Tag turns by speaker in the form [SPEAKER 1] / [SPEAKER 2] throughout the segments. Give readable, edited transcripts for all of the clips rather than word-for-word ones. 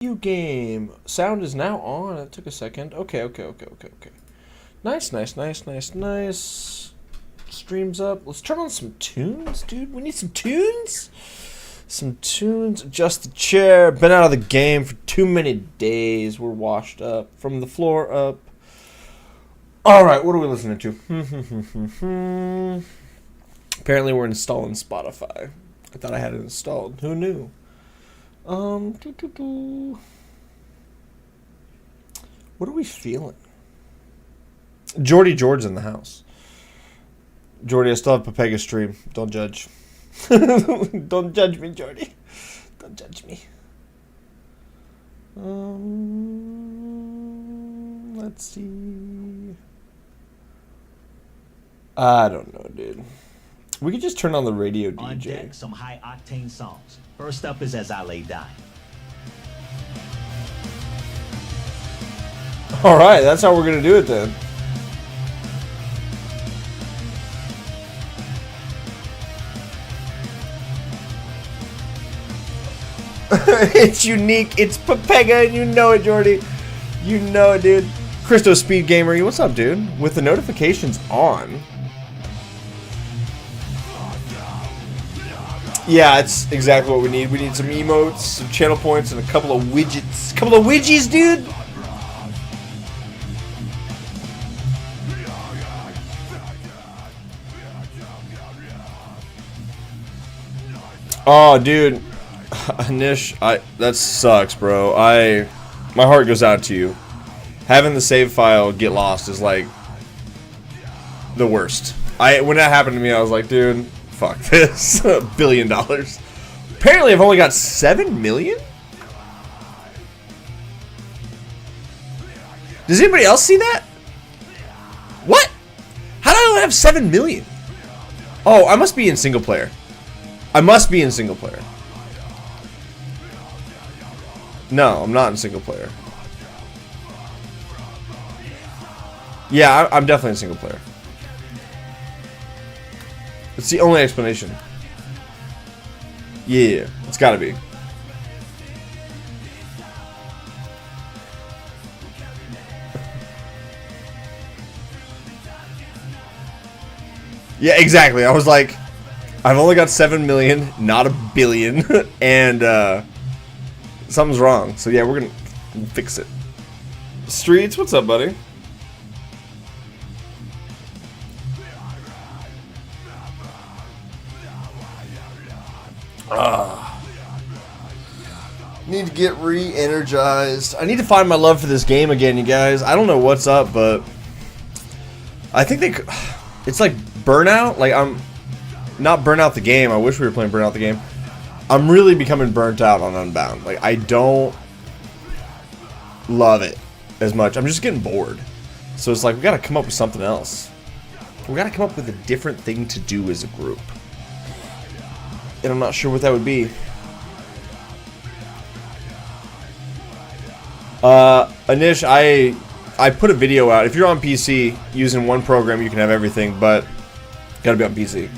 [SPEAKER 1] You game. Sound is now on. It took a second. Okay. Nice. Streams up. Let's turn on some tunes, dude. We need some tunes. Some tunes. Adjust the chair. Been out of the game for too many days. We're washed up. From the floor up. Alright, what are we listening to? Apparently we're installing Spotify. I thought I had it installed. Who knew? What are we feeling? George's in the house. Jordy, I still have Papega stream. Don't judge. Don't judge me, Jordy. Don't judge me. Let's see. I don't know, dude. We could just turn on the radio DJ.
[SPEAKER 2] On deck, some high-octane songs. First up is As I Lay Dying.
[SPEAKER 1] All right, that's how we're going to do it then. It's unique. It's Papega, and you know it, Jordy. You know it, dude. Christo Speed Gamer, what's up, dude? With the notifications on. Yeah, it's exactly what we need. We need some emotes, some channel points, and a couple of widgets. Couple of widgies, dude! Oh, dude. Nish, that sucks, bro. My heart goes out to you. Having the save file get lost is like the worst. When that happened to me, I was like, dude, fuck this. $1 billion. Apparently, I've only got 7 million? Does anybody else see that? What? How do I only have 7 million? Oh, I must be in single player. I must be in single player. No, I'm not in single player. Yeah, I'm definitely in single player. It's the only explanation. Yeah, it's gotta be. Yeah, exactly. I was like, I've only got 7 million, not $1 billion, and something's wrong. So yeah, we're gonna fix it. Streets, what's up, buddy? Need to get re-energized. I need to find my love for this game again, you guys. I don't know what's up, but I think it's like burnout. Like, I'm not burnout the game. I wish we were playing burnout the game. I'm really becoming burnt out on Unbound. Like, I don't love it as much. I'm just getting bored. So it's like, we gotta come up with something else. We gotta come up with a different thing to do as a group. And I'm not sure what that would be. Anish, I put a video out. If you're on PC, using one program, you can have everything, but gotta be on PC.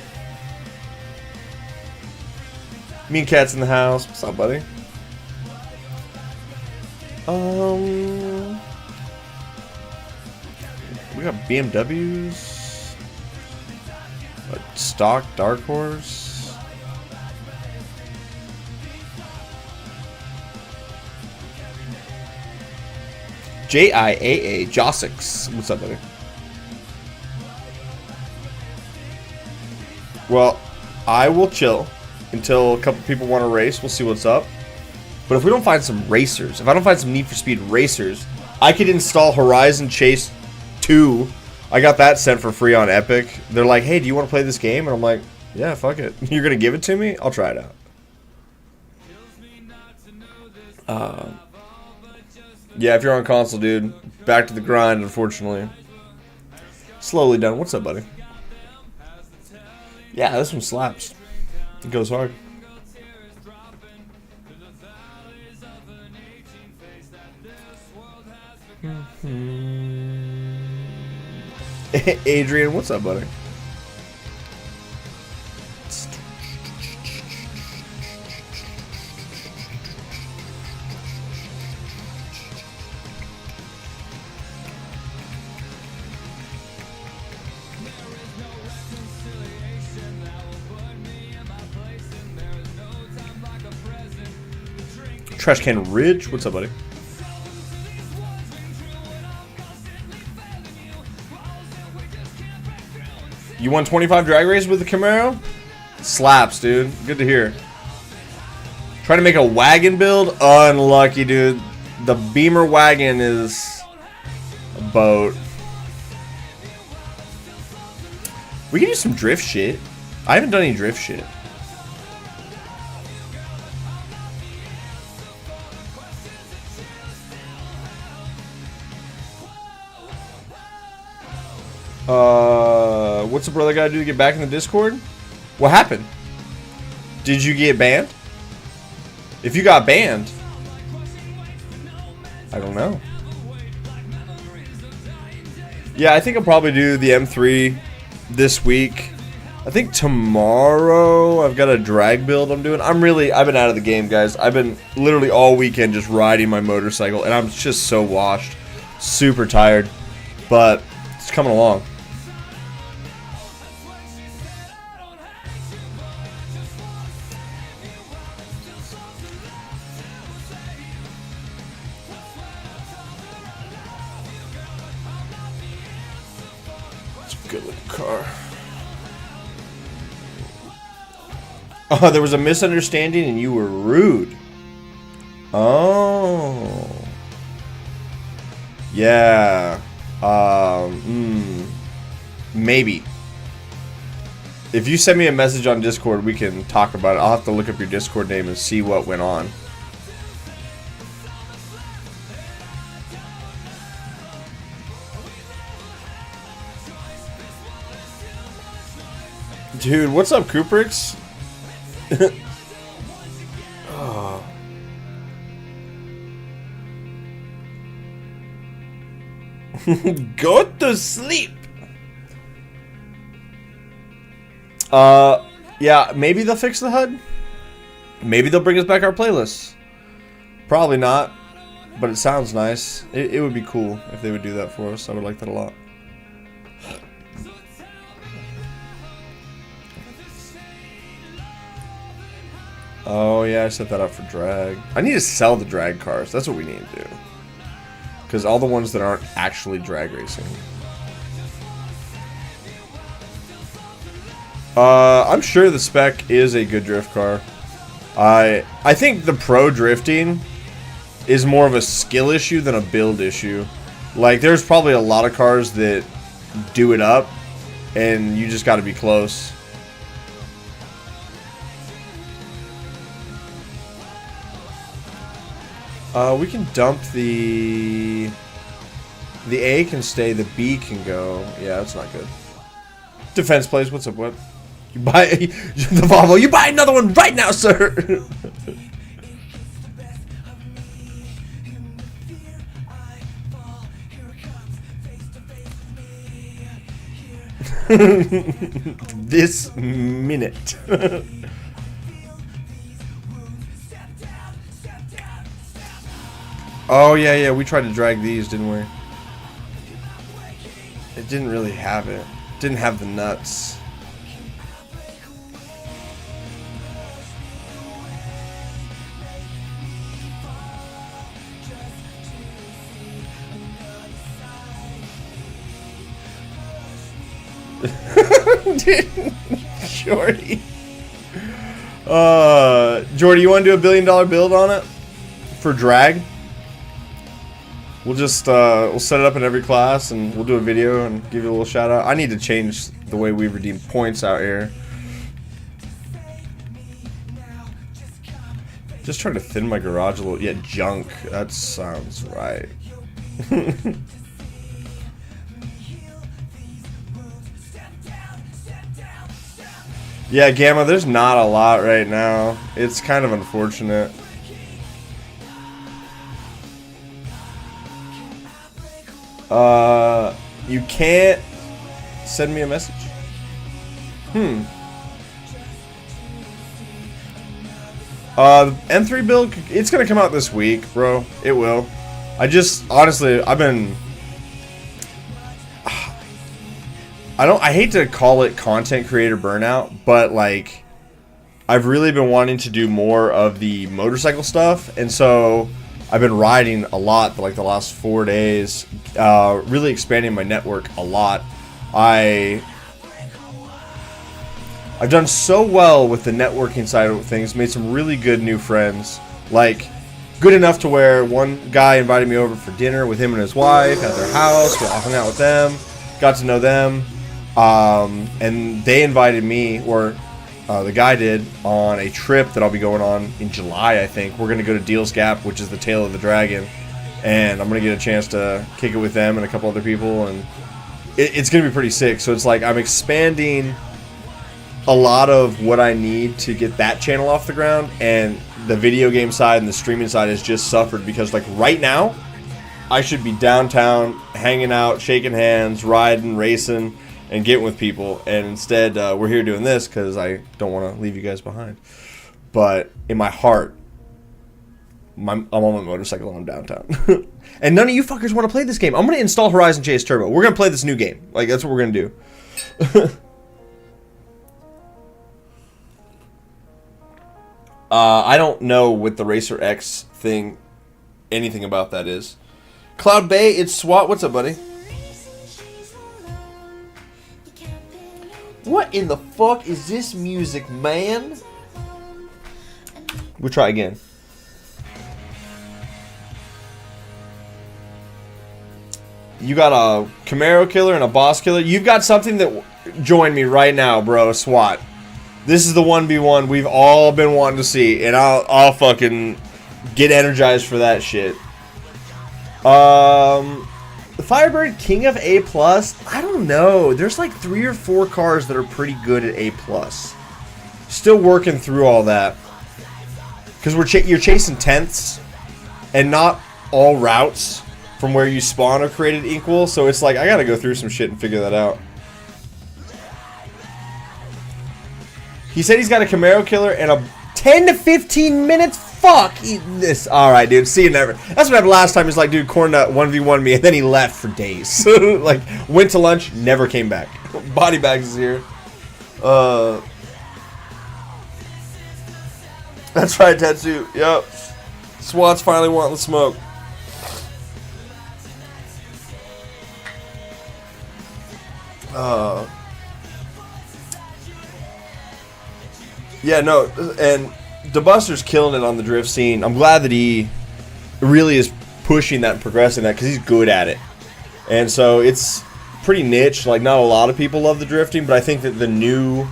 [SPEAKER 1] Mean Cat's in the house. What's up, buddy? We got BMWs. A stock Dark Horse. JIAA Jossix. What's up, buddy? Well, I will chill until a couple people want to race. We'll see what's up. But if we don't find some racers, if I don't find some Need for Speed racers, I could install Horizon Chase 2. I got that sent for free on Epic. They're like, hey, do you want to play this game? And I'm like, yeah, fuck it. You're going to give it to me? I'll try it out. Yeah, if you're on console, dude, back to the grind, unfortunately. Slowly done. What's up, buddy? Yeah, this one slaps. It goes hard. Adrian, what's up, buddy? Trash Can Ridge, what's up, buddy? You won 25 drag races with the Camaro? Slaps, dude. Good to hear. Trying to make a wagon build? Unlucky, dude. The Beamer wagon is a boat. We can do some drift shit. I haven't done any drift shit. What's the brother gotta do to get back in the Discord? What happened? Did you get banned? If you got banned, I don't know. Yeah, I think I'll probably do the M3 this week. I think tomorrow I've got a drag build I'm doing. I've been out of the game, guys. I've been literally all weekend just riding my motorcycle, and I'm just so washed. Super tired, but it's coming along. Good looking car. Oh, there was a misunderstanding and you were rude. Oh. Yeah. Maybe. If you send me a message on Discord, we can talk about it. I'll have to look up your Discord name and see what went on. Dude, what's up, Kuprix? Oh. Go to sleep. Yeah, maybe they'll fix the HUD. Maybe they'll bring us back our playlists. Probably not, but it sounds nice. It would be cool if they would do that for us. I would like that a lot. Oh yeah, I set that up for drag. I need to sell the drag cars. That's what we need to do. Because all the ones that aren't actually drag racing. I'm sure the spec is a good drift car. I think the pro drifting is more of a skill issue than a build issue. Like, there's probably a lot of cars that do it up, and you just got to be close. We can dump the A can stay, the B can go. Yeah, that's not good. Defense plays, what's up, what? You buy the Volvo, you buy another one right now, sir! This minute. Oh, yeah, we tried to drag these, didn't we? It didn't really have it. Didn't have the nuts. Jordy. Jordy, you want to do $1 billion build on it? For drag? We'll just, we'll set it up in every class and we'll do a video and give you a little shout out. I need to change the way we redeem points out here. Just trying to thin my garage a little. Yeah, junk. That sounds right. Yeah, Gamma, there's not a lot right now. It's kind of unfortunate. You can't send me a message. M3 build, it's gonna come out this week, bro. It will. I just, honestly, I hate to call it content creator burnout, but like, I've really been wanting to do more of the motorcycle stuff, and so I've been riding a lot for like the last 4 days, really expanding my network a lot. I've done so well with the networking side of things, made some really good new friends, like good enough to where one guy invited me over for dinner with him and his wife at their house. We all hung out with them, got to know them, and they invited me, or the guy did, on a trip that I'll be going on in July, I think. We're going to go to Deals Gap, which is the tail of the dragon, and I'm going to get a chance to kick it with them and a couple other people, and it's going to be pretty sick. So it's like I'm expanding a lot of what I need to get that channel off the ground, and the video game side and the streaming side has just suffered because, like, right now I should be downtown hanging out, shaking hands, riding, racing, and getting with people, and instead we're here doing this because I don't want to leave you guys behind. But in my heart, I'm on my motorcycle and I'm downtown. And none of you fuckers want to play this game. I'm going to install Horizon Chase Turbo. We're going to play this new game. Like, that's what we're going to do. I don't know what the Racer X thing, anything about that is. Cloud Bay, it's SWAT. What's up, buddy? What in the fuck is this music, man? We'll try again. You got a Camaro killer and a boss killer. You've got something that... Join me right now, bro. SWAT. This is the 1v1 we've all been wanting to see, and I'll fucking get energized for that shit. The Firebird King of A+, I don't know. There's like 3 or 4 cars that are pretty good at A+. Still working through all that. Because you're chasing 10ths, and not all routes from where you spawn are created equal, so it's like I gotta go through some shit and figure that out. He said he's got a Camaro killer and a 10 to 15 minutes. Fuck this. Alright, dude. See you never. That's what happened last time. He's like, dude, cornnut 1v1 me, and then he left for days. Like, went to lunch, never came back. Body bags is here. That's right, Tetsu. Yep. SWAT's finally wanting the smoke. Yeah, no, and DeBuster's killing it on the drift scene. I'm glad that he really is pushing that and progressing that because he's good at it. And so it's pretty niche. Like, not a lot of people love the drifting, but I think that the new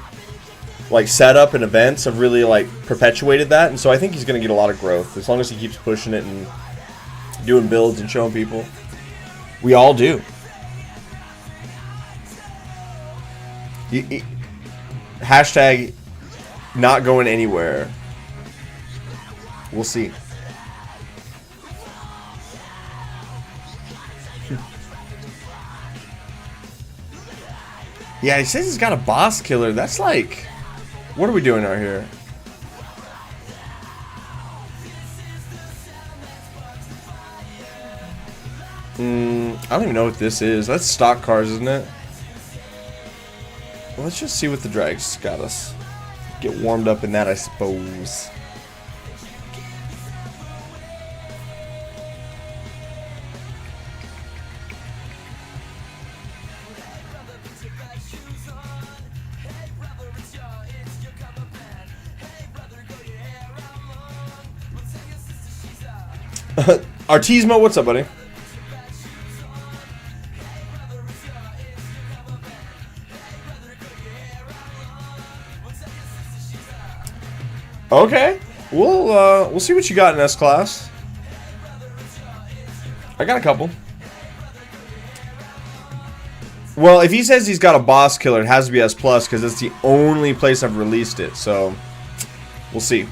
[SPEAKER 1] like setup and events have really like perpetuated that. And so I think he's going to get a lot of growth as long as he keeps pushing it and doing builds and showing people. We all do. Hashtag not going anywhere. We'll see. Yeah, he says he's got a boss killer. That's like... What are we doing out here? I don't even know what this is. That's stock cars, isn't it? Well, let's just see what the drag's got us. Get warmed up in that, I suppose. Artismo, what's up, buddy? Okay, we'll see what you got in S class. I got a couple. Well, if he says he's got a boss killer, it has to be S plus because it's the only place I've released it. So we'll see.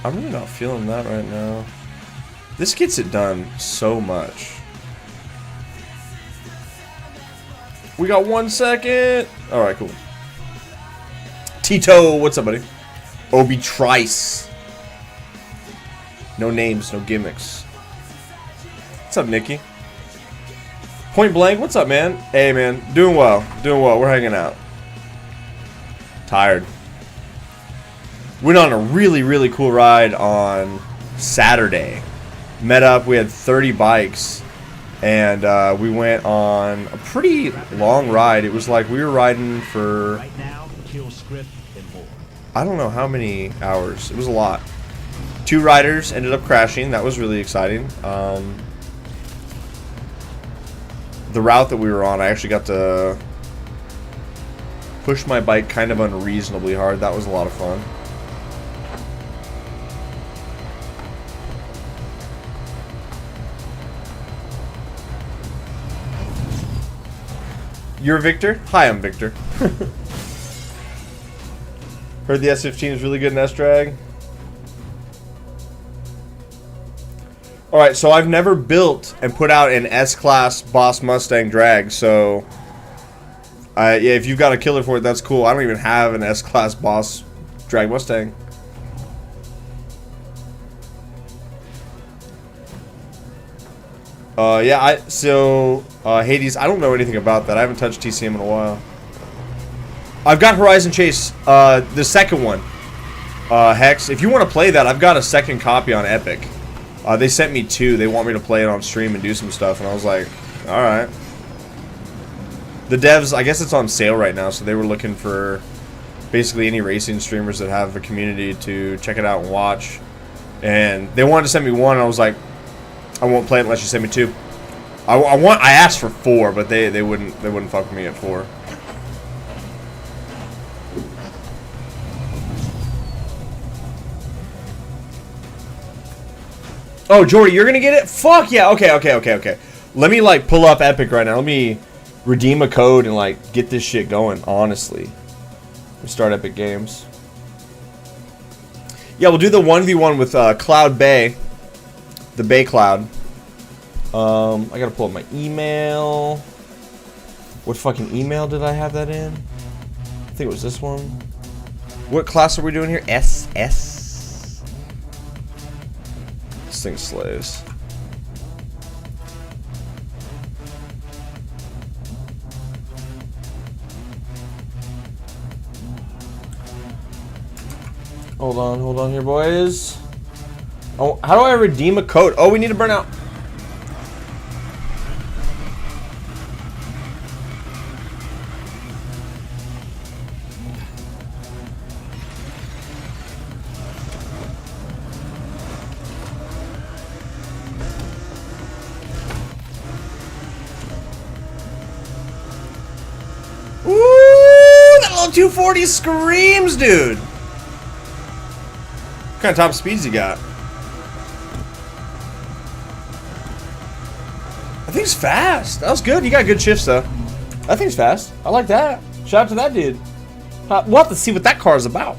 [SPEAKER 1] I'm really not feeling that right now. This gets it done so much. We got 1 second. Alright, cool. Tito, what's up, buddy? Obi Trice. No names, no gimmicks. What's up, Nikki? Point Blank, what's up, man? Hey, man, doing well. Doing well. We're hanging out. Tired. Went on a really, really cool ride on Saturday. Met up, we had 30 bikes, and we went on a pretty long ride. It was like we were riding for,
[SPEAKER 2] Right now, kill script and more.
[SPEAKER 1] I don't know how many hours. It was a lot. 2 riders ended up crashing. That was really exciting. The route that we were on, I actually got to push my bike kind of unreasonably hard. That was a lot of fun. You're Victor? Hi, I'm Victor. Heard the S15 is really good in S-Drag. Alright, so I've never built and put out an S-Class Boss Mustang drag, so... yeah, if you've got a killer for it, that's cool. I don't even have an S-Class Boss drag Mustang. Hades, I don't know anything about that. I haven't touched TCM in a while. I've got Horizon Chase, the second one. Hex, if you want to play that, I've got a second copy on Epic. They sent me 2. They want me to play it on stream and do some stuff, and I was like, alright. The devs, I guess it's on sale right now, so they were looking for basically any racing streamers that have a community to check it out and watch. And they wanted to send me 1, and I was like, I won't play it unless you send me 2. I asked for 4, but they wouldn't fuck with me at 4. Oh, Jordy, you're gonna get it? Fuck yeah! Okay. Let me like pull up Epic right now. Let me redeem a code and like get this shit going. Honestly, we start Epic Games. Yeah, we'll do the 1v1 with Cloud Bay, the Bay Cloud. I gotta pull up my email. What fucking email did I have that in? I think it was this one. What class are we doing here? SS. This thing slays. Hold on here, boys. Oh, how do I redeem a code? Oh, we need a burnout. Ooh, that little 240 screams, dude. What kind of top speeds you got? That thing's fast. That was good. You got good shifts, though. That thing's fast. I like that. Shout out to that dude. We'll have to see what that car is about.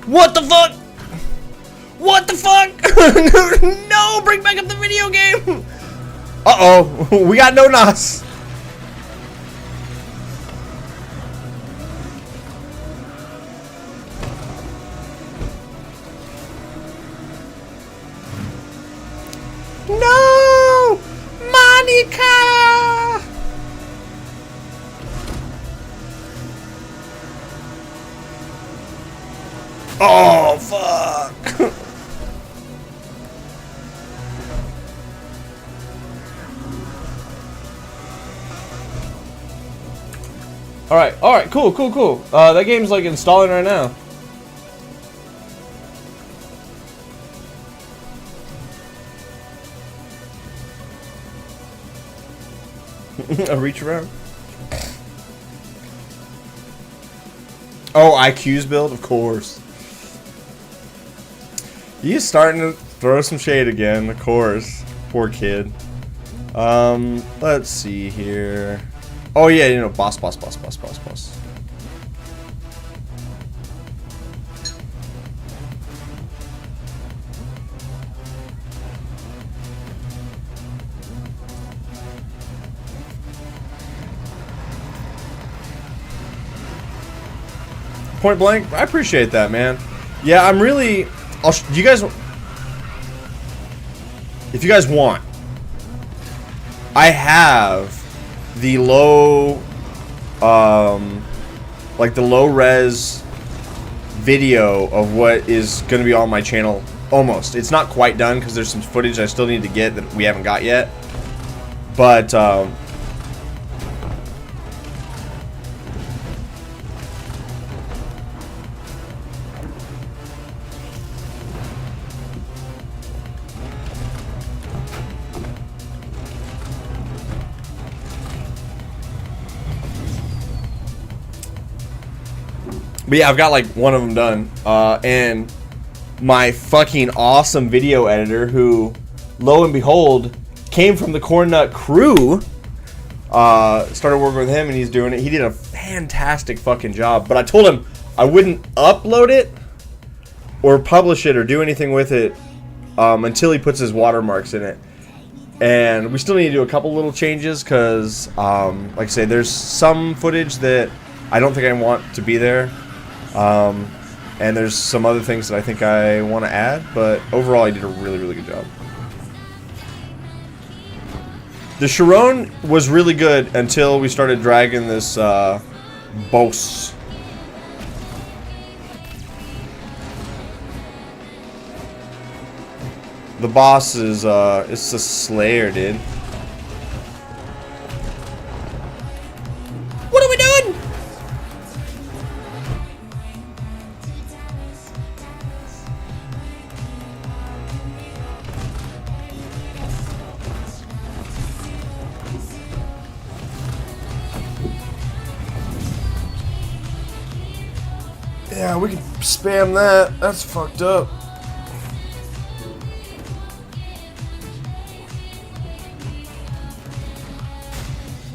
[SPEAKER 1] What the fuck? What the fuck? No, bring back up the video game. Uh-oh, we got no NOS. No, Monica. Oh, fuck. Alright, cool. That game's like installing right now. A reach around? Oh, IQ's build? Of course. He's starting to throw some shade again, of course. Poor kid. Let's see here. Oh yeah, you know, boss. Point blank. I appreciate that, man. Yeah, I'm really. You guys. If you guys want, I have the low, like the low res video of what is going to be on my channel. Almost. It's not quite done because there's some footage I still need to get that we haven't got yet. But yeah, I've got like one of them done, and my fucking awesome video editor, who, lo and behold, came from the cornnutCrew, started working with him, and he's doing it. He did a fantastic fucking job, but I told him I wouldn't upload it or publish it or do anything with it until he puts his watermarks in it. And we still need to do a couple little changes because, like I say, there's some footage that I don't think I want to be there. And there's some other things that I think I want to add, but overall I did a really, really good job. The Chiron was really good until we started dragging this boss. The boss is it's a Slayer, dude. What are we doing? Yeah, we can spam that. That's fucked up.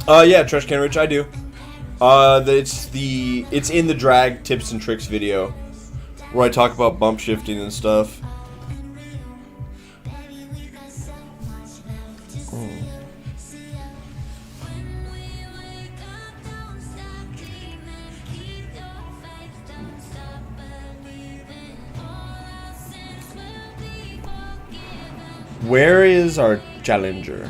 [SPEAKER 1] Yeah, Trash Can Rich, I do. It's in the drag tips and tricks video where I talk about bump shifting and stuff. Where is our challenger?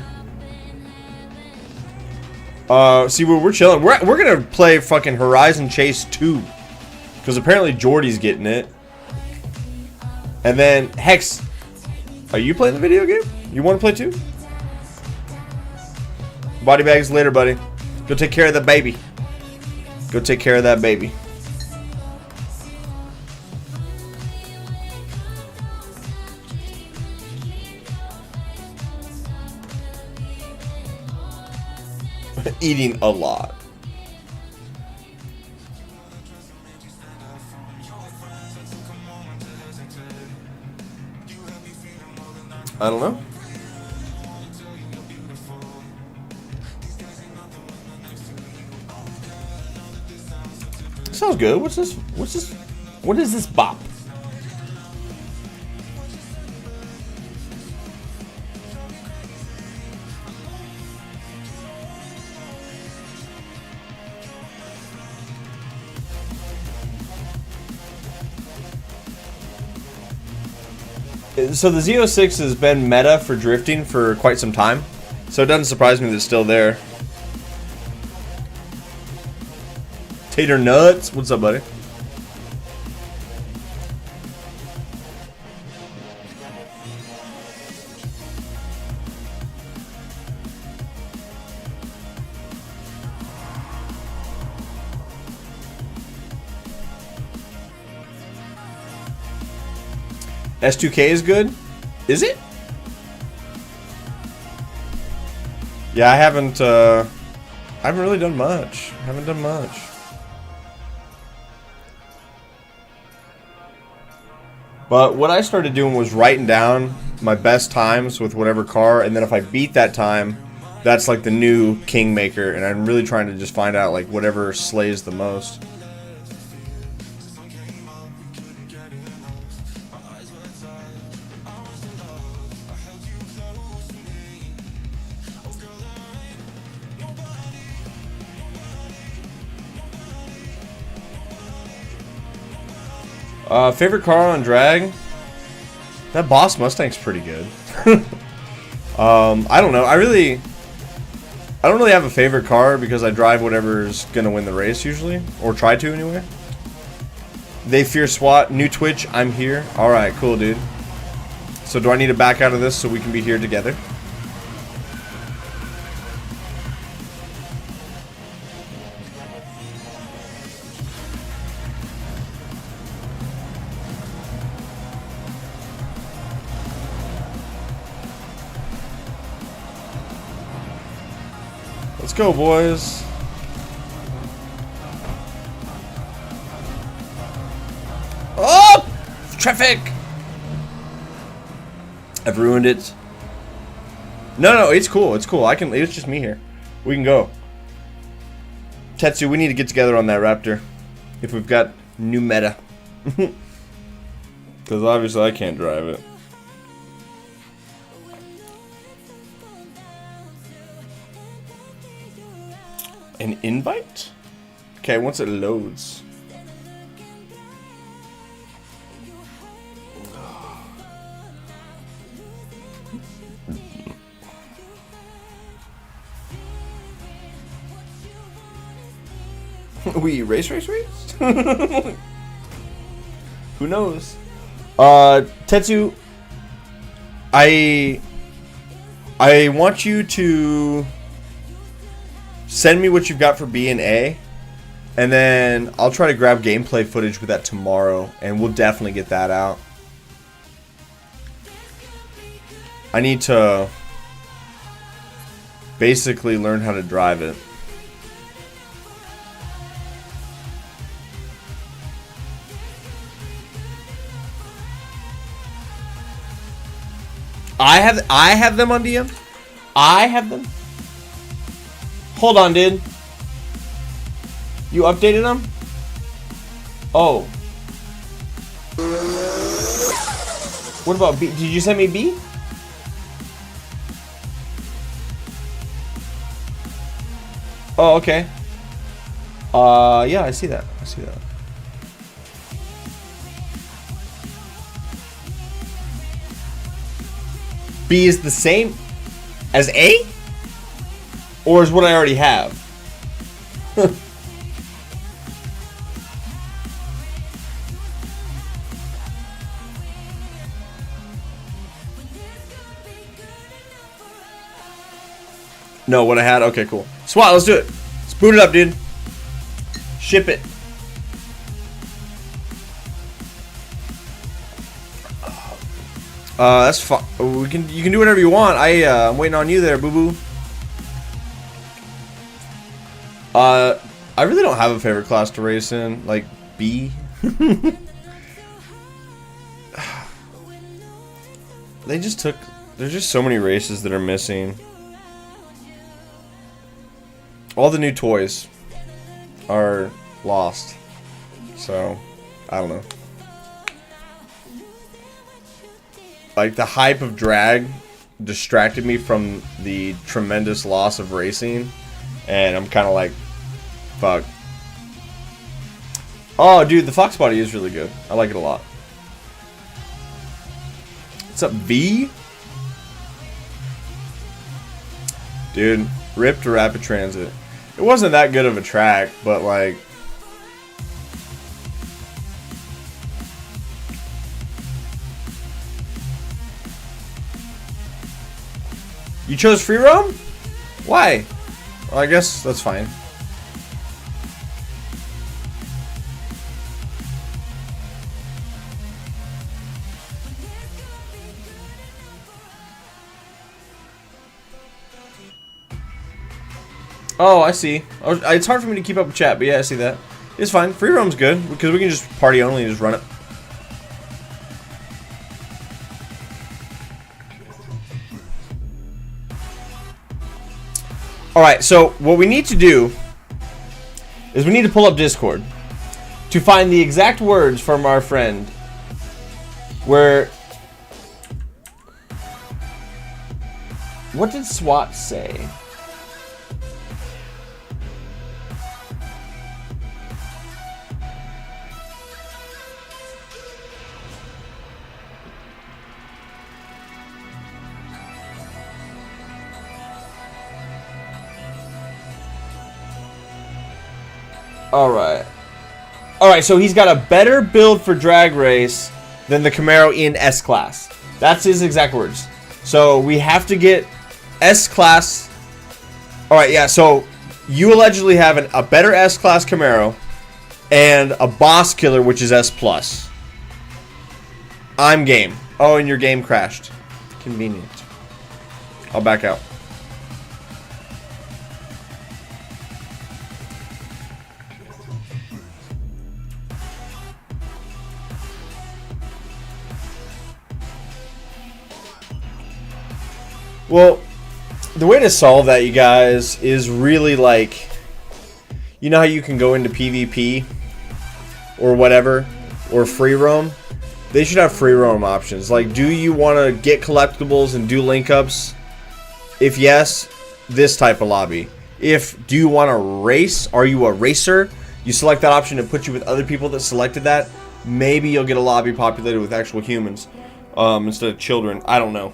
[SPEAKER 1] See, we're chilling. We're gonna play fucking Horizon Chase 2, because apparently Jordy's getting it. And then Hex, are you playing the video game? You want to play too? Body bags later, buddy. Go take care of the baby. Go take care of that baby. Eating a lot. I don't know. Sounds good. What's this? What's this? What is this bop? So the Z06 has been meta for drifting for quite some time, so it doesn't surprise me that it's still there. Tater Nuts, what's up, buddy? S2K is good? Is it? Yeah, I haven't really done much. Haven't done much. But what I started doing was writing down my best times with whatever car, and then if I beat that time, that's like the new kingmaker, and I'm really trying to just find out like whatever slays the most. Favorite car on drag? That Boss Mustang's pretty good. I don't know. I don't really have a favorite car because I drive whatever's gonna win the race usually, or try to anyway. They fear SWAT. New Twitch. I'm here. All right, cool, dude. So do I need to back out of this so we can be here together? Let's go, boys. Oh! Traffic! I've ruined it. No, it's cool. It's cool. It's just me here. We can go. Tetsu, we need to get together on that Raptor. If we've got new meta. Because obviously I can't drive it. An invite? Okay, once it loads. We race? Who knows? Tetsu, I want you to send me what you've got for B and A, and then I'll try to grab gameplay footage with that tomorrow, and we'll definitely get that out. I need to basically learn how to drive it. I have them on DM. I have them. Hold on, dude. You updated them? Oh. What about B? Did you send me B? Oh, okay. Yeah, I see that. I see that. B is the same as A? Or is what I already have? No, what I had? Okay, cool. SWAT, let's do it. Let's boot it up, dude. Ship it. That's fine. You can do whatever you want. I'm waiting on you there, boo boo. I really don't have a favorite class to race in, like B. There's just so many races that are missing. All the new toys are lost. So, I don't know. Like, the hype of drag distracted me from the tremendous loss of racing. And I'm kind of like, fuck. Oh, dude, the Fox body is really good. I like it a lot. What's up, V? Dude, rip to Rapid Transit. It wasn't that good of a track, but like... You chose free roam? Why? Well, I guess that's fine. Oh, I see. It's hard for me to keep up with chat, but yeah, I see that. It's fine. Free roam's good because we can just party only and just run it. Alright, so what we need to do is we need to pull up Discord to find the exact words from our friend where... What did SWAT say? Alright. Alright, so he's got a better build for drag race than the Camaro in S-Class. That's his exact words. So we have to get S-Class. Alright, yeah, so you allegedly have a better S-Class Camaro and a boss killer, which is S+. I'm game. Oh, and your game crashed. Convenient. I'll back out. Well, the way to solve that, you guys, is really like, you know how you can go into PvP or whatever, or free roam? They should have free roam options. Like, do you want to get collectibles and do link ups? If yes, this type of lobby. If, do you want to race? Are you a racer? You select that option and put you with other people that selected that. Maybe you'll get a lobby populated with actual humans instead of children. I don't know.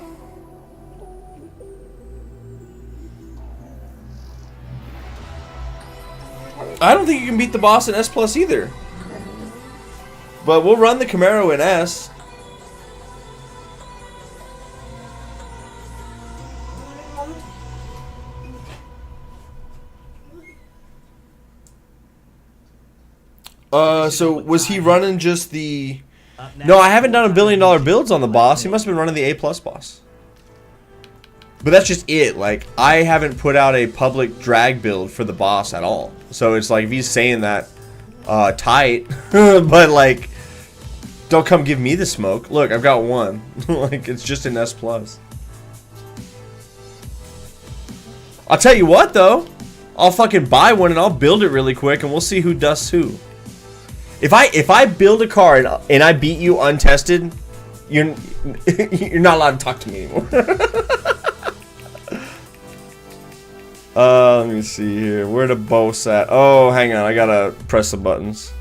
[SPEAKER 1] I don't think you can beat the boss in S Plus either. But we'll run the Camaro in S. So was he running just the... No, I haven't done $1 billion builds on the boss. He must have been running the A plus boss. But that's just it. Like, I haven't put out a public drag build for the boss at all. So it's like, if he's saying that, tight. But like, don't come give me the smoke. Look, I've got one. Like, it's just an S plus. I'll tell you what though, I'll fucking buy one and I'll build it really quick and we'll see who dusts who. If I build a car and I beat you untested, you're not allowed to talk to me anymore. Let me see here. Where the boss at? Oh, hang on. I gotta press the buttons.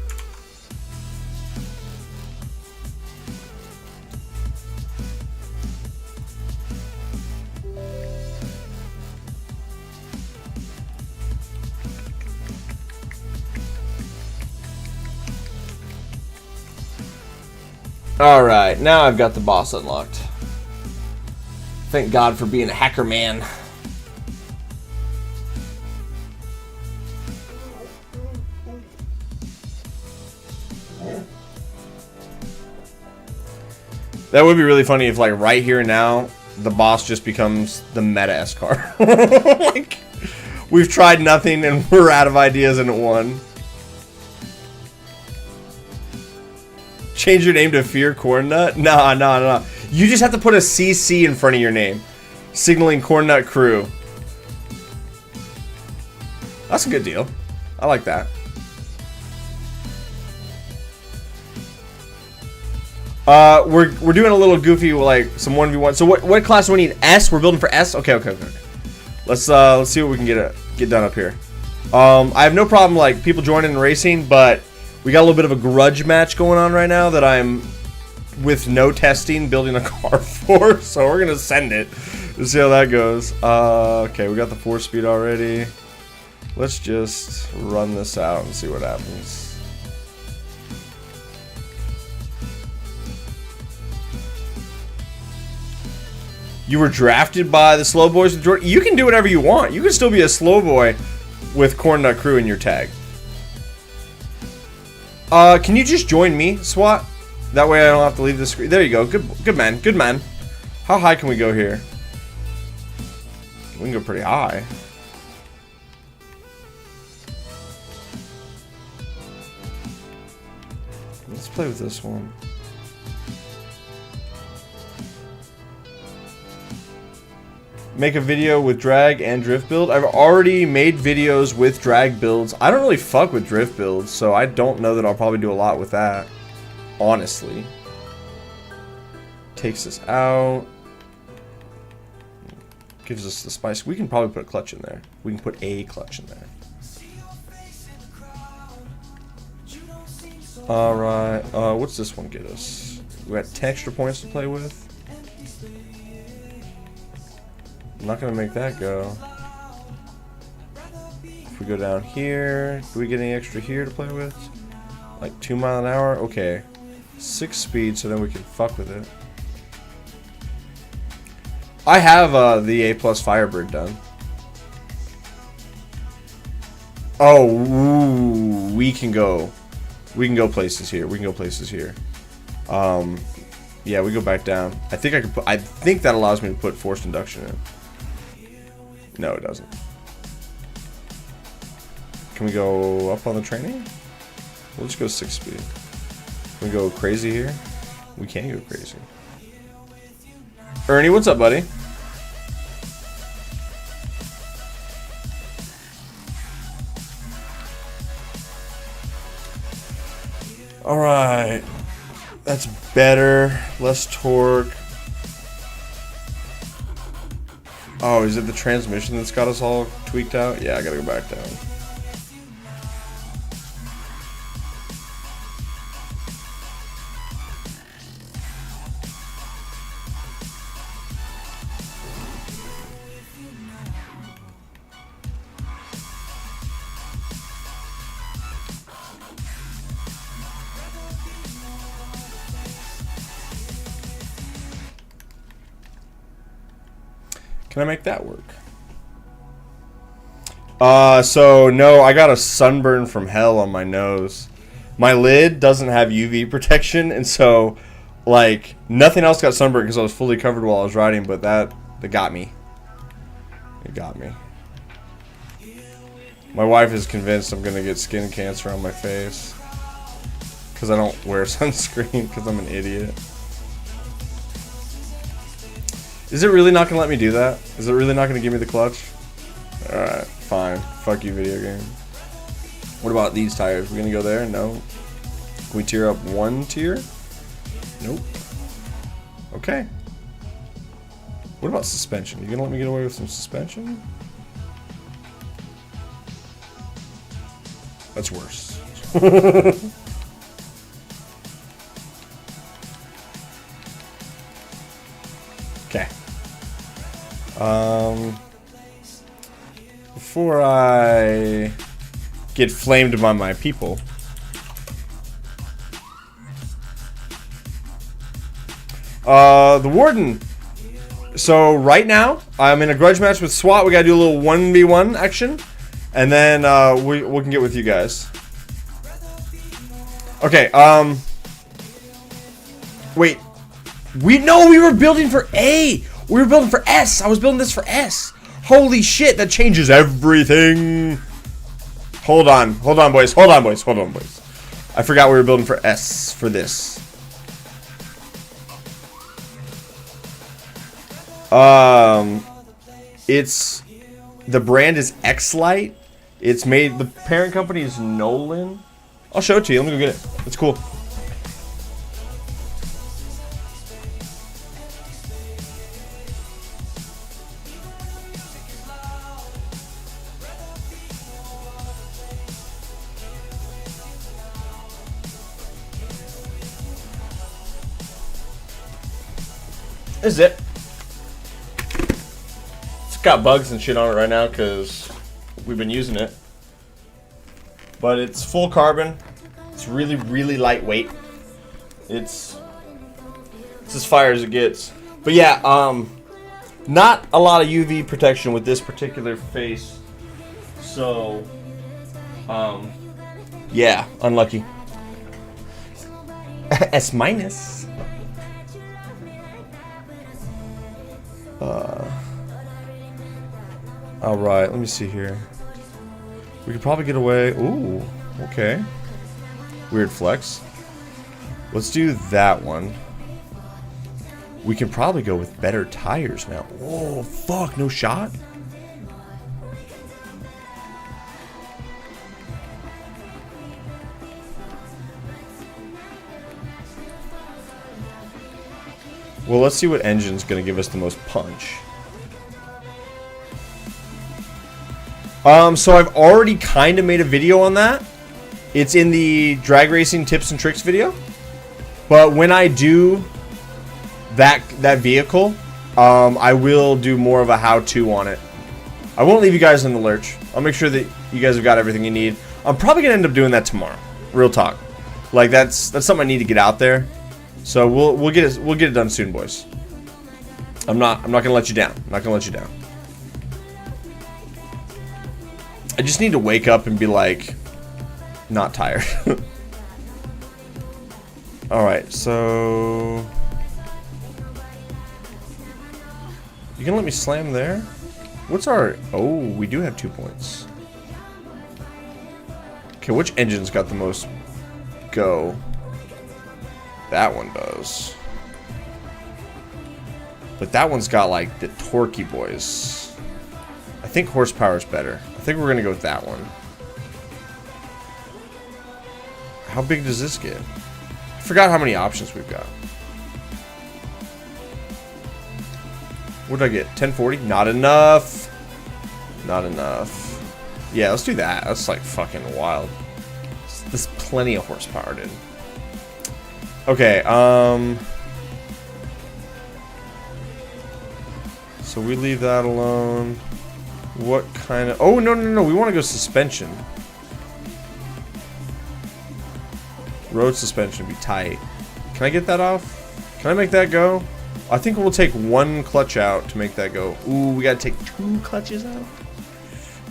[SPEAKER 1] Alright, now I've got the boss unlocked. Thank God for being a hacker man. That would be really funny if, like, right here and now, the boss just becomes the meta S car. Like, we've tried nothing and we're out of ideas and it won. Change your name to Fear CornnutCrew? No. You just have to put a CC in front of your name, signaling cornnutCrew. That's a good deal. I like that. We're doing a little goofy, like some 1v1. So what class do we need? S. We're building for S. Okay. Let's see what we can get done up here. I have no problem like people joining and racing, but we got a little bit of a grudge match going on right now that I'm, with no testing, building a car for. So we're gonna send it to see how that goes. Okay, we got the 4-speed already. Let's just run this out and see what happens. You were drafted by the slow boys with Jordan. You can do whatever you want. You can still be a slow boy with cornnutCrew in your tag. Can you just join me, SWAT? That way I don't have to leave the screen. There you go. Good man. How high can we go here? We can go pretty high. Let's play with this one. Make a video with drag and drift build. I've already made videos with drag builds. I don't really fuck with drift builds, so I don't know that I'll probably do a lot with that, honestly. Takes us out. Gives us the spice. We can probably put a clutch in there. We can put a clutch in there. Alright, what's this one get us? We got 10 extra points to play with. I'm not gonna make that go. if we go down here, do we get any extra here to play with? Like 2 mile an hour? Okay. 6 speed, so then we can fuck with it. I have the A+ Firebird done. Oh, ooh, we can go places here. We can go places here. Yeah, we go back down. I think I can put. I think that allows me to put forced induction in. No, it doesn't. Can we go up on the training? We'll just go 6 speed. Can we go crazy here? We can go crazy. Ernie, what's up, buddy? Alright. That's better. Less torque. Oh, is it the transmission that's got us all tweaked out? Yeah, I gotta go back down. Can I make that work? So no, I got a sunburn from hell on my nose. My lid doesn't have UV protection, and so like nothing else got sunburned because I was fully covered while I was riding, but that got me. It got me. My wife is convinced I'm gonna get skin cancer on my face because I don't wear sunscreen because I'm an idiot. Is it really not going to let me do that? Is it really not going to give me the clutch? Alright, fine. Fuck you, video game. What about these tires? We're going to go there? No. Can we tier up 1 tier? Nope. Okay. What about suspension? You going to let me get away with some suspension? That's worse. Okay. Before I get flamed by my people, the warden. So right now I'm in a grudge match with SWAT. We gotta do a little 1v1 action, and then we can get with you guys. Okay. Wait. We were building for A. We were building for S. I was building this for S. Holy shit, that changes everything. Hold on, boys. I forgot we were building for S for this. It's the brand is X-Lite. It's made. The parent company is Nolan. I'll show it to you. Let me go get it. It's cool. This is it. It's got bugs and shit on it right now because we've been using it. But it's full carbon. It's really, really lightweight. It's as fire as it gets. But yeah, not a lot of UV protection with this particular face. So, yeah, unlucky. S minus. Alright, let me see here. We could probably get away. Ooh, okay. Weird flex. Let's do that one. We can probably go with better tires now. Oh, fuck, no shot? Well, let's see what engine's gonna give us the most punch. So I've already kind of made a video on that. It's in the drag racing tips and tricks video. But when I do that vehicle, I will do more of a how-to on it. I won't leave you guys in the lurch. I'll make sure that You guys have got everything you need. I'm probably gonna end up doing that tomorrow. Real talk. Like that's something I need to get out there. So we'll get it done soon, boys. I'm not gonna let you down. I'm not gonna let you down. I just need to wake up and be like not tired. Alright, so you gonna let me slam there? What's our... Oh, we do have 2 points. Okay, which engine's got the most go? That one does. But that one's got, like, the torquey boys. I think horsepower's better. I think we're gonna go with that one. How big does this get? I forgot how many options we've got. What did I get? 1040? Not enough. Not enough. Yeah, let's do that. That's like fucking wild. There's plenty of horsepower, dude. Okay, so we leave that alone. What kind of... Oh, no, no, no. We want to go suspension. Road suspension would be tight. Can I get that off? Can I make that go? I think we'll take 1 clutch out to make that go. Ooh, we gotta take 2 clutches out.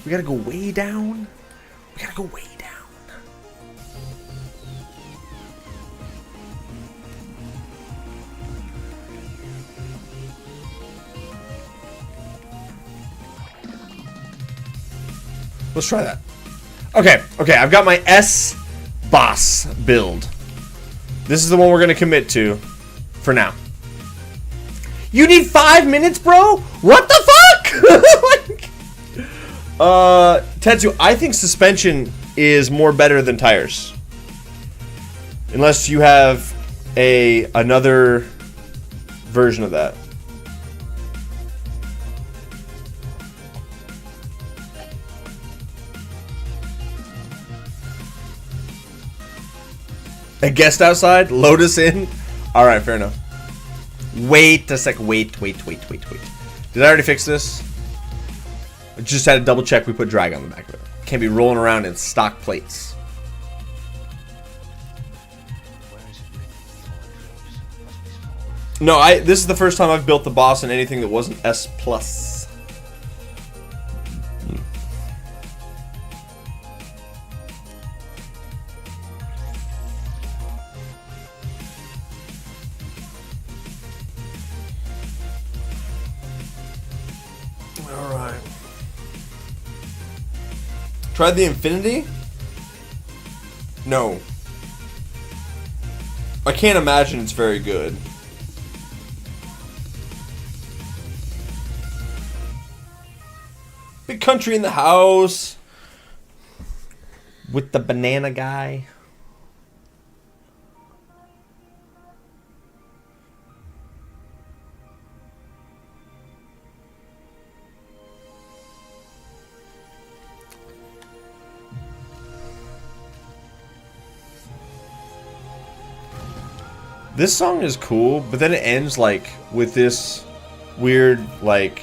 [SPEAKER 1] We gotta go way down. We gotta go way down. Let's try that. Okay, okay, I've got my S-Boss build. This is the one we're gonna commit to for now. You need 5 minutes, bro? What the fuck? Tetsu, I think suspension is more better than tires. Unless you have another version of that. A guest outside? Load us in? Alright, fair enough. Wait a sec. Wait. Did I already fix this? I just had to double check we put drag on the back of it. Can't be rolling around in stock plates. No, this is the first time I've built the boss in anything that wasn't S+. Alright. Tried the Infinity? No. I can't imagine it's very good. Big country in the house. With the banana guy. This song is cool, but then it ends like with this weird like...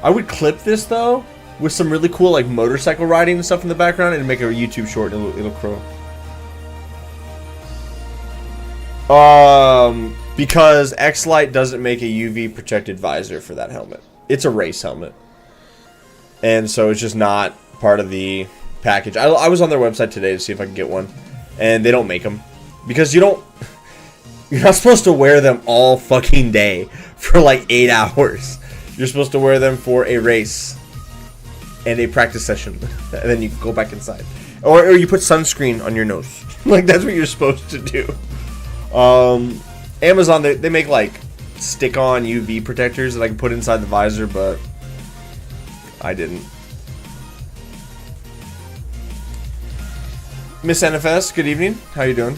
[SPEAKER 1] I would clip this though with some really cool like motorcycle riding and stuff in the background and make a YouTube short and it'll crow. Because X-Lite doesn't make a UV protected visor for that helmet. It's a race helmet. And so it's just not part of the package. I was on their website today to see if I could get one, and they don't make them because you're not supposed to wear them all fucking day for like 8 hours. You're supposed to wear them for a race and a practice session, and then you go back inside, or you put sunscreen on your nose. Like that's what you're supposed to do. Amazon, they make like stick-on UV protectors that I can put inside the visor, but I didn't. Miss NFS, good evening. How you doing?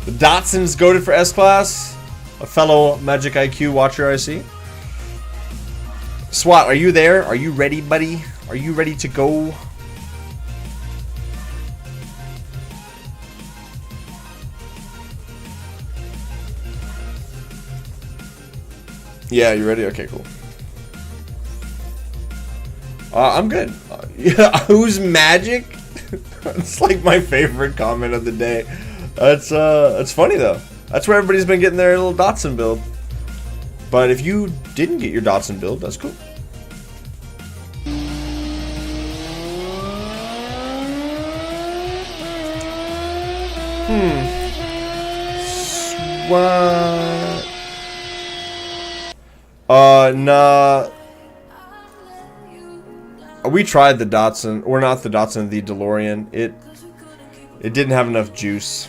[SPEAKER 1] The Datsun's goated for S-Class. A fellow Magic IQ watcher, I see. SWAT, are you there? Are you ready, buddy? Are you ready to go? Yeah, you ready? Okay, cool. I'm good. Yeah, who's magic? It's like my favorite comment of the day. It's funny though. That's where everybody's been getting their little Dotson build. But if you didn't get your Dotson build, that's cool. What? Nah. We tried the Dotson, or not the Dotson, the DeLorean. It didn't have enough juice.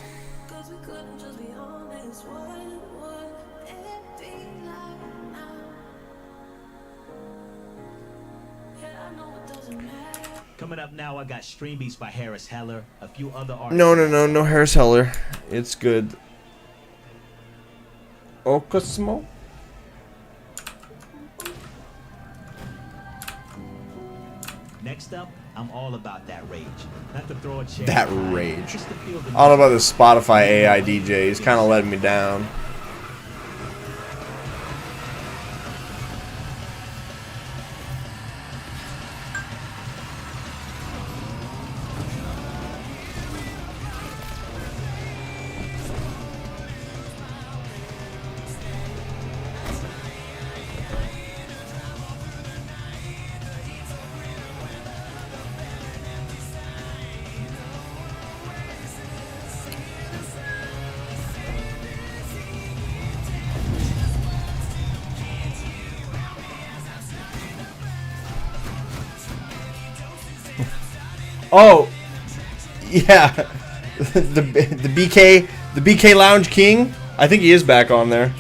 [SPEAKER 2] Coming up now, I got Stream Beats by Harris Heller, a few other artists.
[SPEAKER 1] No Harris Heller. It's good. Okasmo?
[SPEAKER 2] Next up, I'm all about that rage. Not to throw a chair.
[SPEAKER 1] That rage. I don't know about this Spotify AI DJ. He's kind of letting me down. Oh, yeah, the BK Lounge King. I think he is back on there.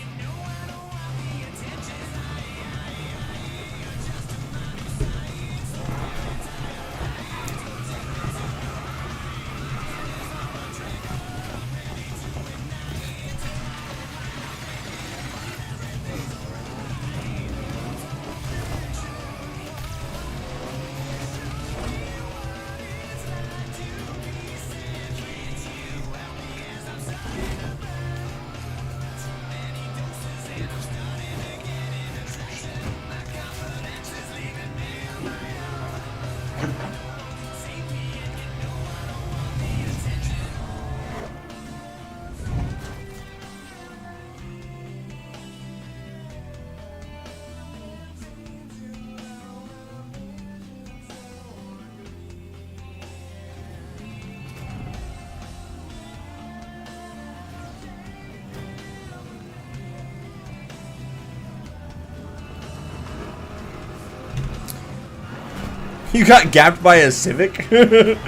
[SPEAKER 1] You got gapped by a Civic? it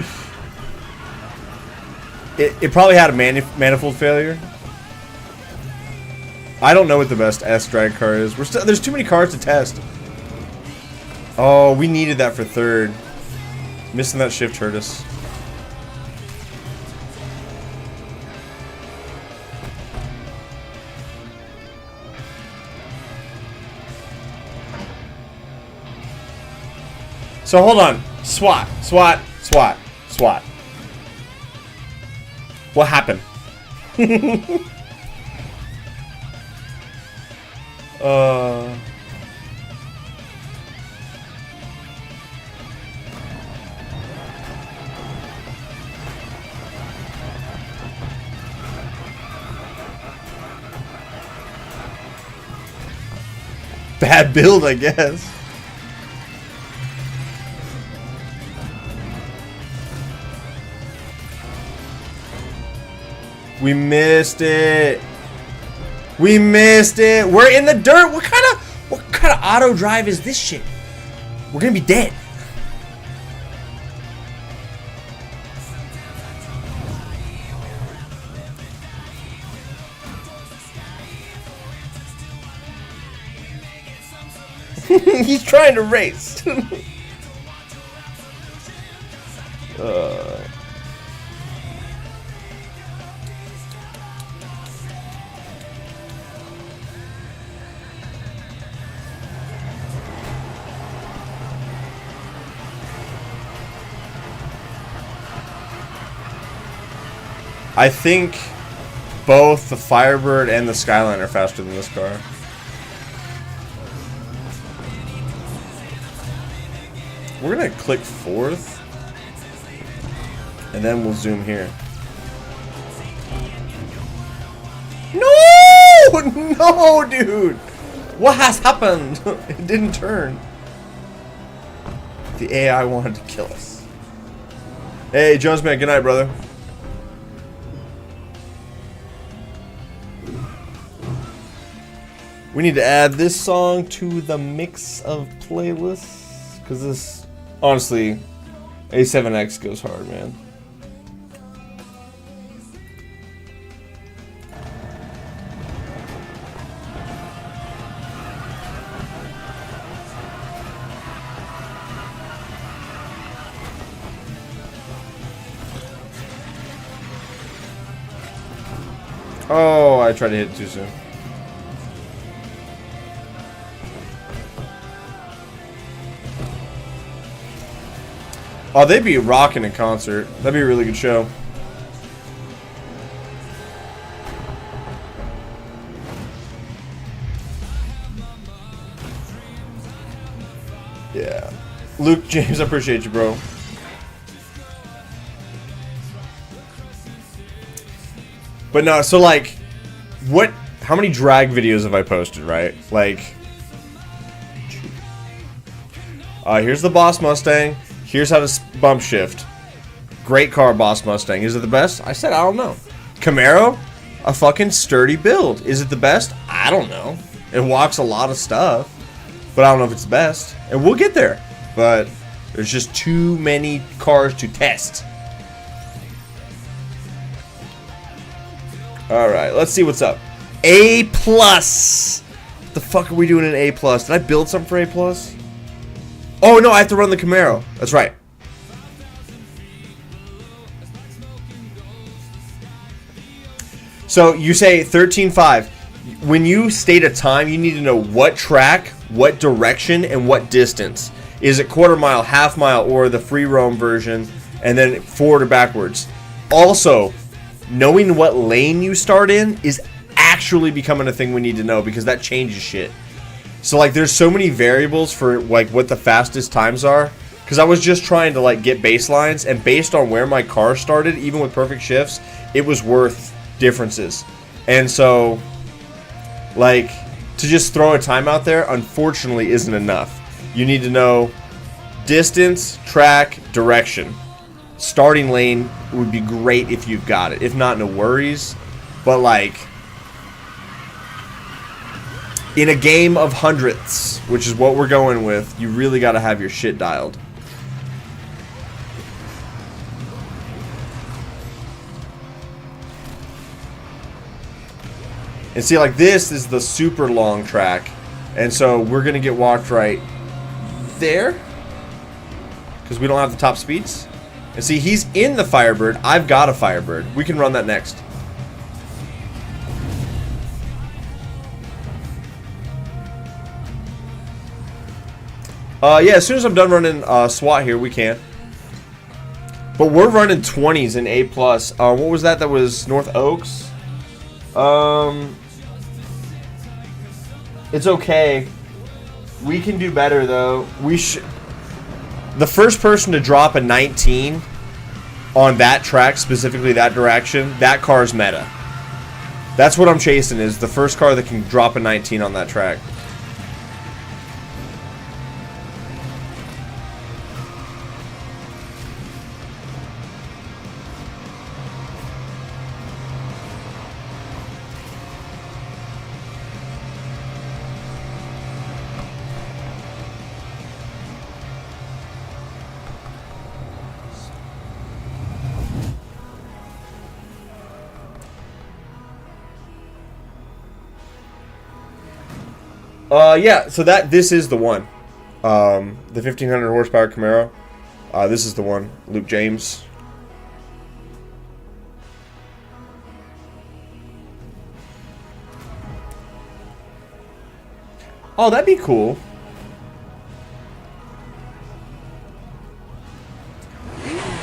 [SPEAKER 1] probably had a manifold failure. I don't know what the best S drag car is. There's too many cars to test. Oh, we needed that for third. Missing that shift hurt us. So hold on. SWAT. What happened? Bad build, I guess. We missed it. We missed it. We're in the dirt. What kind of auto drive is this shit? We're gonna be dead. He's trying to race. I think both the Firebird and the Skyline are faster than this car. we're gonna click fourth, and then we'll zoom here. No, no, dude. What has happened? It didn't turn. The AI wanted to kill us. Hey, Jones man, good night, brother. We need to add this song to the mix of playlists, because this, honestly, A7X goes hard, man. Oh, I tried to hit it too soon. Oh, they'd be rocking in concert. That'd be a really good show. Yeah. Luke James, I appreciate you, bro. But no, so like, how many drag videos have I posted, right? Like, here's the Boss Mustang. Here's how to bump shift. Great car, Boss Mustang. Is it the best? I said, I don't know. Camaro, a fucking sturdy build. Is it the best? I don't know. It walks a lot of stuff, but I don't know if it's the best. And we'll get there. But there's just too many cars to test. Alright, let's see what's up. A+. What the fuck are we doing in A+? Did I build something for A+? Oh, no, I have to run the Camaro. That's right. So, you say 13.5. When you state a time, you need to know what track, what direction, and what distance. Is it quarter mile, half mile, or the free roam version, and then forward or backwards? Also, knowing what lane you start in is actually becoming a thing we need to know, because that changes shit. So like there's so many variables for like what the fastest times are, because I was just trying to like get baselines, and based on where my car started, even with perfect shifts, it was worth differences. And so like to just throw a time out there unfortunately isn't enough. You need to know distance, track, direction. Starting lane would be great if you've got it. If not, no worries. But like in a game of hundredths, which is what we're going with, you really got to have your shit dialed. And see, like this is the super long track, and so we're gonna get walked right there because we don't have the top speeds. And see, he's in the Firebird. I've got a Firebird. We can run that next. Yeah, as soon as I'm done running SWAT here, we can. But we're running 20s in A+. What was that? That was North Oaks? It's okay. We can do better, though. We should... The first person to drop a 19 on that track, specifically that direction, that car's meta. That's what I'm chasing, is the first car that can drop a 19 on that track. Yeah, so this is the one. The 1500 horsepower Camaro. This is the one. Luke James. Oh, that'd be cool.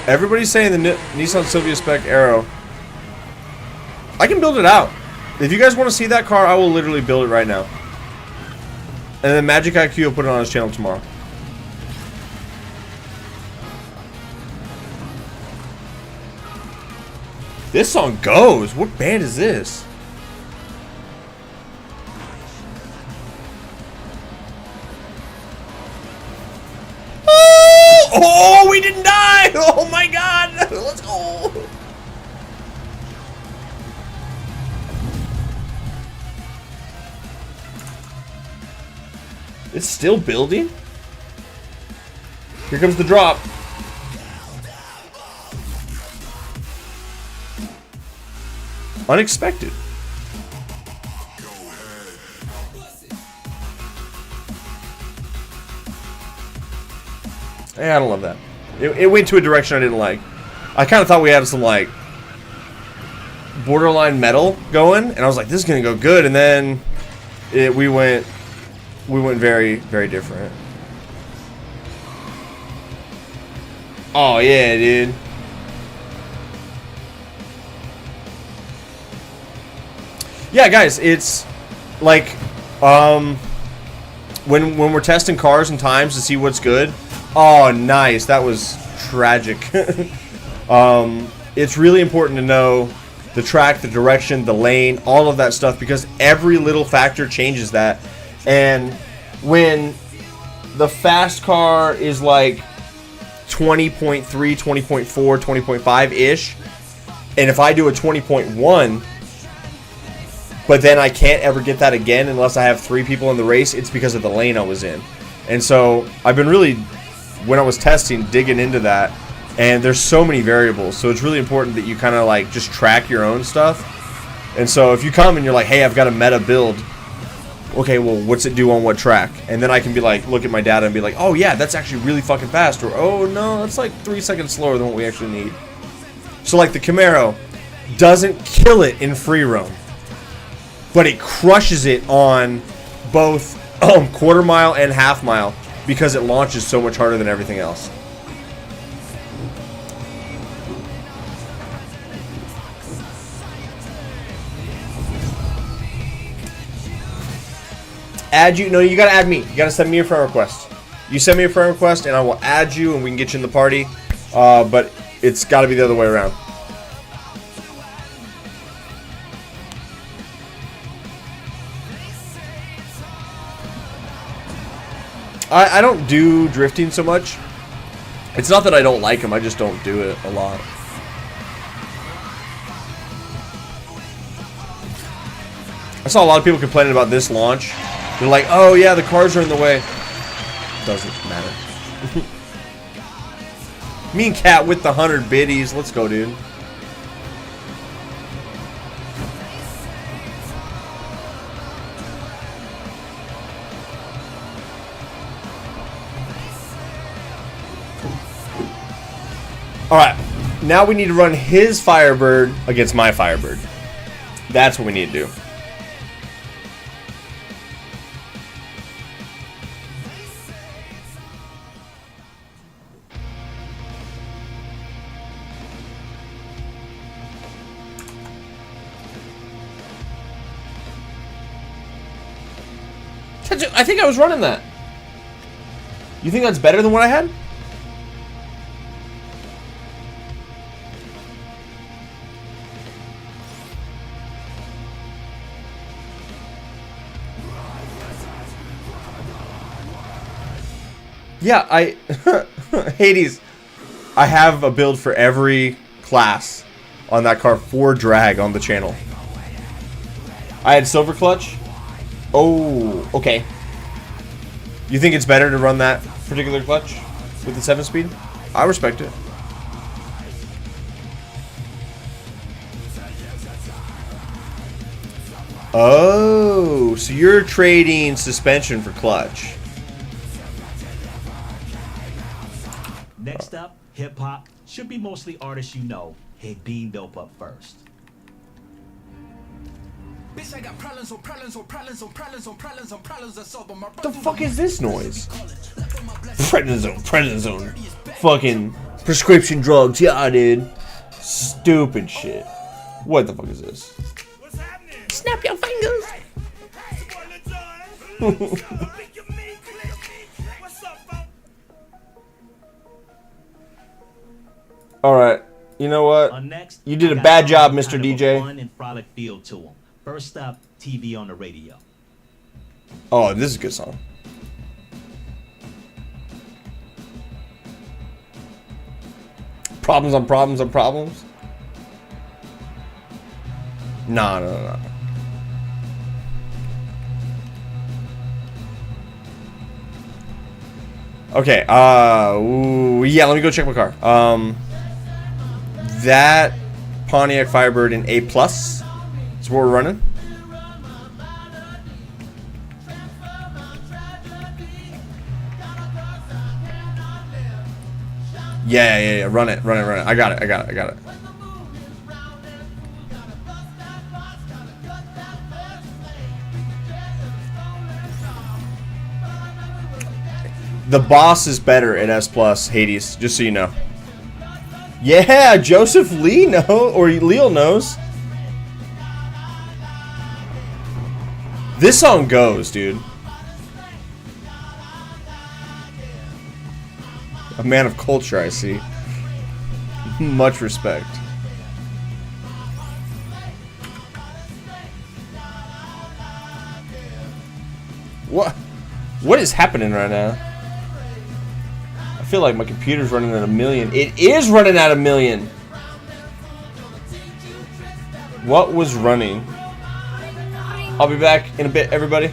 [SPEAKER 1] Everybody's saying the Nissan Silvia Spec Aero. I can build it out. If you guys want to see that car, I will literally build it right now. And then Magic IQ will put it on his channel tomorrow. This song goes. What band is this? Oh, we didn't die! Oh my god! Let's go! It's still building? Here comes the drop. Unexpected. I don't love that. It went to a direction I didn't like. I kind of thought we had some like borderline metal going, and I was like, "This is gonna go good," and then we went very, very different. Oh yeah, dude. Yeah, guys, it's like when we're testing cars and times to see what's good. Oh, nice. That was tragic. It's really important to know the track, the direction, the lane, all of that stuff, because every little factor changes that. And when the fast car is like 20.3, 20.4, 20.5-ish, and if I do a 20.1, but then I can't ever get that again unless I have 3 people in the race, it's because of the lane I was in. And so I've been really, when I was testing, digging into that, and there's so many variables, so it's really important that you kind of like just track your own stuff. And so if you come and you're like, hey, I've got a meta build, okay, well, what's it do on what track? And then I can be like, look at my data and be like, oh yeah, that's actually really fucking fast, or oh no, that's like 3 seconds slower than what we actually need. So like the Camaro doesn't kill it in free roam, but it crushes it on both quarter mile and half mile because it launches so much harder than everything else. Add you? No, you gotta add me. You gotta send me a friend request. You send me a friend request and I will add you and we can get you in the party. But it's gotta be the other way around. I don't do drifting so much. It's not that I don't like them, I just don't do it a lot. I saw a lot of people complaining about this launch. They're like, oh yeah, the cars are in the way. Doesn't matter. Me and Cat with the 100 biddies. Let's go, dude. Alright, now we need to run his Firebird against my Firebird. That's what we need to do. I think I was running that. You think that's better than what I had? Yeah, Hades, I have a build for every class on that car for drag on the channel. I had silver clutch. Oh, okay. You think it's better to run that particular clutch with the 7-speed? I respect it. Oh, so you're trading suspension for clutch.
[SPEAKER 2] Next up, hip-hop. Should be mostly artists you know. Hit being built up first.
[SPEAKER 3] Bitch, I got problems on problems on problems on problems on problems on problems. I solve them.
[SPEAKER 1] What the fuck is this noise? Prednisone. Fucking prescription drugs. Yeah, dude. Stupid shit. What the fuck is this?
[SPEAKER 3] What's happening?
[SPEAKER 1] Snap your fingers. Alright. You know what?
[SPEAKER 2] Next,
[SPEAKER 1] You did a
[SPEAKER 2] I got
[SPEAKER 1] bad job,
[SPEAKER 2] kind
[SPEAKER 1] Mr.
[SPEAKER 2] of a
[SPEAKER 1] DJ.
[SPEAKER 2] fun and frolic feel to 'em. First up, TV on the radio.
[SPEAKER 1] Oh, this is a good song. Problems on problems on problems? No, no, no, no. Okay, ooh, yeah, let me go check my car. That Pontiac Firebird in A+ is what we're running. Yeah. Run it. I got it. The boss is better at S+, Hades, just so you know. Yeah, Joseph Lee or Leo knows. This song goes, dude. A man of culture, I see. Much respect. What is happening right now? I feel like my computer's running at 1,000,000. It is running at 1,000,000. What was running? I'll be back in a bit, everybody.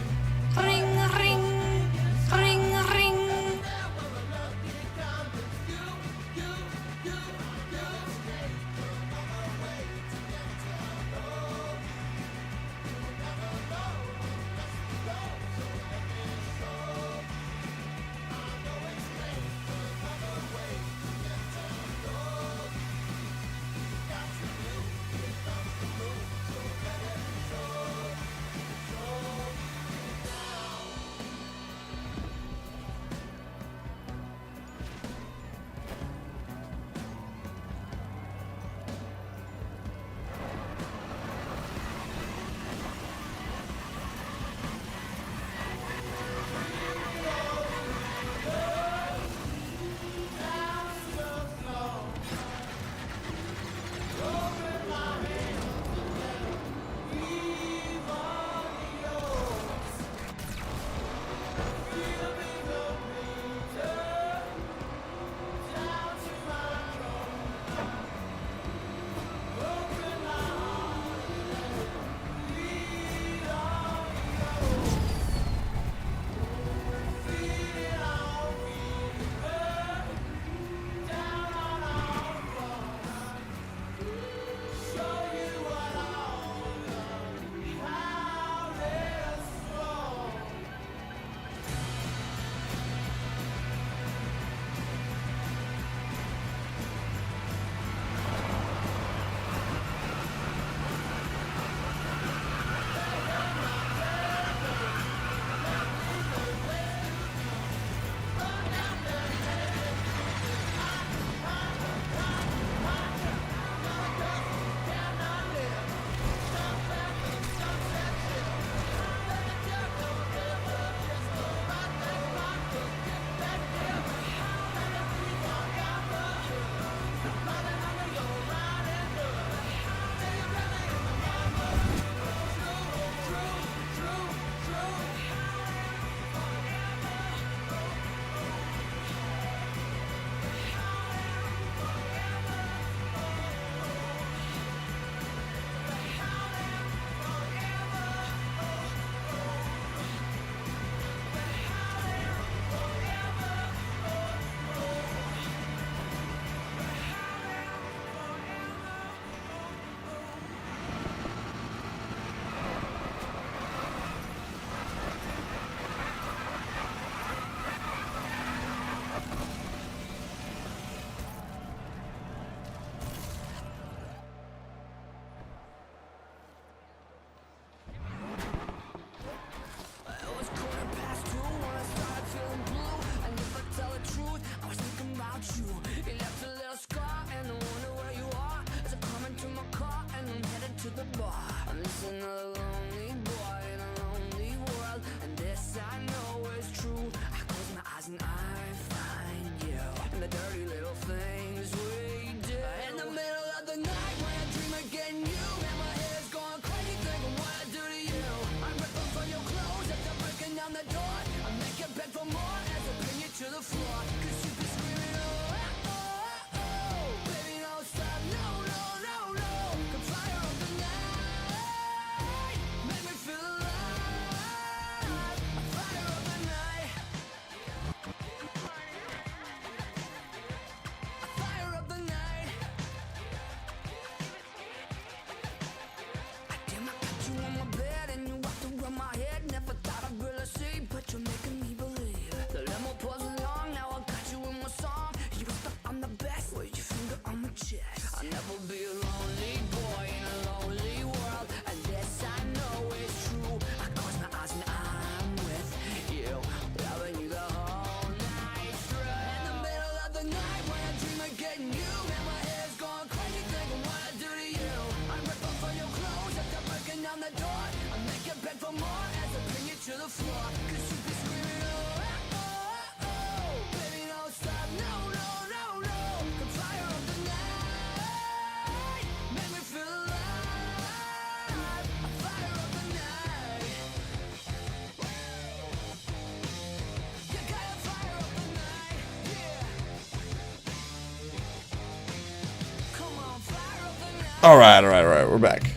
[SPEAKER 1] Alright, we're back.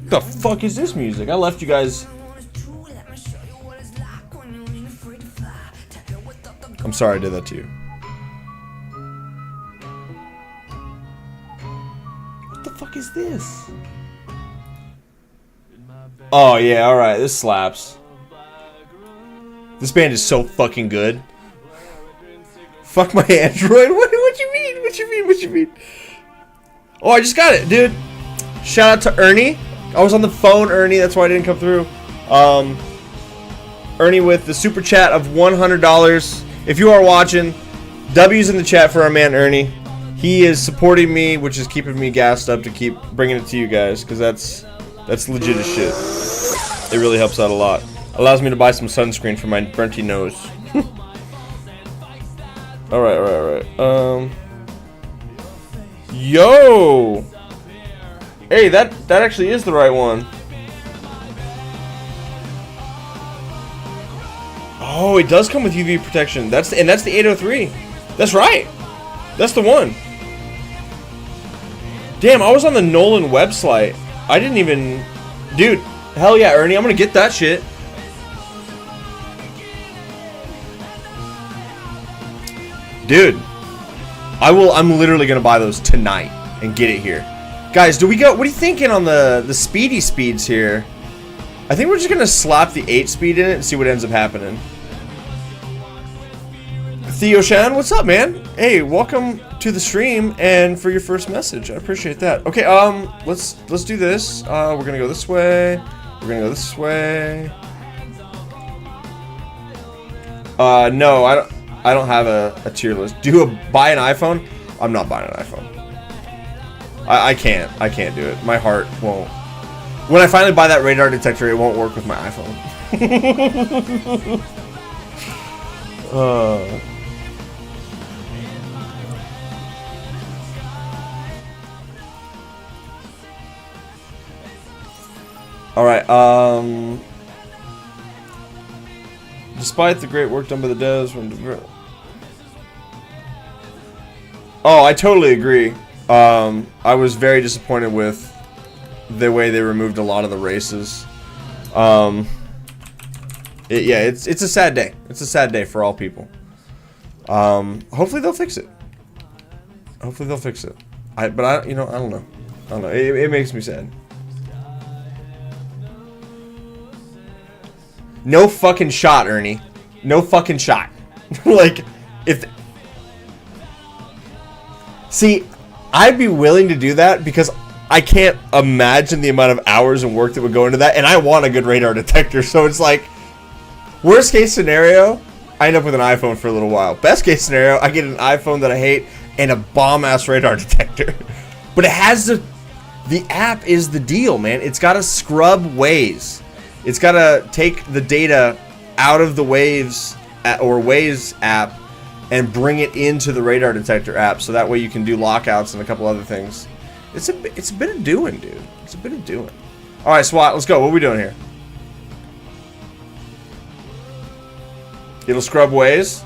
[SPEAKER 1] The fuck is this music? I left you guys. I'm sorry I did that to you. What the fuck is this? Oh yeah, alright, this slaps. This band is so fucking good. Fuck my Android. What you mean? What you mean? Oh, I just got it, dude. Shout out to Ernie. I was on the phone, Ernie. That's why I didn't come through. Ernie with the super chat of $100. If you are watching, W's in the chat for our man Ernie. He is supporting me, which is keeping me gassed up to keep bringing it to you guys, because that's legit as shit. It really helps out a lot. Allows me to buy some sunscreen for my burnty nose. Alright. Yo! Hey, that actually is the right one. Oh, it does come with UV protection. That's the 803. That's right. That's the one. Damn, I was on the Nolan website. I didn't even... Dude, hell yeah, Ernie. I'm gonna get that shit. Dude, I'm literally gonna buy those tonight and get it here. Guys, do we go? What are you thinking on the speedy speeds here? I think we're just gonna slap the 8-speed in it and see what ends up happening. Theo Shan, what's up, man? Hey, welcome to the stream and for your first message. I appreciate that. Okay, let's do this. We're gonna go this way. We're gonna go this way. No, I don't have a tier list. Buy an iPhone? I'm not buying an iPhone. I can't do it. My heart won't. When I finally buy that radar detector, it won't work with my iPhone. Alright, despite the great work done by the devs when... Oh, I totally agree. I was very disappointed with the way they removed a lot of the races. Yeah, it's a sad day. It's a sad day for all people. Hopefully they'll fix it. Hopefully they'll fix it. But I don't know. I don't know. It makes me sad. No fucking shot, Ernie. No fucking shot. Like, if... See, I'd be willing to do that because I can't imagine the amount of hours and work that would go into that, and I want a good radar detector, so it's like, worst case scenario, I end up with an iPhone for a little while. Best case scenario, I get an iPhone that I hate and a bomb-ass radar detector. But it has the app is the deal, man. It's got to scrub Waze. It's got to take the data out of the Waves or Waze app and bring it into the radar detector app, so that way you can do lockouts and a couple other things. It's a bit of doing, dude. It's a bit of doing. All right, SWAT, let's go. What are we doing here? It'll scrub Waze.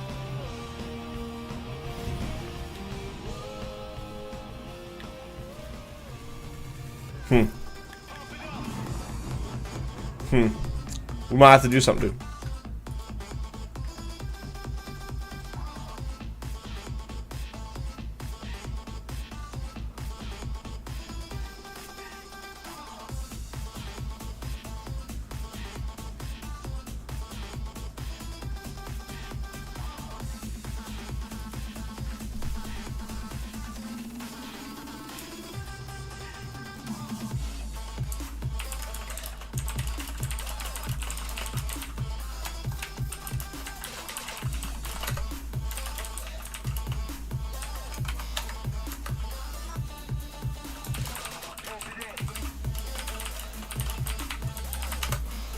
[SPEAKER 1] We might have to do something, dude.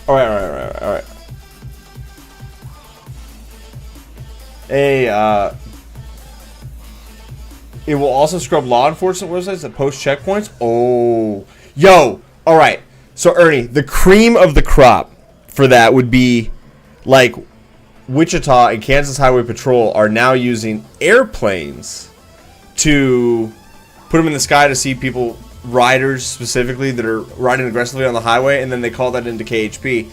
[SPEAKER 1] All right, all right, all right, all right. It will also scrub law enforcement websites that post checkpoints. Oh, yo, all right. So Ernie, the cream of the crop for that would be like Wichita and Kansas Highway Patrol are now using airplanes to put them in the sky to see people, riders specifically, that are riding aggressively on the highway, and then they call that into KHP.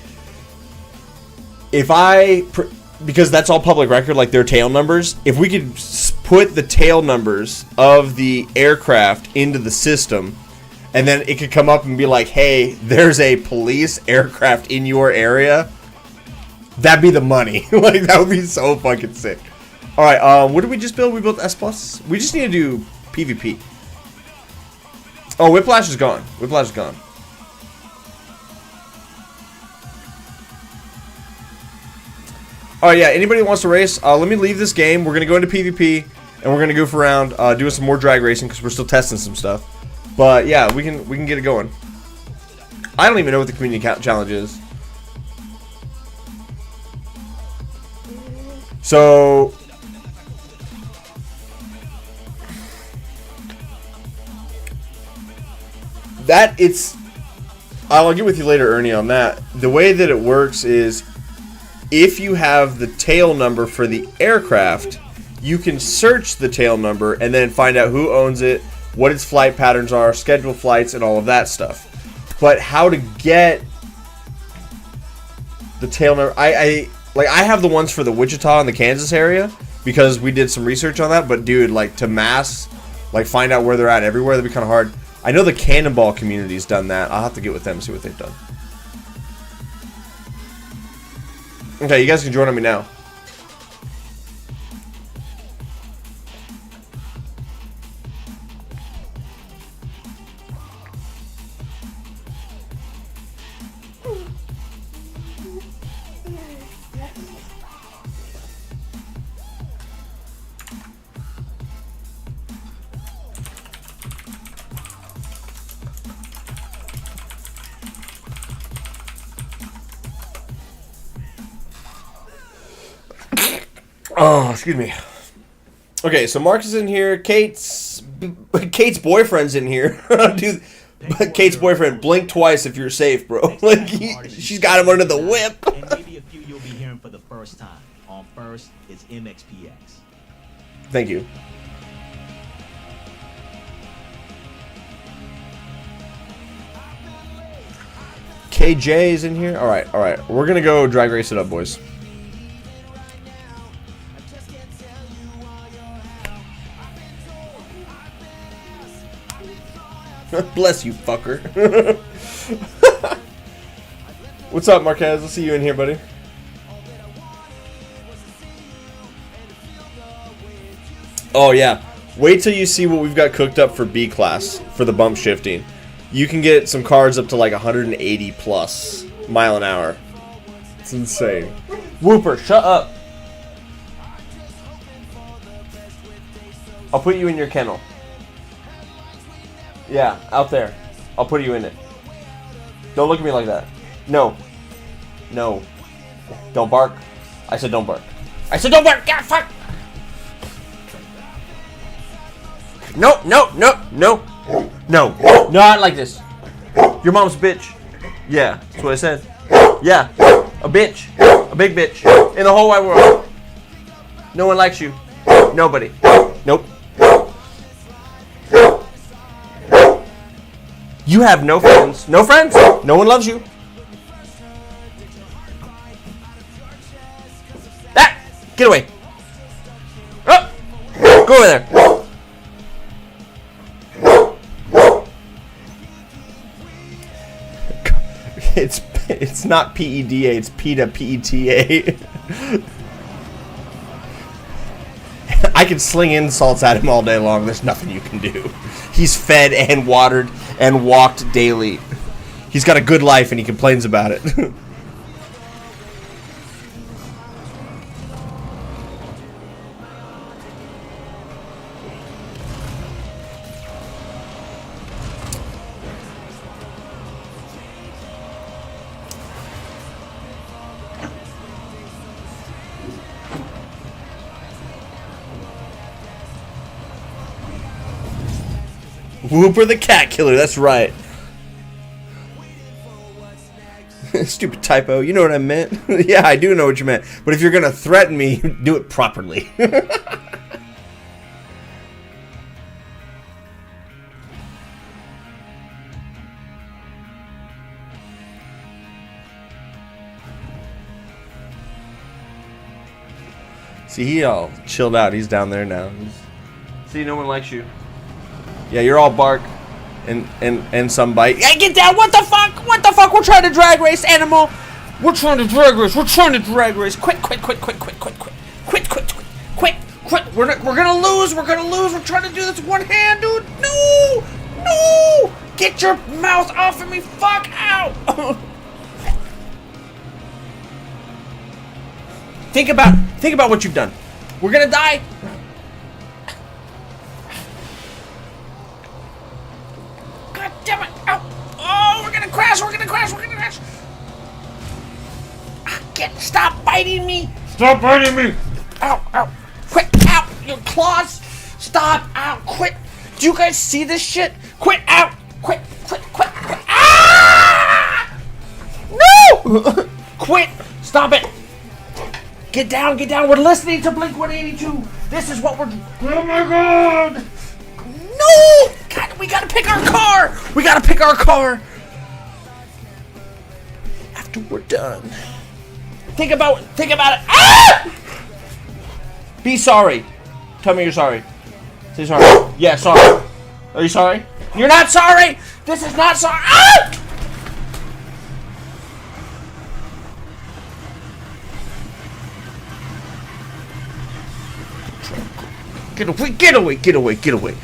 [SPEAKER 1] Because that's all public record, like their tail numbers, if we could put the tail numbers of the aircraft into the system, and then it could come up and be like, hey, there's a police aircraft in your area, that'd be the money. Like, that would be so fucking sick. Alright, what did we just build? We built S+. We just need to do PvP. Oh, Whiplash is gone. Whiplash is gone. Oh yeah, anybody who wants to race, let me leave this game. We're going to go into PvP, and we're going to goof around doing some more drag racing, because we're still testing some stuff. But yeah, we can get it going. I don't even know what the community challenge is. So... I'll get with you later, Ernie, on that. The way that it works is, if you have the tail number for the aircraft, you can search the tail number and then find out who owns it, what its flight patterns are, schedule flights, and all of that stuff. But how to get the tail number... I have the ones for the Wichita and the Kansas area because we did some research on that. But dude, like, to mass, like, find out where they're at everywhere, that'd be kind of hard. I know the Cannonball community's done that. I'll have to get with them and see what they've done. Okay, you guys can join on me now. Oh, excuse me. Okay, so Mark is in here. Kate's boyfriend's in here. Dude, Kate's boyfriend, blink twice if you're safe, bro. Like, she's got him under the whip.
[SPEAKER 2] And maybe a few you'll be hearing for the first time. On first is MXPX.
[SPEAKER 1] Thank you. KJ is in here. All right. We're gonna go drag race it up, boys. Bless you, fucker. What's up, Marquez? I'll see you in here, buddy. Oh, yeah. Wait till you see what we've got cooked up for B class for the bump shifting. You can get some cars up to like 180 plus mile an hour. It's insane. Whooper, shut up. I'll put you in your kennel. Yeah, out there. I'll put you in it. Don't look at me like that. No. No. Don't bark. I said don't bark. I said don't bark! God, fuck! No, no, no, no. No. Not like this. Your mom's a bitch. Yeah, that's what I said. Yeah, a bitch. A big bitch. In the whole wide world. No one likes you. Nobody. Nope. You have no friends. No friends. No one loves you. Ah! Get away. Oh! Go over there. It's not PEDA, it's PETA PETA. I can sling insults at him all day long. There's nothing you can do. He's fed and watered and walked daily. He's got a good life and he complains about it. Whooper the cat killer. That's right. Stupid typo. You know what I meant? Yeah, I do know what you meant. But if you're gonna threaten me, do it properly. See, he all chilled out. He's down there now. See, no one likes you. Yeah, you're all bark and some bite. Hey, get down! What the fuck? What the fuck? We're trying to drag race, animal. We're trying to drag race. We're trying to drag race. Quit! We're gonna lose. We're gonna lose. We're trying to do this one hand, dude. No! No! Get your mouth off of me! Fuck! Ow! Think about what you've done. We're gonna die. God damn it! Ow! Oh, we're gonna crash! We're gonna crash! We're gonna crash! Stop biting me! Stop biting me! Ow! Ow! Quit! Ow! Your claws! Stop! Ow! Quit! Do you guys see this shit? Quit! Ow! Quit! Ah! No! Quit! Stop it! Get down, get down. We're listening to Blink 182. This is what we're... Oh my god! No! God, we gotta pick our car! We gotta pick our car! After we're done. Think about it. Ah! Be sorry. Tell me you're sorry. Say sorry. Yeah, sorry. Are you sorry? You're not sorry! This is not sorry. Ah! Get away, get away, get away, get away.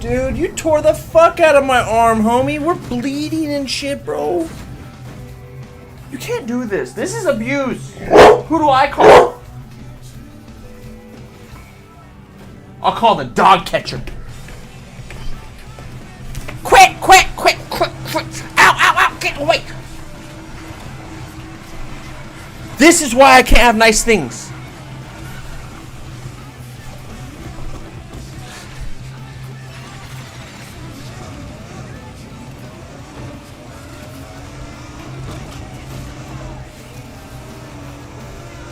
[SPEAKER 1] Dude, you tore the fuck out of my arm, homie. We're bleeding and shit, bro. You can't do this. This is abuse. Who do I call? I'll call the dog catcher. Quit. Ow, get away. This is why I can't have nice things.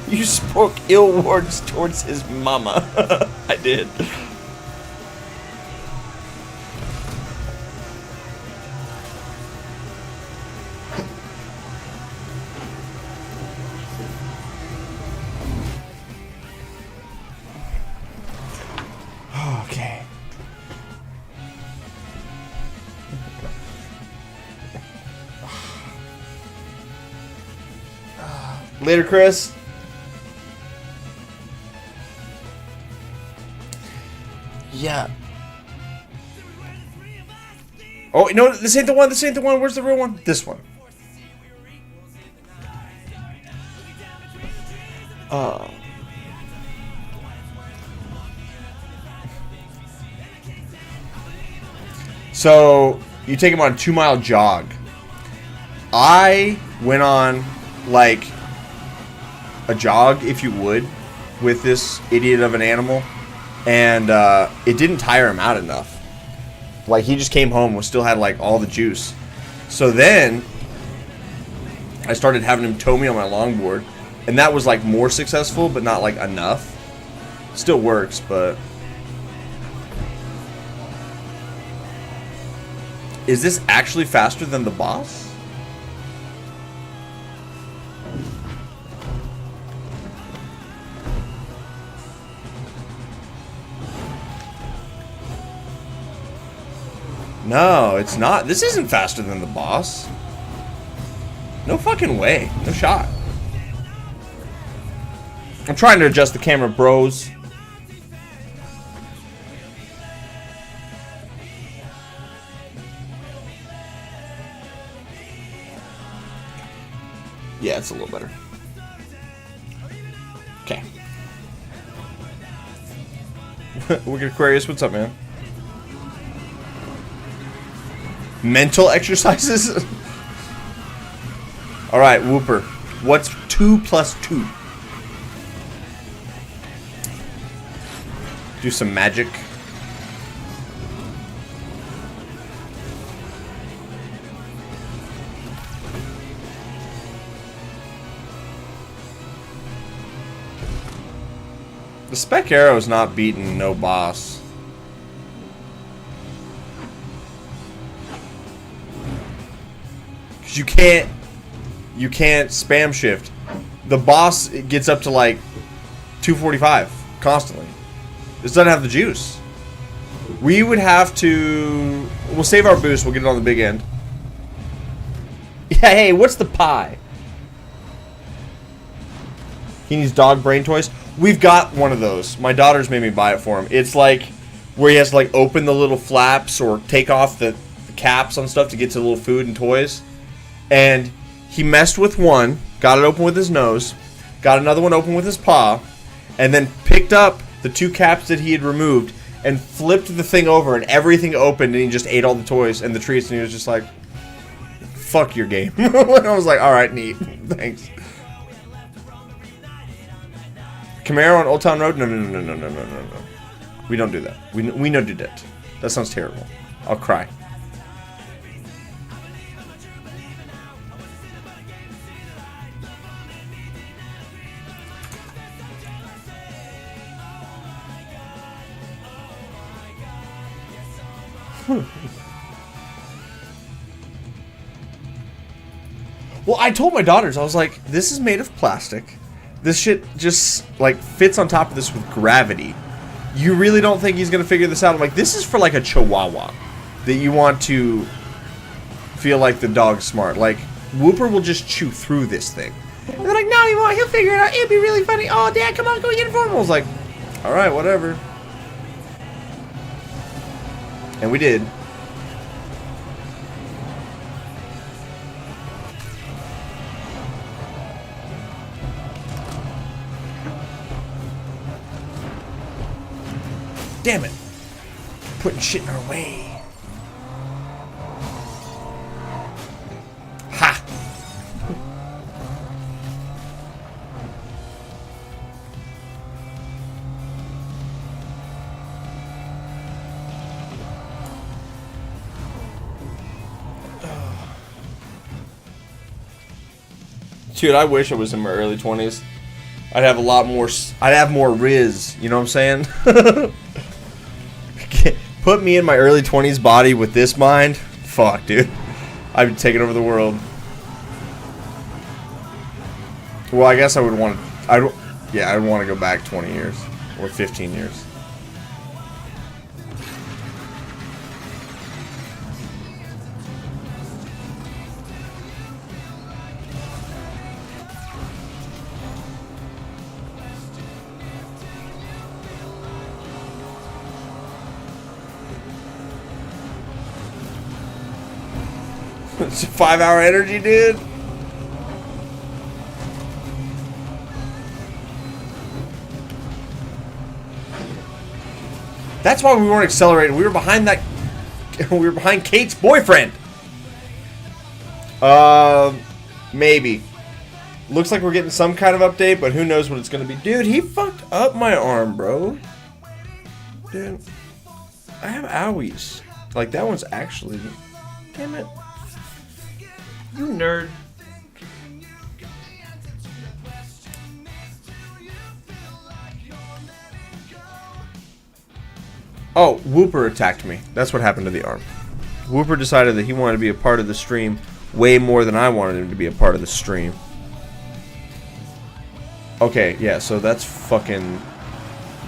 [SPEAKER 1] You spoke ill words towards his mama. I did. Okay. Later, Chris. Yeah. Oh, no, this ain't the one. This ain't the one. Where's the real one? This one. So, you take him on a 2-mile jog. I went on, like, a jog, if you would, with this idiot of an animal. And it didn't tire him out enough. Like, he just came home and still had, like, all the juice. So then I started having him tow me on my longboard. And that was, like, more successful, but not, like, enough. Still works, but... Is this actually faster than the boss? No, it's not. This isn't faster than the boss. No fucking way. No shot. I'm trying to adjust the camera, bros. That's a little better. Okay. Wicked Aquarius, what's up, man? Mental exercises? Alright, Whooper. What's 2 plus 2? Do some magic. The Spec Arrow's not beating no boss. Cause you can't spam shift. The boss gets up to like 245 constantly. This doesn't have the juice. We would have to... We'll save our boost. We'll get it on the big end. Yeah, hey, what's the pie? He needs dog brain toys. We've got one of those. My daughter's made me buy it for him. It's like where he has to like open the little flaps or take off the caps on stuff to get to the little food and toys. And he messed with one, got it open with his nose, got another one open with his paw, and then picked up the 2 caps that he had removed and flipped the thing over and everything opened and he just ate all the toys and the treats and he was just like, fuck your game. And I was like, alright, neat. Thanks. Camaro on Old Town Road? No. We don't do that. We don't do that. That sounds terrible. I'll cry. Well, I told my daughters, I was like, this is made of plastic. This shit just, like, fits on top of this with gravity. You really don't think he's going to figure this out? I'm like, this is for, like, a chihuahua. That you want to feel like the dog's smart. Like, Whooper will just chew through this thing. And they're like, no, he won't. He'll figure it out. It'll be really funny. Oh, Dad, come on, go get it for him. I was like, alright, whatever. And we did. Damn it. Putting shit in our way. Ha! Dude, I wish I was in my early 20s. I'd have a lot more... I'd have more Riz, you know what I'm saying? Put me in my early 20s body with this mind. Fuck, dude. I'd be taking over the world. Well, I guess I would want to... I'd want to go back 20 years. Or 15 years. It's a 5-hour energy, dude. That's why we weren't accelerating. We were behind that. We were behind Kate's boyfriend. Maybe. Looks like we're getting some kind of update, but who knows what it's gonna be. Dude, he fucked up my arm, bro. Dude, I have owies. Like, that one's actually... Damn it. You nerd. Oh, Whooper attacked me. That's what happened to the arm. Whooper decided that he wanted to be a part of the stream way more than I wanted him to be a part of the stream. Okay, yeah, so that's fucking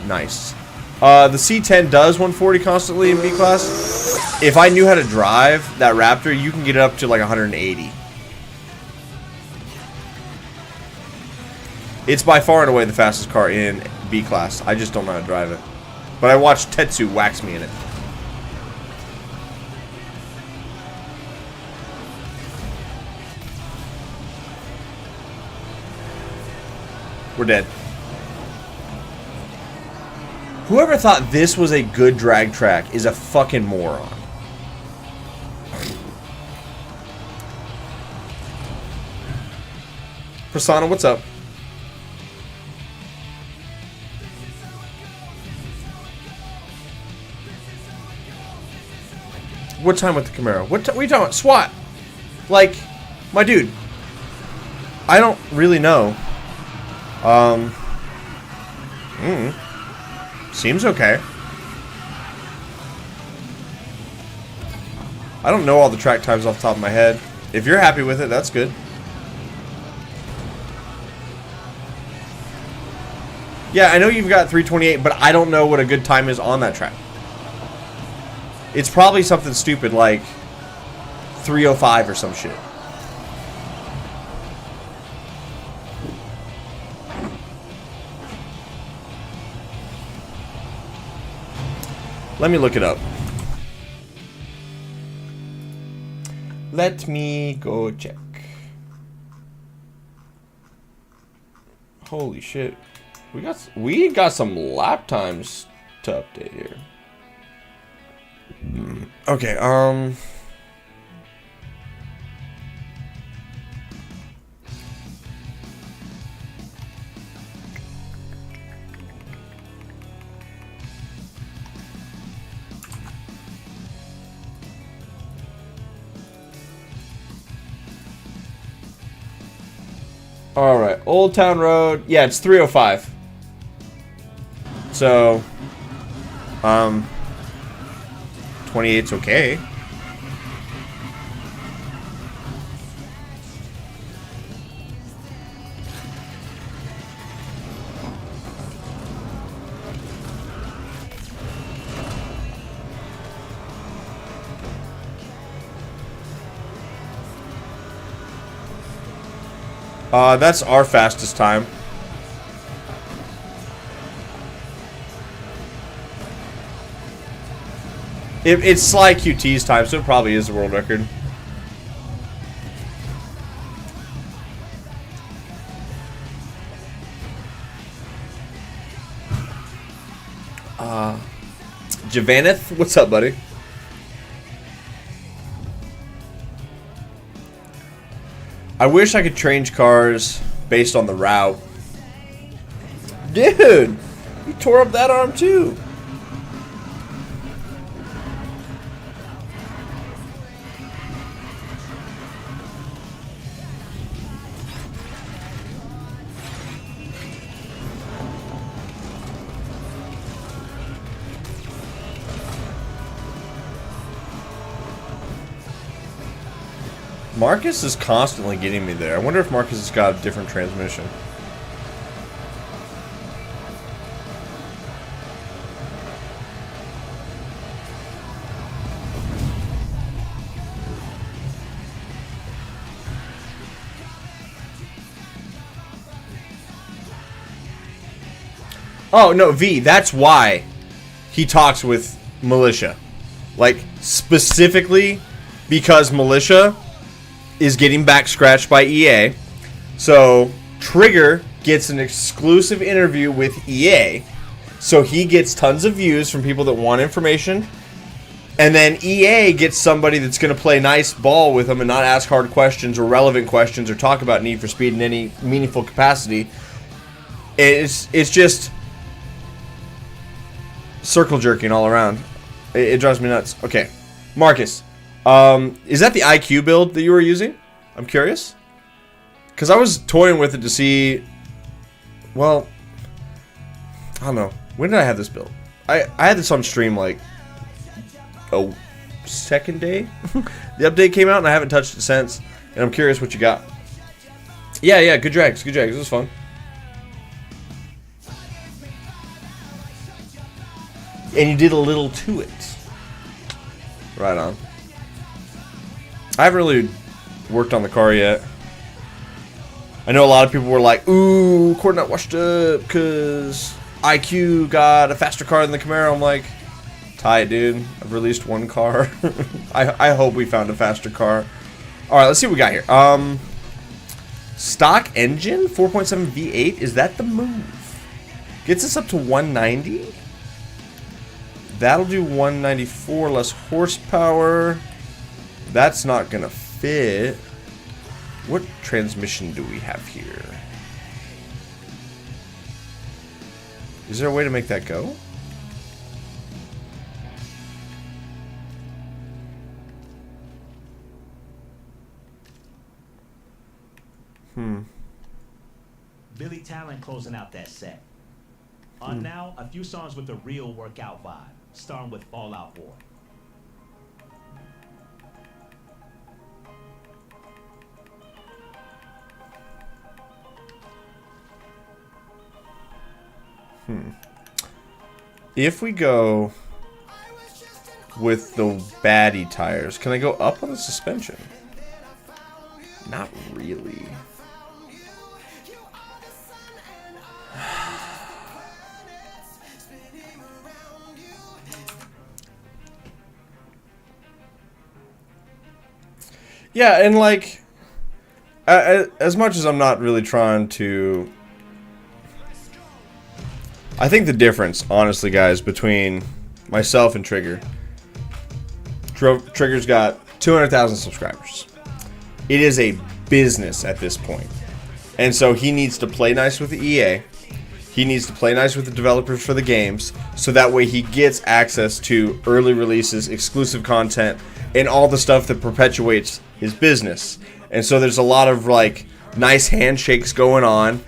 [SPEAKER 1] nice. The C10 does 140 constantly in B class. If I knew how to drive that Raptor, you can get it up to like 180. It's by far and away the fastest car in B class. I just don't know how to drive it. But I watched Tetsu wax me in it. We're dead. Whoever thought this was a good drag track is a fucking moron. Persona, what's up? What time with the Camaro? What are you talking about? SWAT! Like, my dude. I don't really know. Seems okay. I don't know all the track times off the top of my head. If you're happy with it, that's good. Yeah, I know you've got 328, but I don't know what a good time is on that track. It's probably something stupid like 305 or some shit. Let me look it up. Let me go check. Holy shit. We got some lap times to update here. Okay, alright, Old Town Road. Yeah, it's 305. So, 28's okay. That's our fastest time. It's Sly QT's time, so it probably is the world record. Javaneth, what's up, buddy? I wish I could change cars based on the route. Dude, you tore up that arm too. Marcus is constantly getting me there. I wonder if Marcus has got a different transmission. Oh, no, V, that's why he talks with Militia. Like, specifically because Militia is getting back scratched by EA. So Trigger gets an exclusive interview with EA. So he gets tons of views from people that want information. And then EA gets somebody that's going to play nice ball with them and not ask hard questions or relevant questions or talk about Need for Speed in any meaningful capacity. It's just circle jerking all around. It drives me nuts. Okay, Marcus. Is that the IQ build that you were using? I'm curious. Because I was toying with it to see... Well, I don't know. When did I have this build? I had this on stream like... Oh, second day? The update came out and I haven't touched it since. And I'm curious what you got. Yeah, good drags. Good drags. It was fun. And you did a little to it. Right on. I haven't really worked on the car yet. I know a lot of people were like, ooh, cornnut washed up because IQ got a faster car than the Camaro. I'm like, tight, dude. I've released one car. I hope we found a faster car. Alright, let's see what we got here. Stock engine, 4.7 V8. Is that the move? Gets us up to 190. That'll do 194, less horsepower. That's not gonna fit. What transmission do we have here? Is there a way to make that go?
[SPEAKER 2] Billy Talent closing out that set. On now, a few songs with a real workout vibe, starting with Fall Out Boy.
[SPEAKER 1] If we go with the baddie tires, can I go up on the suspension? Not really. Yeah, and like, as much as I'm not really trying to... I think the difference, honestly, guys, between myself and Trigger... Trigger's got 200,000 subscribers. It is a business at this point. And so he needs to play nice with the EA. He needs to play nice with the developers for the games, so that way he gets access to early releases, exclusive content, and all the stuff that perpetuates his business. And so there's a lot of like nice handshakes going on,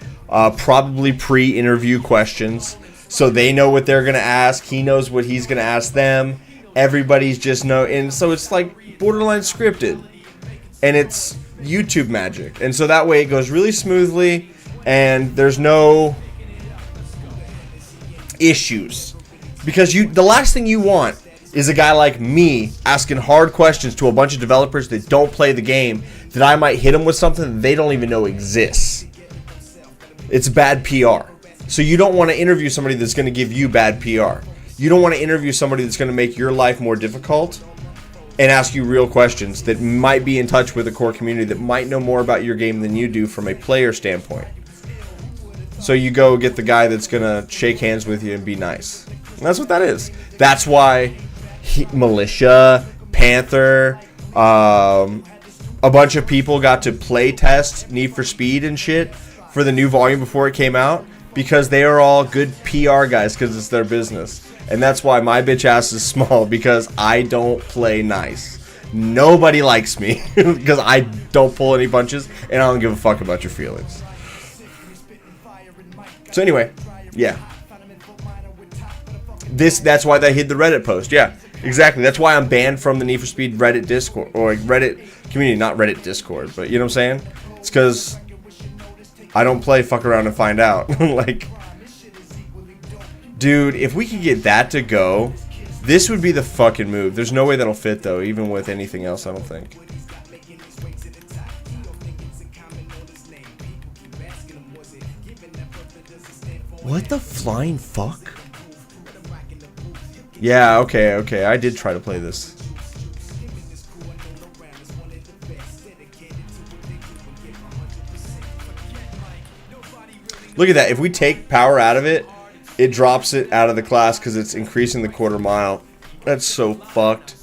[SPEAKER 1] probably pre-interview questions, so they know what they're gonna ask. He knows what he's gonna ask them. Everybody's just know, and so it's like borderline scripted, and it's YouTube magic. And so that way it goes really smoothly, and there's no issues, because the last thing you want is a guy like me asking hard questions to a bunch of developers that don't play the game, that I might hit them with something that they don't even know exists. It's bad PR. So you don't want to interview somebody that's going to give you bad PR. You don't want to interview somebody that's going to make your life more difficult and ask you real questions that might be in touch with the core community, that might know more about your game than you do from a player standpoint. So you go get the guy that's going to shake hands with you and be nice. And that's what that is. That's why Militia, Panther, a bunch of people got to play test Need for Speed and shit for the new volume before it came out, because they are all good PR guys, because it's their business. And that's why my bitch ass is small, because I don't play nice. Nobody likes me because I don't pull any punches, and I don't give a fuck about your feelings. So anyway, yeah. That's why they hid the Reddit post. Yeah, exactly. That's why I'm banned from the Need for Speed Reddit Discord, or Reddit community, not Reddit Discord, but you know what I'm saying? It's because I don't play fuck around and find out. Like, dude, if we could get that to go, this would be the fucking move. There's no way that'll fit, though, even with anything else, I don't think. What the flying fuck? Yeah, okay. I did try to play this. Look at that. If we take power out of it, it drops it out of the class because it's increasing the quarter mile. That's so fucked.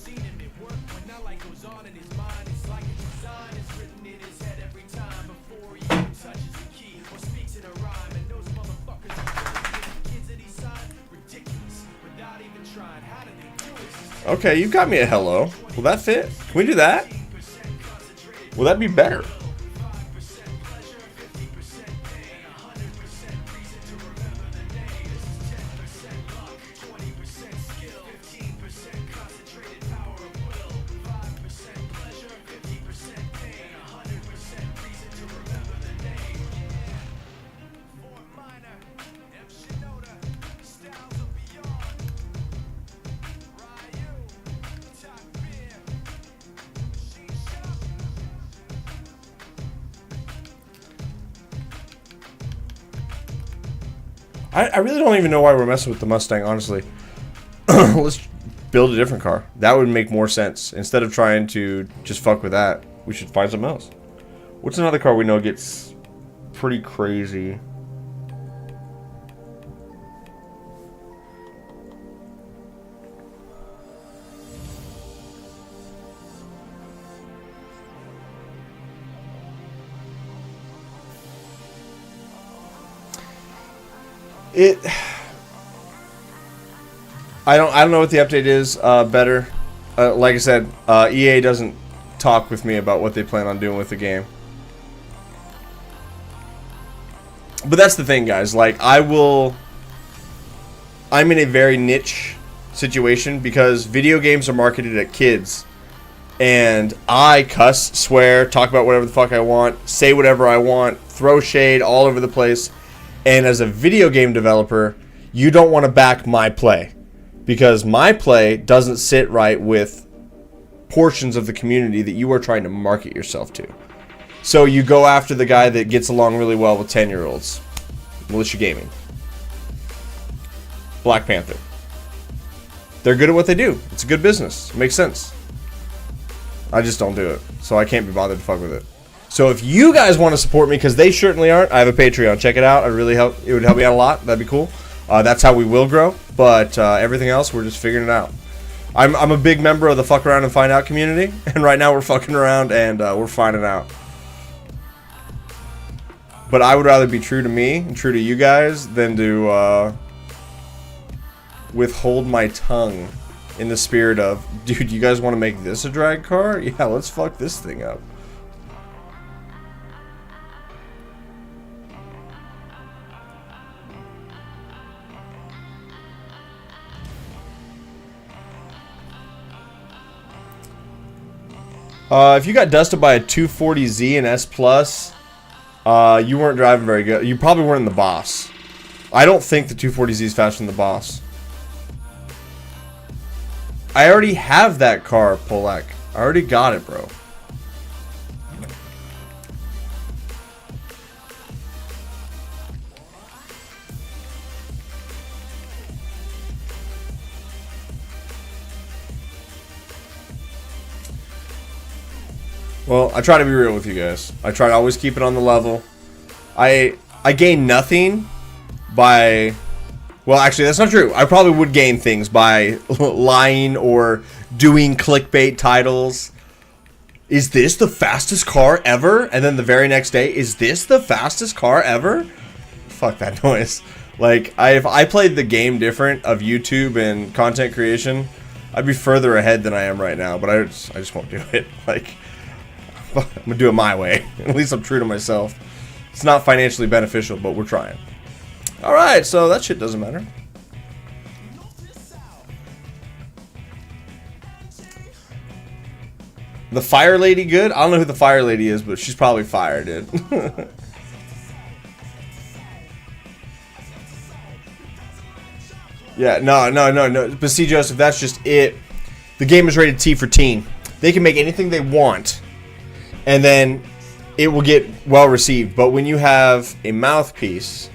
[SPEAKER 1] Okay, you got me a hello. Will that fit? Can we do that? Will that be better? I really don't even know why we're messing with the Mustang, honestly. Let's build a different car. That would make more sense. Instead of trying to just fuck with that, we should find something else. What's another car we know gets pretty crazy. I don't know what the update is better. Like I said, EA doesn't talk with me about what they plan on doing with the game. But that's the thing, guys. Like, I'm in a very niche situation because video games are marketed at kids. And I cuss, swear, talk about whatever the fuck I want, say whatever I want, throw shade all over the place. And as a video game developer, you don't want to back my play. Because my play doesn't sit right with portions of the community that you are trying to market yourself to. So you go after the guy that gets along really well with 10-year-olds. Militia Gaming. Black Panther. They're good at what they do. It's a good business. It makes sense. I just don't do it. So I can't be bothered to fuck with it. So if you guys want to support me, because they certainly aren't, I have a Patreon. Check it out. It would help me out a lot. That'd be cool. That's how we will grow. But everything else, we're just figuring it out. I'm a big member of the fuck around and find out community. And right now we're fucking around and we're finding out. But I would rather be true to me and true to you guys than to withhold my tongue in the spirit of, dude, you guys want to make this a drag car? Yeah, let's fuck this thing up. If you got dusted by a 240Z and S Plus, you weren't driving very good. You probably weren't in the boss. I don't think the 240Z is faster than the boss. I already have that car, Polak. I already got it, bro. Well, I try to be real with you guys. I try to always keep it on the level. I gain nothing by... Well, actually, that's not true. I probably would gain things by lying or doing clickbait titles. Is this the fastest car ever? And then the very next day, is this the fastest car ever? Fuck that noise. Like, if I played the game different of YouTube and content creation, I'd be further ahead than I am right now. But I just won't do it. Like... I'm gonna do it my way. At least I'm true to myself. It's not financially beneficial, but we're trying. Alright, so that shit doesn't matter. The fire lady good? I don't know who the fire lady is, but she's probably fire, dude. Yeah, no. But see, Joseph, that's just it. The game is rated T for teen. They can make anything they want. And then it will get well received. But when you have a mouthpiece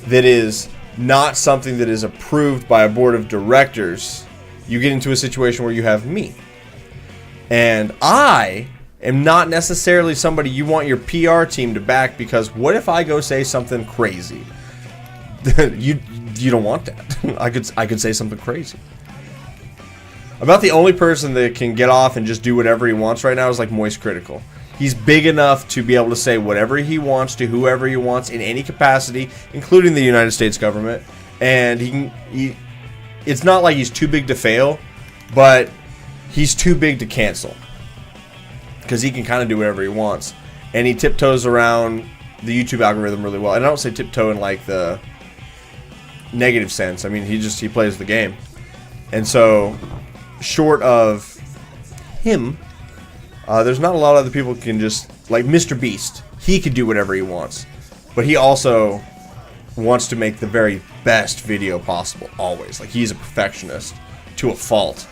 [SPEAKER 1] that is not something that is approved by a board of directors, you get into a situation where you have me. And I am not necessarily somebody you want your PR team to back, because what if I go say something crazy? you don't want that. I could say something crazy. About the only person that can get off and just do whatever he wants right now is like Moist Critical. He's big enough to be able to say whatever he wants to whoever he wants in any capacity, including the United States government. And it's not like he's too big to fail, but he's too big to cancel. Because he can kind of do whatever he wants. And he tiptoes around the YouTube algorithm really well. And I don't say tiptoe in like the negative sense. I mean, he plays the game. And so... short of him, there's not a lot of other people who can just, like Mr. Beast, he could do whatever he wants, but he also wants to make the very best video possible, always. Like, he's a perfectionist to a fault,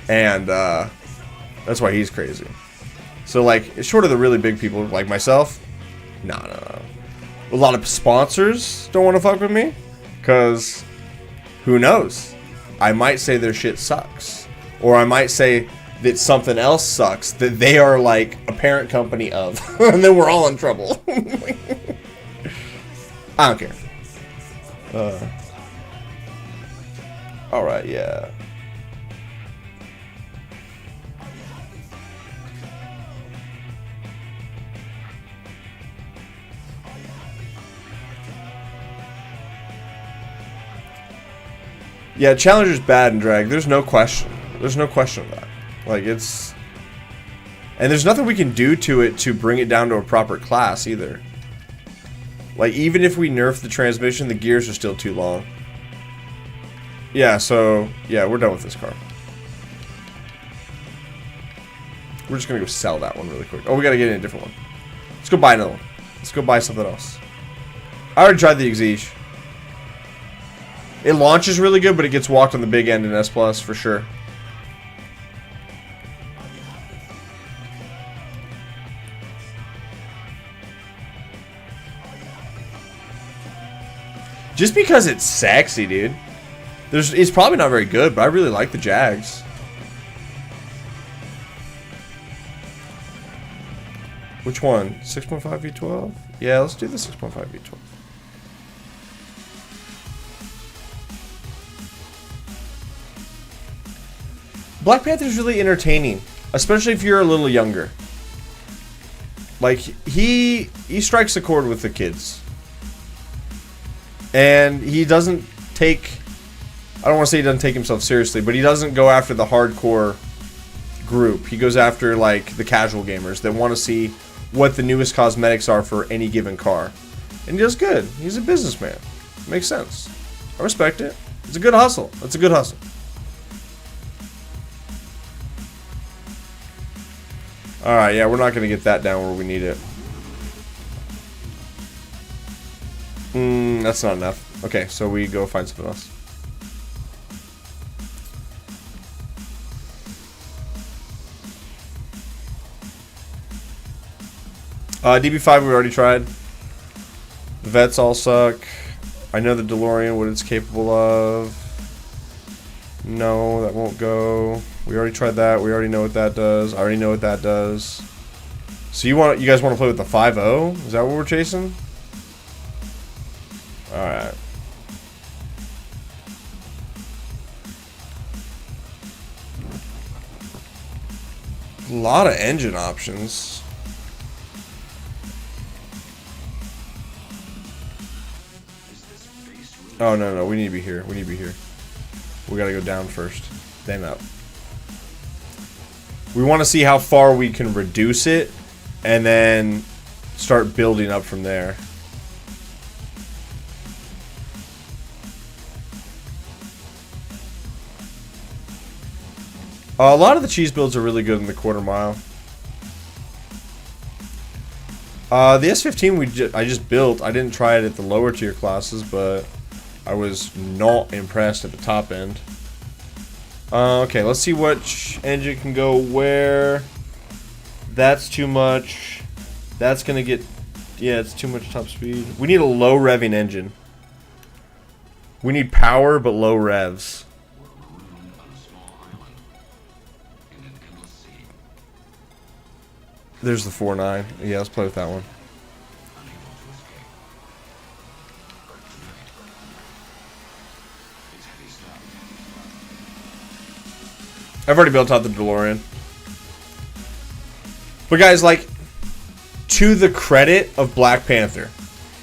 [SPEAKER 1] and that's why he's crazy. So, like, short of the really big people like myself, no. A lot of sponsors don't want to fuck with me, because who knows? I might say their shit sucks. Or I might say that something else sucks that they are like a parent company of. And then we're all in trouble. I don't care. Alright, yeah. Yeah, Challenger's bad in drag. There's no question. There's no question of that. Like, it's... And there's nothing we can do to it to bring it down to a proper class, either. Like, even if we nerf the transmission, the gears are still too long. Yeah, so... Yeah, we're done with this car. We're just gonna go sell that one really quick. Oh, we gotta get in a different one. Let's go buy another one. Let's go buy something else. I already tried the Exige. It launches really good, but it gets walked on the big end in S+, for sure. Just because it's sexy, dude. It's probably not very good, but I really like the Jags. Which one? 6.5 V12? Yeah, let's do the 6.5 V12. Black Panther's really entertaining, especially if you're a little younger. Like, he strikes a chord with the kids. And he doesn't take... I don't want to say he doesn't take himself seriously, but he doesn't go after the hardcore group. He goes after, like, the casual gamers that want to see what the newest cosmetics are for any given car. And he does good. He's a businessman. Makes sense. I respect it. It's a good hustle. It's a good hustle. Alright, yeah, we're not going to get that down where we need it. That's not enough. Okay, so we go find something else. DB5 we already tried. The vets all suck. I know the DeLorean, what it's capable of. No, that won't go. We already tried that. We already know what that does. I already know what that does. So you guys want to play with the 5.0? Is that what we're chasing? Alright. A lot of engine options. Oh, no, we need to be here. We need to be here. We gotta go down first, then up. We want to see how far we can reduce it, and then start building up from there. A lot of the cheese builds are really good in the quarter mile. The S15 I just built. I didn't try it at the lower tier classes, but I was not impressed at the top end. Okay, let's see which engine can go where. That's too much. That's gonna get... Yeah, it's too much top speed. We need a low revving engine. We need power, but low revs. There's the 4.9. Yeah, let's play with that one. I've already built out the DeLorean. But guys, like, to the credit of Black Panther,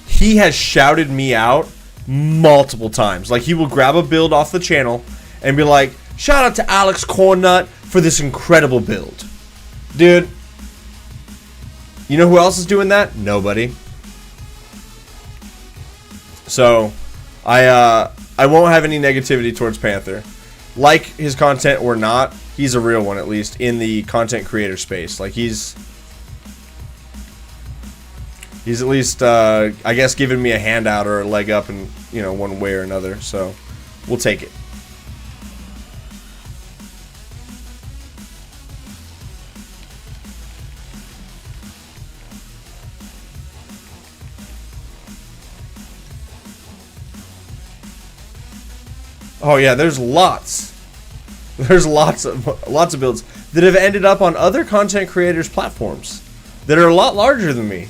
[SPEAKER 1] he has shouted me out multiple times. Like, he will grab a build off the channel and be like, shout out to AlexCornnut for this incredible build. Dude, you know who else is doing that? Nobody. So, I won't have any negativity towards Panther. Like his content or not, he's a real one, at least in the content creator space. Like, he's at least I guess giving me a handout or a leg up in, you know, one way or another. So we'll take it. Oh yeah, there's lots of builds that have ended up on other content creators' platforms that are a lot larger than me.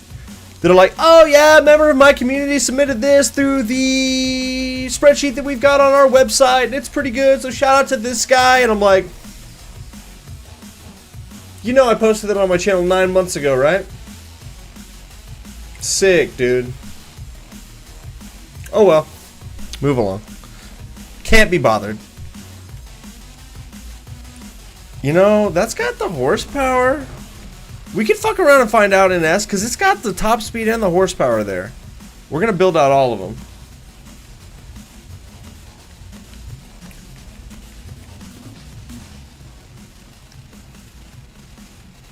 [SPEAKER 1] that are like, oh yeah, a member of my community submitted this through the spreadsheet that we've got on our website, and it's pretty good, so shout out to this guy. And I'm like, you know I posted that on my channel 9 months ago, right? Sick, dude. Oh well. Move along. Can't be bothered. You know, that's got the horsepower. We could fuck around and find out in S, because it's got the top speed and the horsepower there. We're going to build out all of them.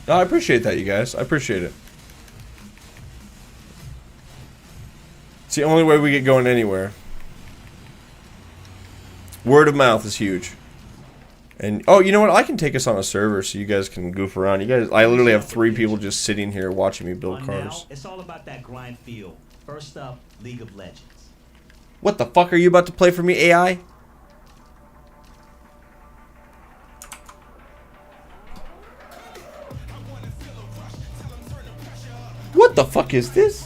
[SPEAKER 1] No, I appreciate that, you guys. I appreciate it. It's the only way we get going anywhere. Word of mouth is huge. And oh, you know what? I can take us on a server so you guys can goof around. You guys, I literally have 3 people just sitting here watching me build cars.
[SPEAKER 2] Now, it's all about that grind feel. First up, League of Legends.
[SPEAKER 1] What the fuck are you about to play for me, AI? What the fuck is this?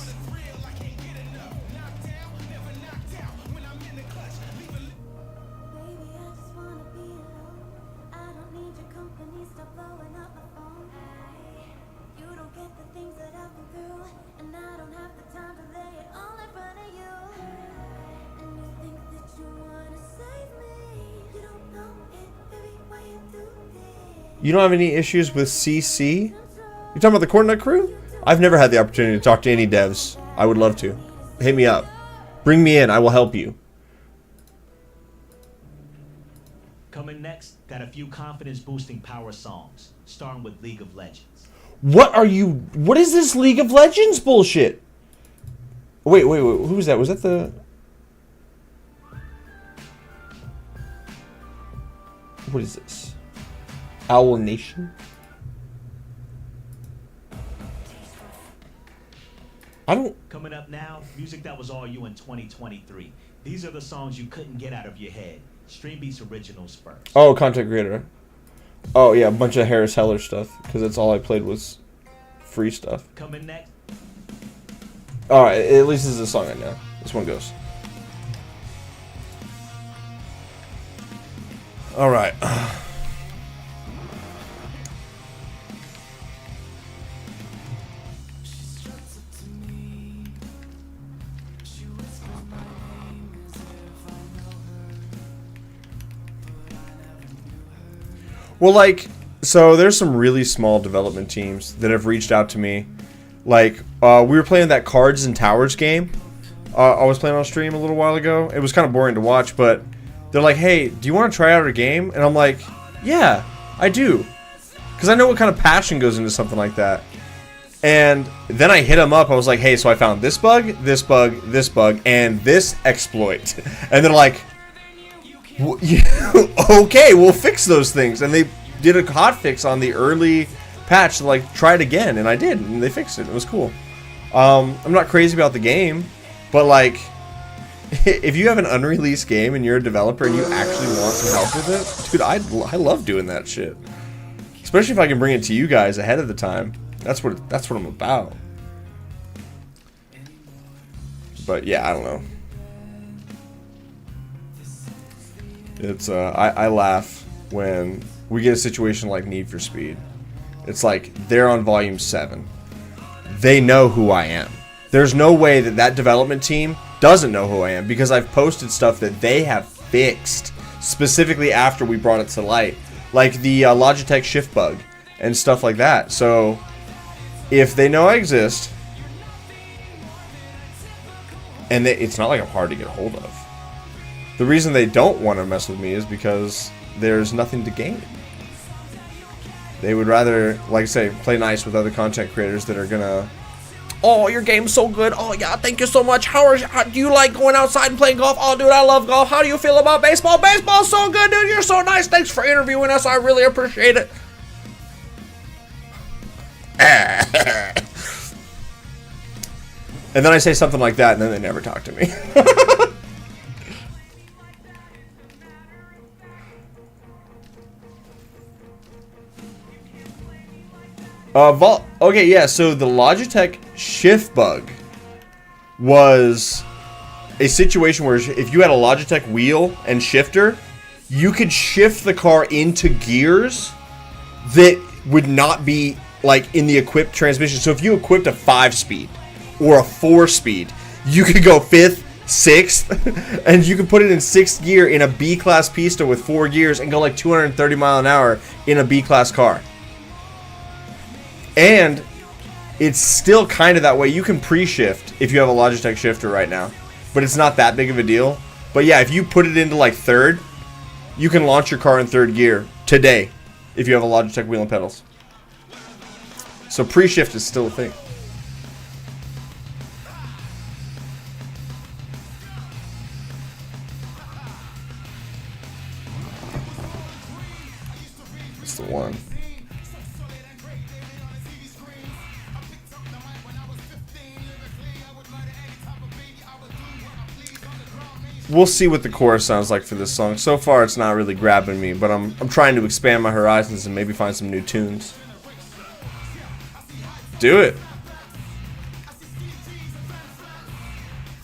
[SPEAKER 1] You don't have any issues with CC? You talking about the cornnutCrew? I've never had the opportunity to talk to any devs. I would love to. Hit me up. Bring me in. I will help you.
[SPEAKER 2] Coming next, got a few confidence-boosting power songs, starting with League of Legends.
[SPEAKER 1] What are you... What is this League of Legends bullshit? Wait. Who was that? Was that the... What is this? Owl Nation? I don't...
[SPEAKER 2] Coming up now, music that was all you in 2023. These are the songs you couldn't get out of your head. Stream Beats originals first.
[SPEAKER 1] Oh, content creator. Oh, yeah, a bunch of Harris Heller stuff. Because that's all I played was free stuff.
[SPEAKER 2] Coming next.
[SPEAKER 1] Alright, at least this is a song I know. This one goes. Alright. Well, like, so there's some really small development teams that have reached out to me. Like, we were playing that Cards and Towers game. I was playing on stream a little while ago. It was kind of boring to watch, but they're like, hey, do you want to try out our game? And I'm like, yeah, I do. Because I know what kind of passion goes into something like that. And then I hit them up. I was like, hey, so I found this bug, this bug, this bug, and this exploit. And they're like, okay, we'll fix those things. And they did a hotfix on the early patch to like try it again, and I did, and they fixed it. It was cool. I'm not crazy about the game, but like, if you have an unreleased game and you're a developer and you actually want some help with it, dude, I love doing that shit. Especially if I can bring it to you guys ahead of the time. That's what I'm about. But yeah, I don't know. It's I laugh when we get a situation like Need for Speed. It's like they're on volume 7. They know who I am. There's no way that that development team doesn't know who I am, because I've posted stuff that they have fixed specifically after we brought it to light, like the Logitech shift bug and stuff like that. So if they know I exist, and it's not like I'm hard to get a hold of. The reason they don't want to mess with me is because there's nothing to gain. They would rather, like I say, play nice with other content creators that are gonna, oh, your game's so good. Oh yeah, thank you so much. How do you like going outside and playing golf? Oh dude, I love golf. How do you feel about baseball? Baseball's so good, dude. You're so nice. Thanks for interviewing us. I really appreciate it. And then I say something like that, and then they never talk to me. Okay, yeah, so the Logitech shift bug was a situation where if you had a Logitech wheel and shifter, you could shift the car into gears that would not be like in the equipped transmission. So if you equipped a 5-speed or a 4-speed, you could go 5th, 6th, and you could put it in 6th gear in a B-class pista with 4 gears and go like 230 mile an hour in a B-class car. And it's still kind of that way. You can pre-shift if you have a Logitech shifter right now, but it's not that big of a deal. But yeah, if you put it into like 3rd, you can launch your car in 3rd gear today if you have a Logitech wheel and pedals. So pre-shift is still a thing. It's the one. We'll see what the chorus sounds like for this song. So far, it's not really grabbing me, but I'm trying to expand my horizons and maybe find some new tunes. Do it.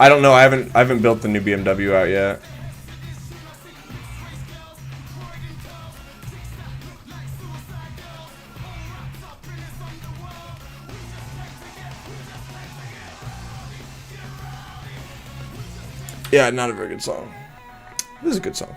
[SPEAKER 1] I don't know. I haven't built the new BMW out yet. Yeah, not a very good song. This is a good song.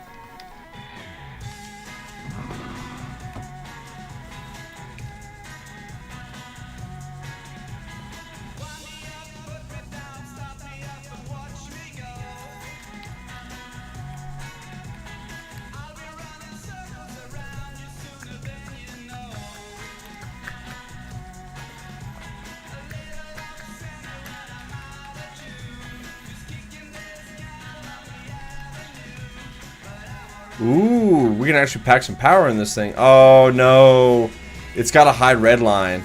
[SPEAKER 1] Ooh, we can actually pack some power in this thing. Oh, no. It's got a high red line.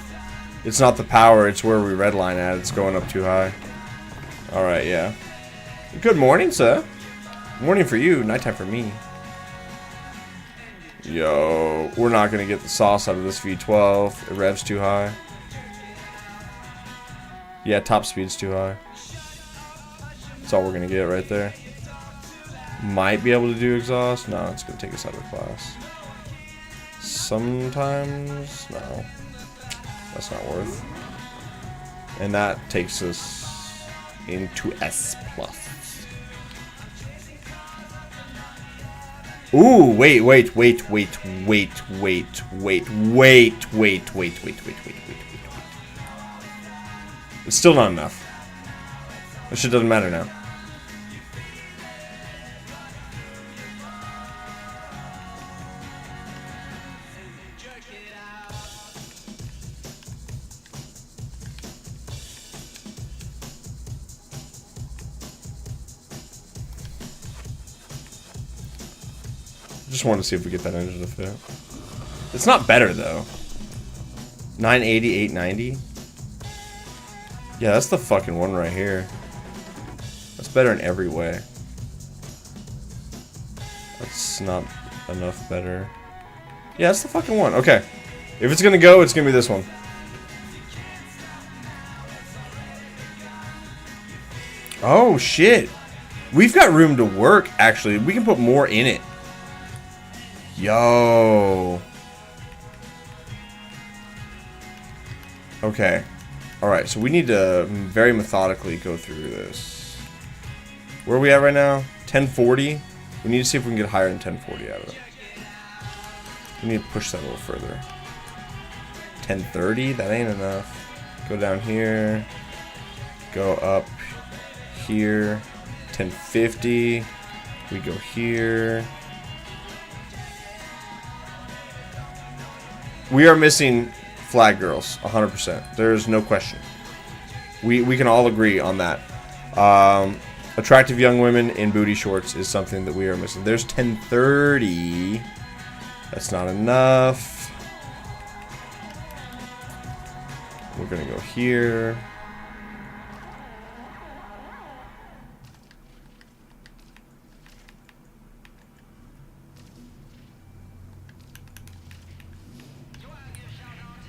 [SPEAKER 1] It's not the power, it's where we red line at. It's going up too high. Alright, yeah. Good morning, sir. Morning for you, nighttime for me. Yo, we're not going to get the sauce out of this V12. It revs too high. Yeah, top speed's too high. That's all we're going to get right there. Might be able to do exhaust. No, it's going to take us out of class. Sometimes. No. That's not worth. And that takes us into S+. Ooh, wait. It's still not enough. This shit doesn't matter now. Just wanted to see if we get that engine to fit. It's not better though. 980, 890. Yeah, that's the fucking one right here. That's better in every way. That's not enough better. Yeah, that's the fucking one. Okay. If it's gonna go, it's gonna be this one. Oh shit. We've got room to work, actually. We can put more in it. Yo. Okay. Alright, so we need to very methodically go through this. Where are we at right now? 1040? We need to see if we can get higher than 1040 out of it. We need to push that a little further. 1030? That ain't enough. Go down here. Go up here. 1050. We go here. We are missing flag girls, 100%. There's no question. We can all agree on that. Attractive young women in booty shorts is something that we are missing. There's 1030. That's not enough. We're gonna go here.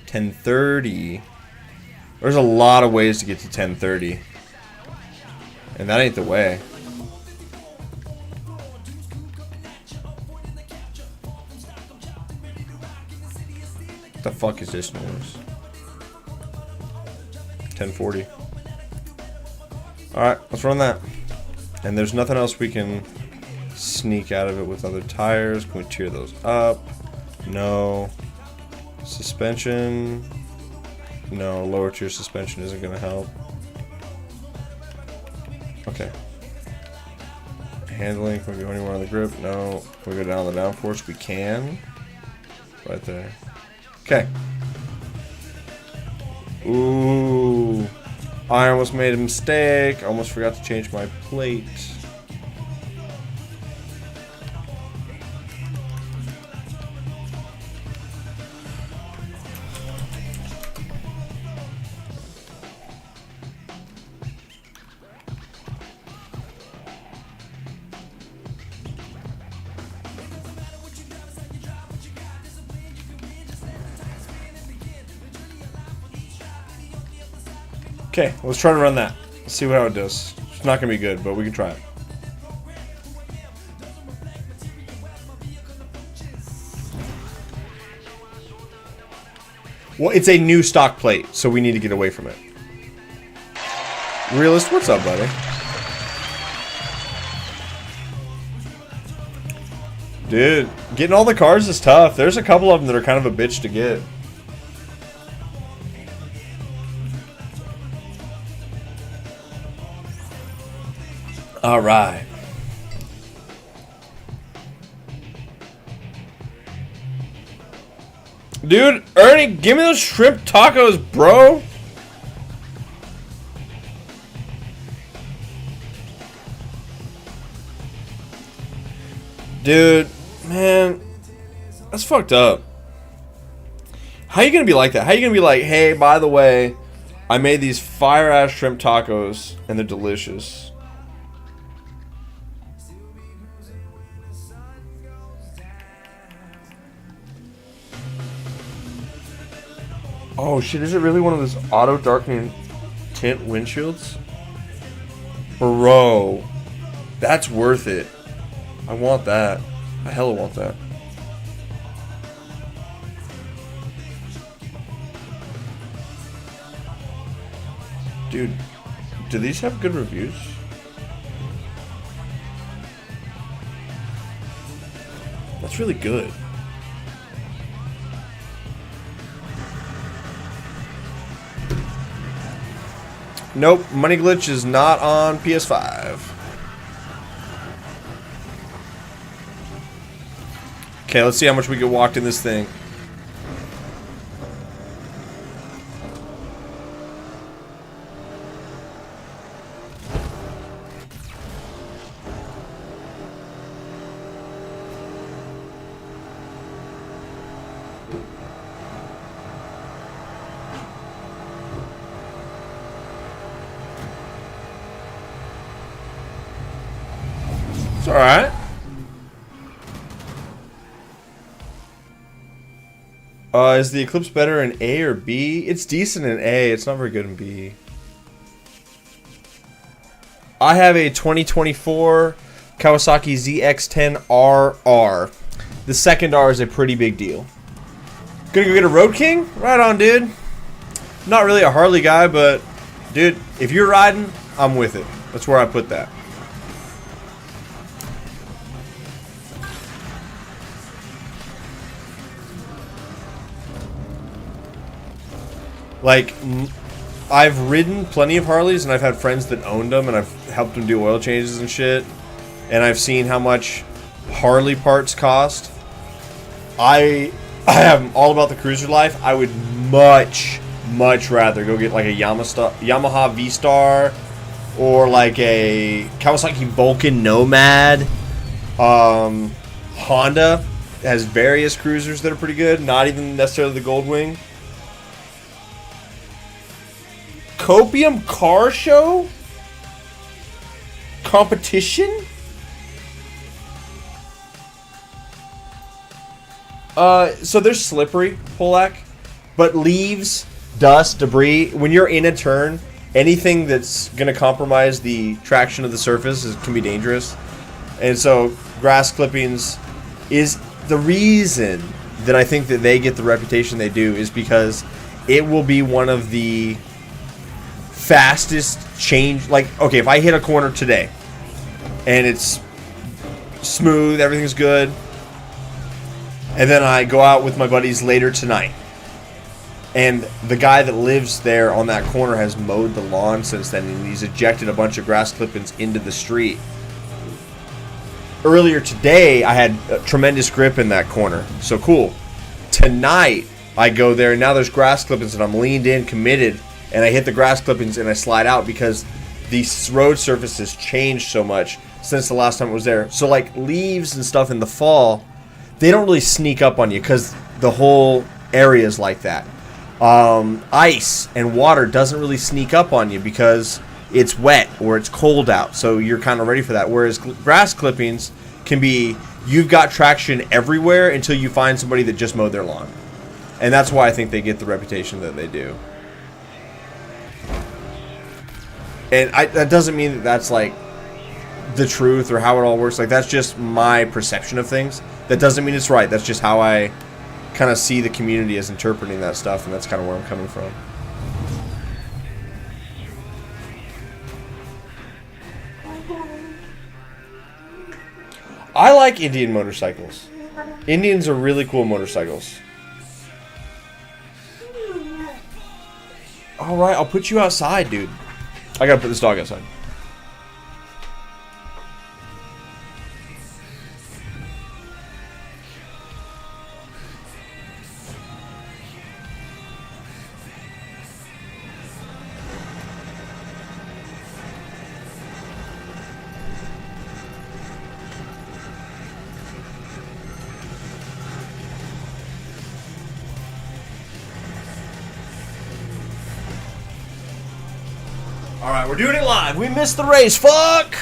[SPEAKER 1] $10.30. There's a lot of ways to get to 1030. And that ain't the way. What the fuck is this noise? 1040. Alright, let's run that. And there's nothing else we can sneak out of it with other tires. Can we tear those up? No. Suspension. No, lower tier suspension isn't going to help. Okay. Handling. Can we go anywhere on the grip? No. Can we go down the downforce? We can. Right there. Okay. Ooh. I almost made a mistake. I almost forgot to change my plate. Okay, let's try to run that. Let's see how it does. It's not going to be good, but we can try it. Well, it's a new stock plate, so we need to get away from it. Realist, what's up, buddy? Dude, getting all the cars is tough. There's a couple of them that are kind of a bitch to get. All right. Dude, Ernie, give me those shrimp tacos, bro. Dude, man, that's fucked up. How you gonna be like that? How you gonna be like, hey, by the way, I made these fire-ass shrimp tacos, and they're delicious. Oh shit, is it really one of those auto darkening tint windshields? Bro, that's worth it. I want that. I hella want that. Dude, do these have good reviews? That's really good. Nope, Money Glitch is not on PS5. Okay, let's see how much we get walked in this thing. It's alright. Is the Eclipse better in A or B? It's decent in A. It's not very good in B. I have a 2024 Kawasaki ZX-10RR. The second R is a pretty big deal. Gonna go get a Road King? Right on, dude. Not really a Harley guy, but dude, if you're riding, I'm with it. That's where I put that. Like, I've ridden plenty of Harleys, and I've had friends that owned them, and I've helped them do oil changes and shit. And I've seen how much Harley parts cost. I am all about the cruiser life. I would much rather go get like a Yamaha V-Star or like a Kawasaki Vulcan Nomad. Honda has various cruisers that are pretty good, not even necessarily the Goldwing. Copium Car Show? Competition? So they're slippery, Polak, but leaves dust, debris. When you're in a turn, anything that's going to compromise the traction of the surface can be dangerous. And so grass clippings is the reason that I think that they get the reputation they do, is because it will be one of the fastest change. Like, okay, if I hit a corner today and it's smooth, everything's good, and then I go out with my buddies later tonight, and the guy that lives there on that corner has mowed the lawn since then, and he's ejected a bunch of grass clippings into the street. Earlier today, I had a tremendous grip in that corner. So cool. Tonight, I go there, and now there's grass clippings, and I'm leaned in, committed, and I hit the grass clippings, and I slide out because the road surface has changed so much since the last time it was there. So, like, leaves and stuff in the fall, they don't really sneak up on you because the whole area is like that. Ice and water doesn't really sneak up on you because it's wet or it's cold out, so you're kind of ready for that. Whereas grass clippings can be, you've got traction everywhere until you find somebody that just mowed their lawn. And that's why I think they get the reputation that they do. And that doesn't mean that that's like the truth or how it all works. Like, that's just my perception of things. That doesn't mean it's right. That's just how I kind of see the community as interpreting that stuff, and that's kind of where I'm coming from. I like Indian motorcycles. Indians are really cool motorcycles. Alright, I'll put you outside, dude. I gotta put this dog outside. Alright, we're doing it live. We missed the race. Fuck!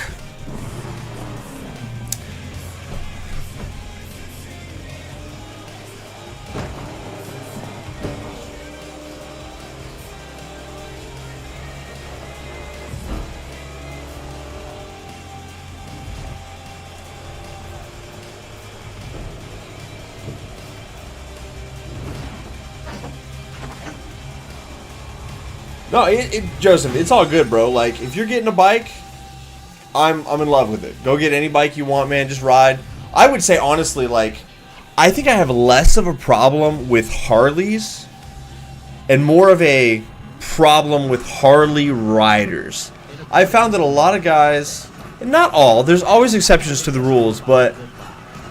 [SPEAKER 1] No, Joseph, it's all good, bro. Like, if you're getting a bike, I'm in love with it. Go get any bike you want, man. Just ride. I would say, honestly, like, I think I have less of a problem with Harleys and more of a problem with Harley riders. I found that a lot of guys, and not all, there's always exceptions to the rules, but,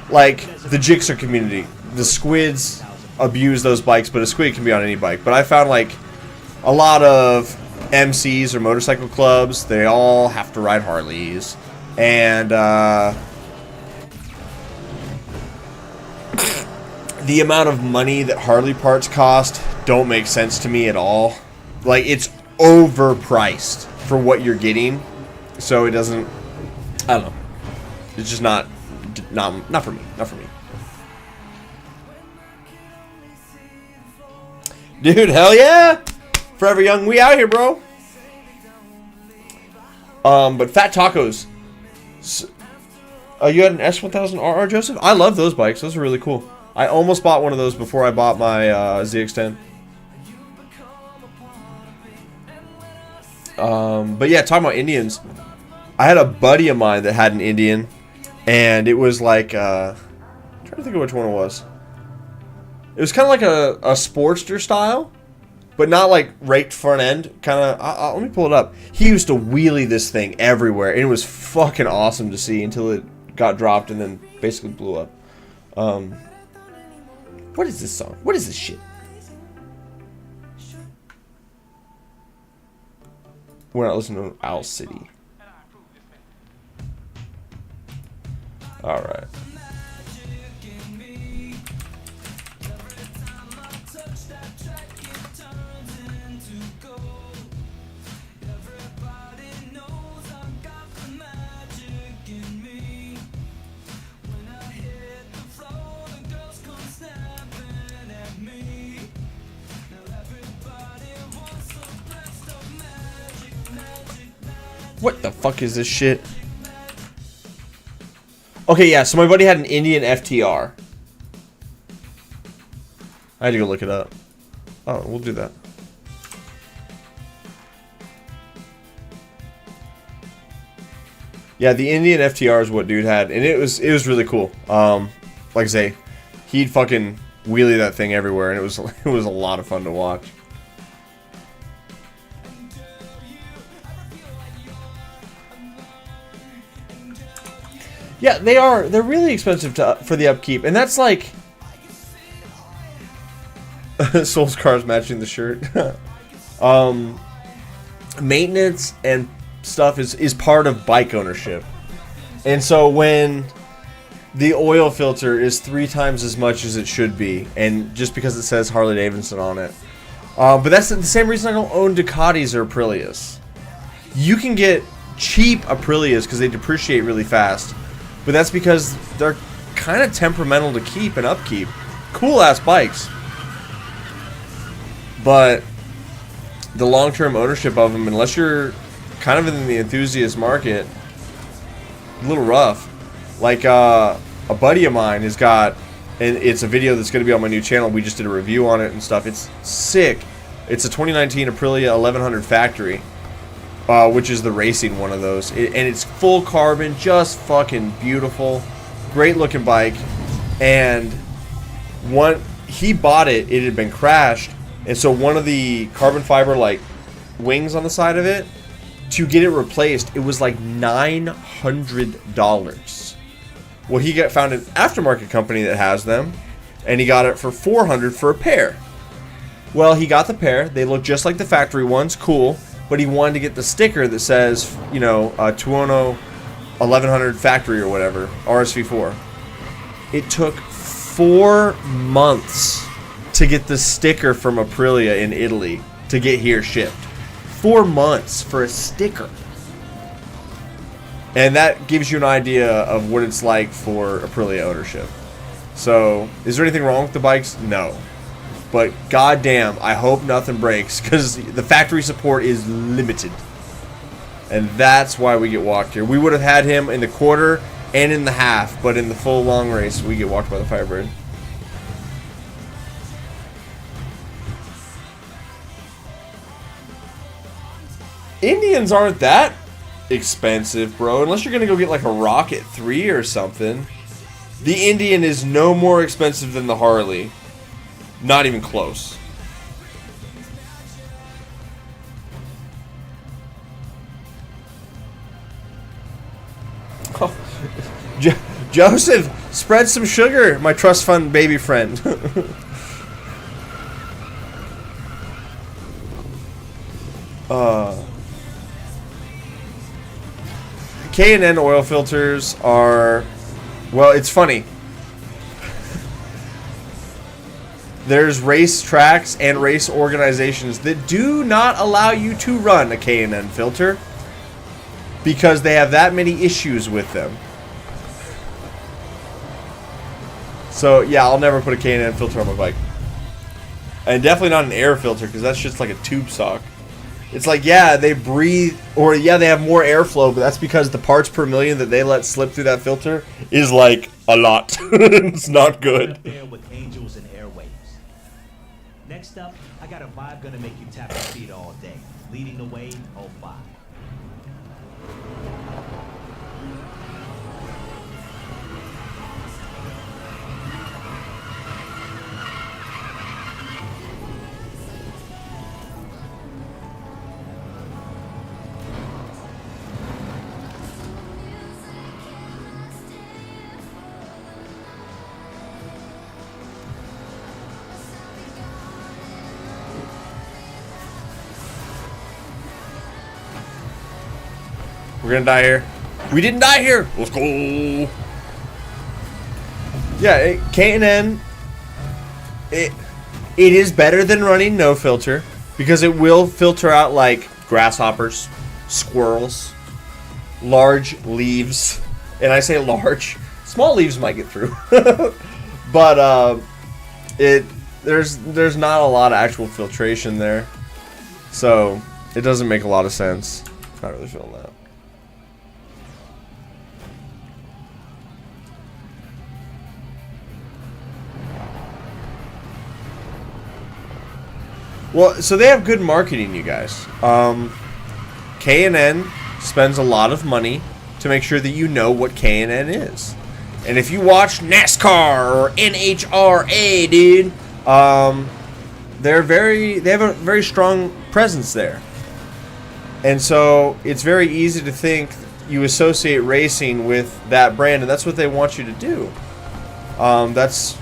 [SPEAKER 1] like, the Jixer community, the squids abuse those bikes, but a squid can be on any bike. But I found, like, a lot of MCs or motorcycle clubs, they all have to ride Harleys. And the amount of money that Harley parts cost don't make sense to me at all. Like, it's overpriced for what you're getting. So it doesn't, I don't know. It's just not for me. Not for me. Dude, hell yeah! Forever Young, we out here, bro. But Fat Tacos. You had an S1000RR, Joseph? I love those bikes. Those are really cool. I almost bought one of those before I bought my ZX10. But yeah, talking about Indians. I had a buddy of mine that had an Indian, and it was like, I'm trying to think of which one it was. It was kind of like a Sportster style. But not like raked front end, kind of. Let me pull it up. He used to wheelie this thing everywhere, and it was fucking awesome to see until it got dropped and then basically blew up. What is this song? What is this shit? We're not listening to Owl City. Alright. What the fuck is this shit? Okay, yeah, so my buddy had an Indian FTR. I had to go look it up. Oh, we'll do that. Yeah, the Indian FTR is what dude had, and it was really cool. Like I say, he'd fucking wheelie that thing everywhere, and it was a lot of fun to watch. Yeah, they are. They're really expensive for the upkeep, and that's like Soul's cars matching the shirt. Maintenance and stuff is part of bike ownership, and so when the oil filter is 3 times as much as it should be, and just because it says Harley Davidson on it, but that's the same reason I don't own Ducatis or Aprilias. You can get cheap Aprilias because they depreciate really fast. But that's because they're kind of temperamental to keep and upkeep. Cool ass bikes. But the long-term ownership of them, unless you're kind of in the enthusiast market, a little rough. Like a buddy of mine has got, and it's a video that's going to be on my new channel. We just did a review on it and stuff. It's sick. It's a 2019 Aprilia 1100 factory. Which is the racing one of those. And it's full carbon, just fucking beautiful. Great looking bike. And he bought it, it had been crashed. And so one of the carbon fiber like wings on the side of it, to get it replaced, it was like $900. Well, he found an aftermarket company that has them, and he got it for $400 for a pair. Well, he got the pair. They look just like the factory ones, cool. But he wanted to get the sticker that says, you know, Tuono 1100 factory or whatever, RSV4. It took 4 months to get the sticker from Aprilia in Italy to get here shipped. 4 months for a sticker. And that gives you an idea of what it's like for Aprilia ownership. So, is there anything wrong with the bikes? No. But goddamn, I hope nothing breaks, because the factory support is limited. And that's why we get walked here. We would have had him in the quarter and in the half, but in the full long race, we get walked by the Firebird. Indians aren't that expensive, bro. Unless you're going to go get like a Rocket 3 or something. The Indian is no more expensive than the Harley. Not even close. Oh. Joseph, spread some sugar, my trust fund baby friend. K&N oil filters are, well, it's funny. There's race tracks and race organizations that do not allow you to run a K&N filter because they have that many issues with them. So, yeah, I'll never put a K&N filter on my bike. And definitely not an air filter because that's just like a tube sock. It's like, yeah, they breathe, or yeah, they have more airflow, but that's because the parts per million that they let slip through that filter is like a lot. It's not good.
[SPEAKER 2] Next up, I got a vibe gonna make you tap your feet all day. Leading the way, 05.
[SPEAKER 1] We're gonna die here. We didn't die here. Let's go. Yeah, K&N. It is better than running no filter because it will filter out like grasshoppers, squirrels, large leaves, and I say large. Small leaves might get through, but there's not a lot of actual filtration there, so it doesn't make a lot of sense. Not really feeling that. Well, so they have good marketing, you guys. K&N spends a lot of money to make sure that you know what K&N is. And if you watch NASCAR or NHRA, dude, they have a very strong presence there. And so it's very easy to think you associate racing with that brand, and that's what they want you to do. That's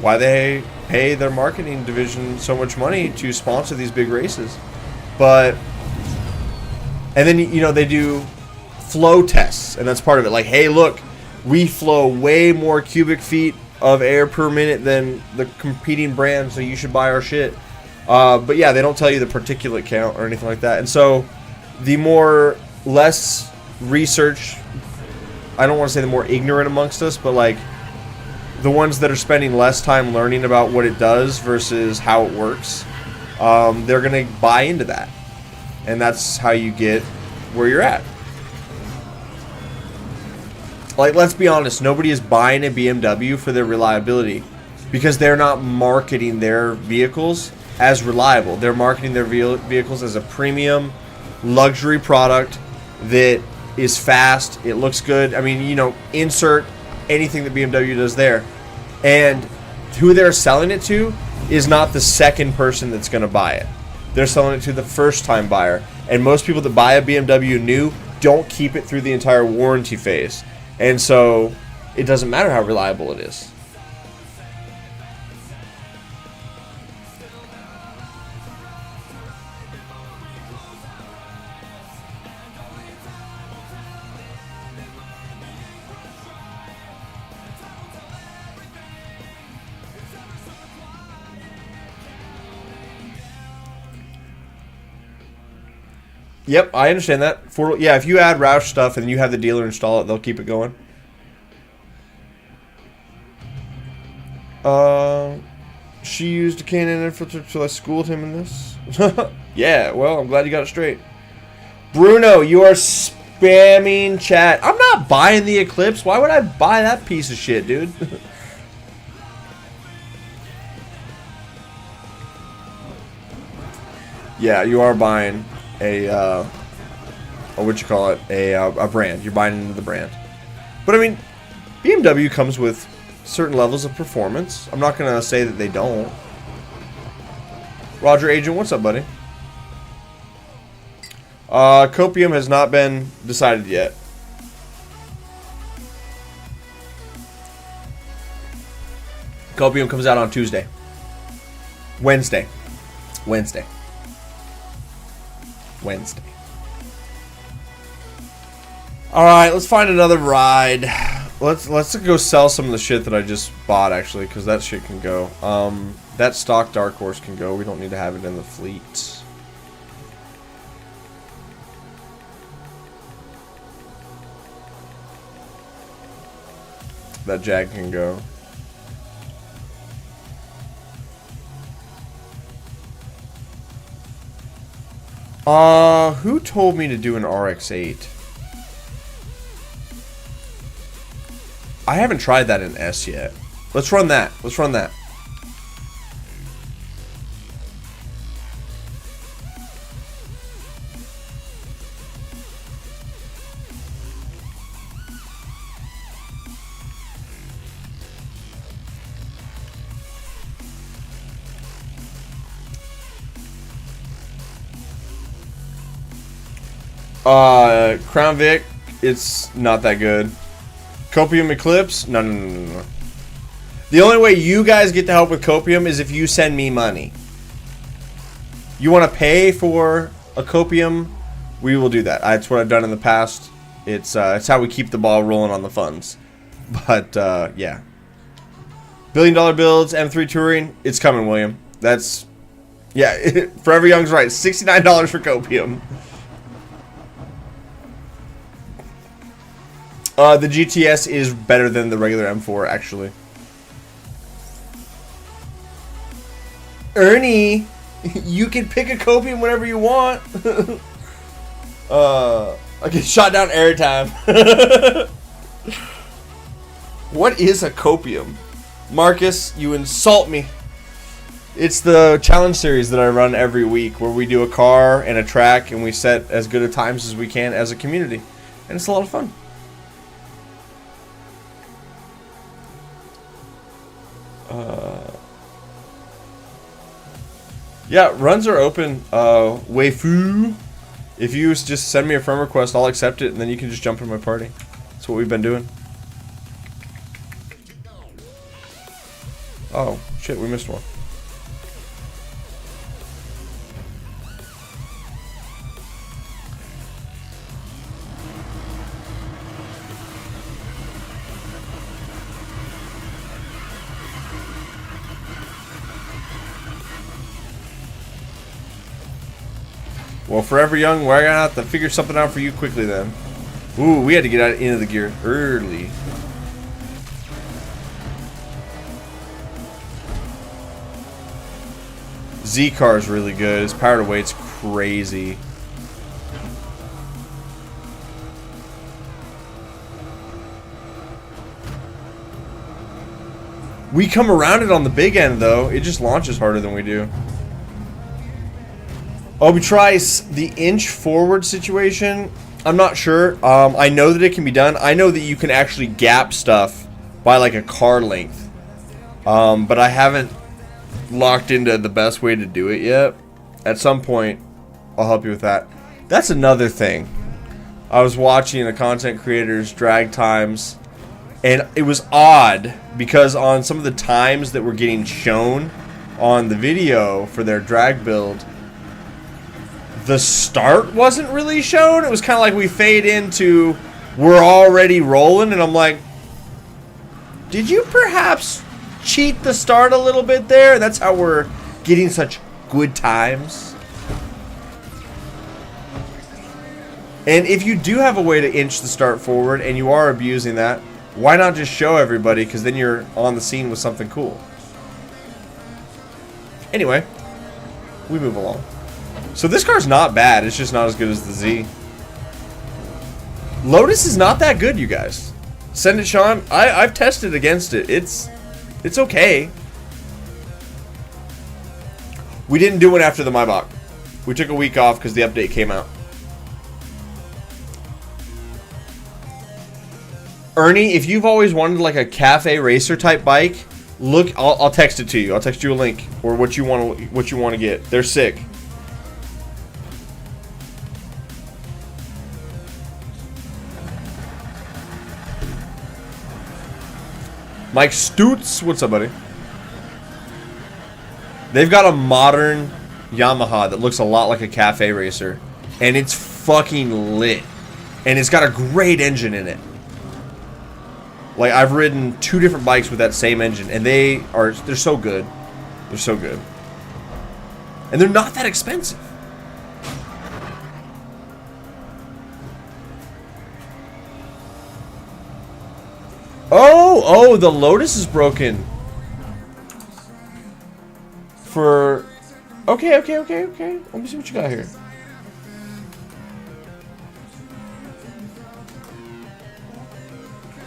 [SPEAKER 1] why they pay their marketing division so much money to sponsor these big races. And then, you know, they do flow tests, and that's part of it. Like, hey, look, we flow way more cubic feet of air per minute than the competing brand, so you should buy our shit. But yeah, they don't tell you the particulate count or anything like that. And so the less research, I don't want to say the more ignorant amongst us, but like the ones that are spending less time learning about what it does versus how it works, they're going to buy into that. And that's how you get where you're at. Like, let's be honest, nobody is buying a BMW for their reliability because they're not marketing their vehicles as reliable. They're marketing their vehicles as a premium luxury product that is fast, it looks good. I mean, you know, insert anything that BMW does there. And who they're selling it to is not the second person that's going to buy it. They're selling it to the first-time buyer. And most people that buy a BMW new don't keep it through the entire warranty phase. And so it doesn't matter how reliable it is. Yep, I understand that. Yeah, if you add Roush stuff and you have the dealer install it, they'll keep it going. She used a K&N filter till I schooled him in this. Yeah, well, I'm glad you got it straight. Bruno, you are spamming chat. I'm not buying the Eclipse. Why would I buy that piece of shit, dude? Yeah, you are buying a brand. You're buying into the brand. But I mean, BMW comes with certain levels of performance. I'm not gonna say that they don't. Roger Agent, what's up, buddy? Copium has not been decided yet. Copium comes out on Tuesday. Wednesday. Alright, let's find another ride. Let's go sell some of the shit that I just bought, actually, because that shit can go. That stock Dark Horse can go. We don't need to have it in the fleet. That Jag can go. Who told me to do an RX-8? I haven't tried that in S yet. Let's run that. Crown Vic, it's not that good. Copium Eclipse? No. The only way you guys get to help with Copium is if you send me money. You want to pay for a Copium? We will do that. That's what I've done in the past. It's how we keep the ball rolling on the funds. But, yeah. $1 billion builds, M3 Touring, it's coming, William. That's, yeah, Forever Young's right. $69 for Copium. The GTS is better than the regular M4, actually. Ernie, you can pick a Copium whenever you want. I get shot down every time. What is a Copium? Marcus, you insult me. It's the challenge series that I run every week where we do a car and a track and we set as good a times as we can as a community. And it's a lot of fun. Yeah, runs are open. Waifu. If you just send me a friend request, I'll accept it and then you can just jump in my party. That's what we've been doing. Oh, shit, we missed one. Well, Forever Young, we're gonna have to figure something out for you quickly then. Ooh, we had to get out into the gear early. Z car is really good. His power to weight's crazy. We come around it on the big end though. It just launches harder than we do. Oh, we try the inch forward situation. I'm not sure. I know that it can be done. I know that you can actually gap stuff by like a car length. But I haven't locked into the best way to do it yet. At some point, I'll help you with that. That's another thing. I was watching a content creator's drag times, and it was odd because on some of the times that were getting shown on the video for their drag build, the start wasn't really shown. It was kind of like we fade into we're already rolling, and I'm like, did you perhaps cheat the start a little bit there? That's how we're getting such good times. And if you do have a way to inch the start forward and you are abusing that, why not just show everybody, because then you're on the scene with something cool. Anyway, we move along. So this car's not bad, it's just not as good as the Z. Lotus is not that good, you guys. Send it, Sean. I've tested against it. It's okay. We didn't do one after the Maybach. We took a week off because the update came out. Ernie, if you've always wanted like a cafe racer type bike, look. I'll text it to you. I'll text you a link or what you want to get. They're sick. Mike Stutz, what's up, buddy? They've got a modern Yamaha that looks a lot like a cafe racer, and it's fucking lit, and it's got a great engine in it. Like, I've ridden 2 different bikes with that same engine, and they're so good. They're so good, and they're not that expensive. Oh, the Lotus is broken. Okay. Let me see what you got here.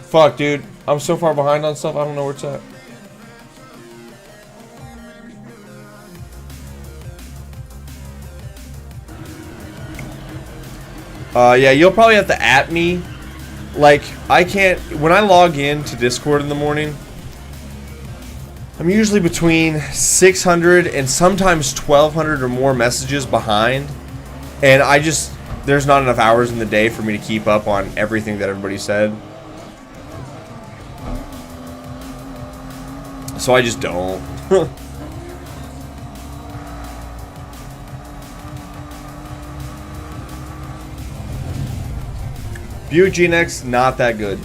[SPEAKER 1] Fuck, dude. I'm so far behind on stuff, I don't know where it's at. Yeah, you'll probably have to @me. Like, I can't... When I log in to Discord in the morning, I'm usually between 600 and sometimes 1,200 or more messages behind. And I just... There's not enough hours in the day for me to keep up on everything that everybody said. So I just don't. Buick GNX, not that good.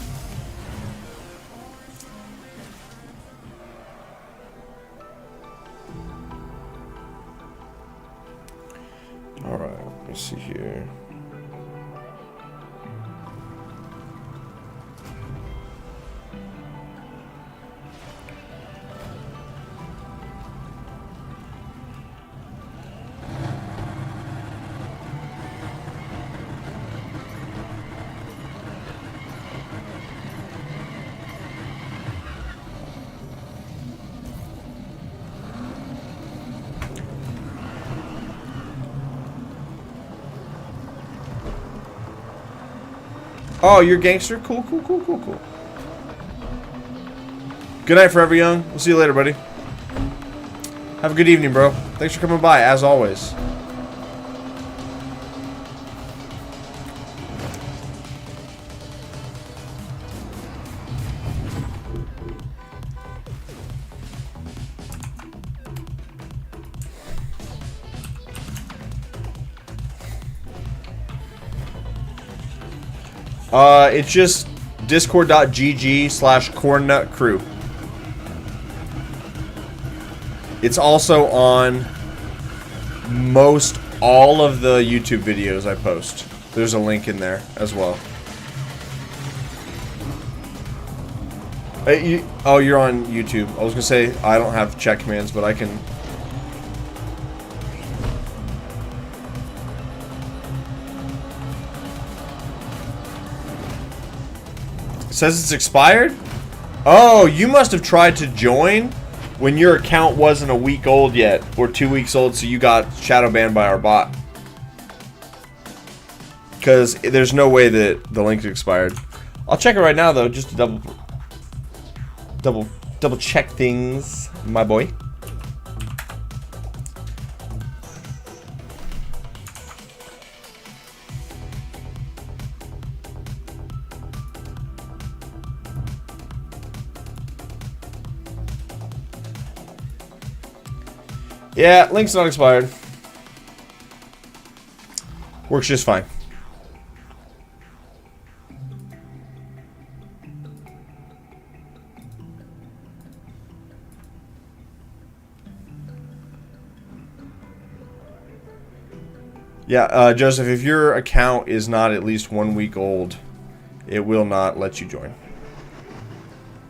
[SPEAKER 1] Alright, let me see here. Oh, you're a gangster? Cool, cool, cool, cool, cool. Good night, Forever Young. We'll see you later, buddy. Have a good evening, bro. Thanks for coming by, as always. It's just discord.gg/cornnutCrew. It's also on most all of the YouTube videos I post. There's a link in there as well. Oh, you're on YouTube. I was gonna say I don't have check commands, but I can. It says it's expired? Oh, you must have tried to join when your account wasn't a week old yet, or 2 weeks old, so you got shadow banned by our bot. Because there's no way that the link expired. I'll check it right now, though, just to double check things, my boy. Yeah, link's not expired. Works just fine. Yeah, Joseph, if your account is not at least 1 week old, it will not let you join.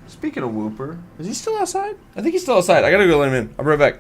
[SPEAKER 1] Speaking of Whooper, is he still outside? I think he's still outside. I gotta go let him in. I'll be right back.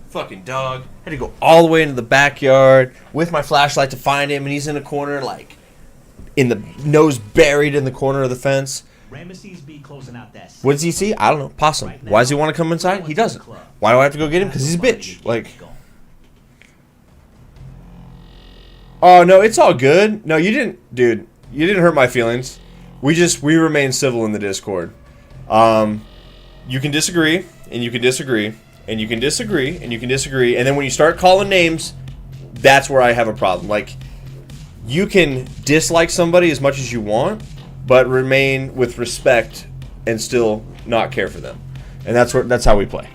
[SPEAKER 1] Fucking dog. Had to go all the way into the backyard with my flashlight to find him, and he's in a corner, like, in the nose buried in the corner of the fence.
[SPEAKER 2] Ramesses be closing out that.
[SPEAKER 1] What does he see? I don't know. Possum. Why does he want to come inside? He doesn't. Why do I have to go get him? Because he's a bitch. Like. Oh, no, it's all good. No, you didn't, dude. You didn't hurt my feelings. We remain civil in the Discord. You can disagree, and you can disagree, and you can disagree, and you can disagree, and then when you start calling names, that's where I have a problem. Like, you can dislike somebody as much as you want, but remain with respect and still not care for them. And that's how we play.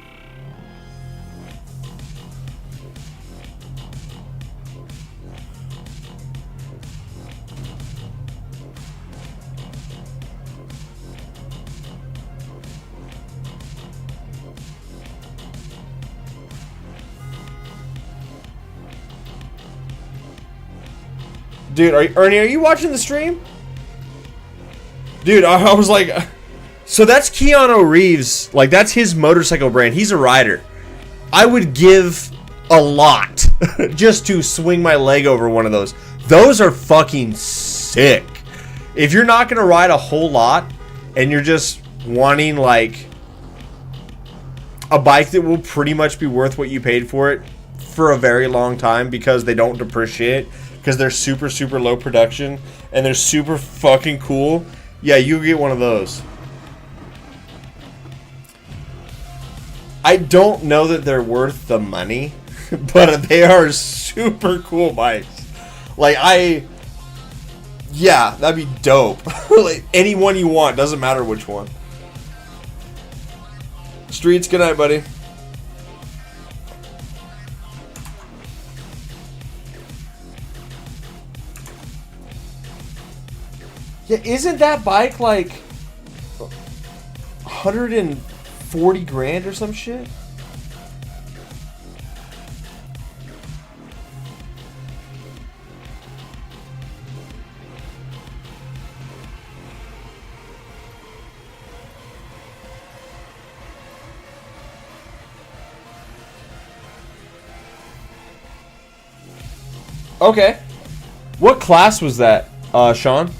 [SPEAKER 1] Dude, Ernie, are you watching the stream? Dude, I was like... So that's Keanu Reeves. Like, that's his motorcycle brand. He's a rider. I would give a lot just to swing my leg over one of those. Those are fucking sick. If you're not going to ride a whole lot and you're just wanting, like, a bike that will pretty much be worth what you paid for it for a very long time because they don't depreciate, because they're super, super low production and they're super fucking cool, yeah, you get one of those. I don't know that they're worth the money, but they are super cool bikes. Like, yeah, that'd be dope. Like, any one you want, doesn't matter which one. Streets, good night, buddy. Yeah, isn't that bike like 140 grand or some shit? Okay. What class was that, Sean?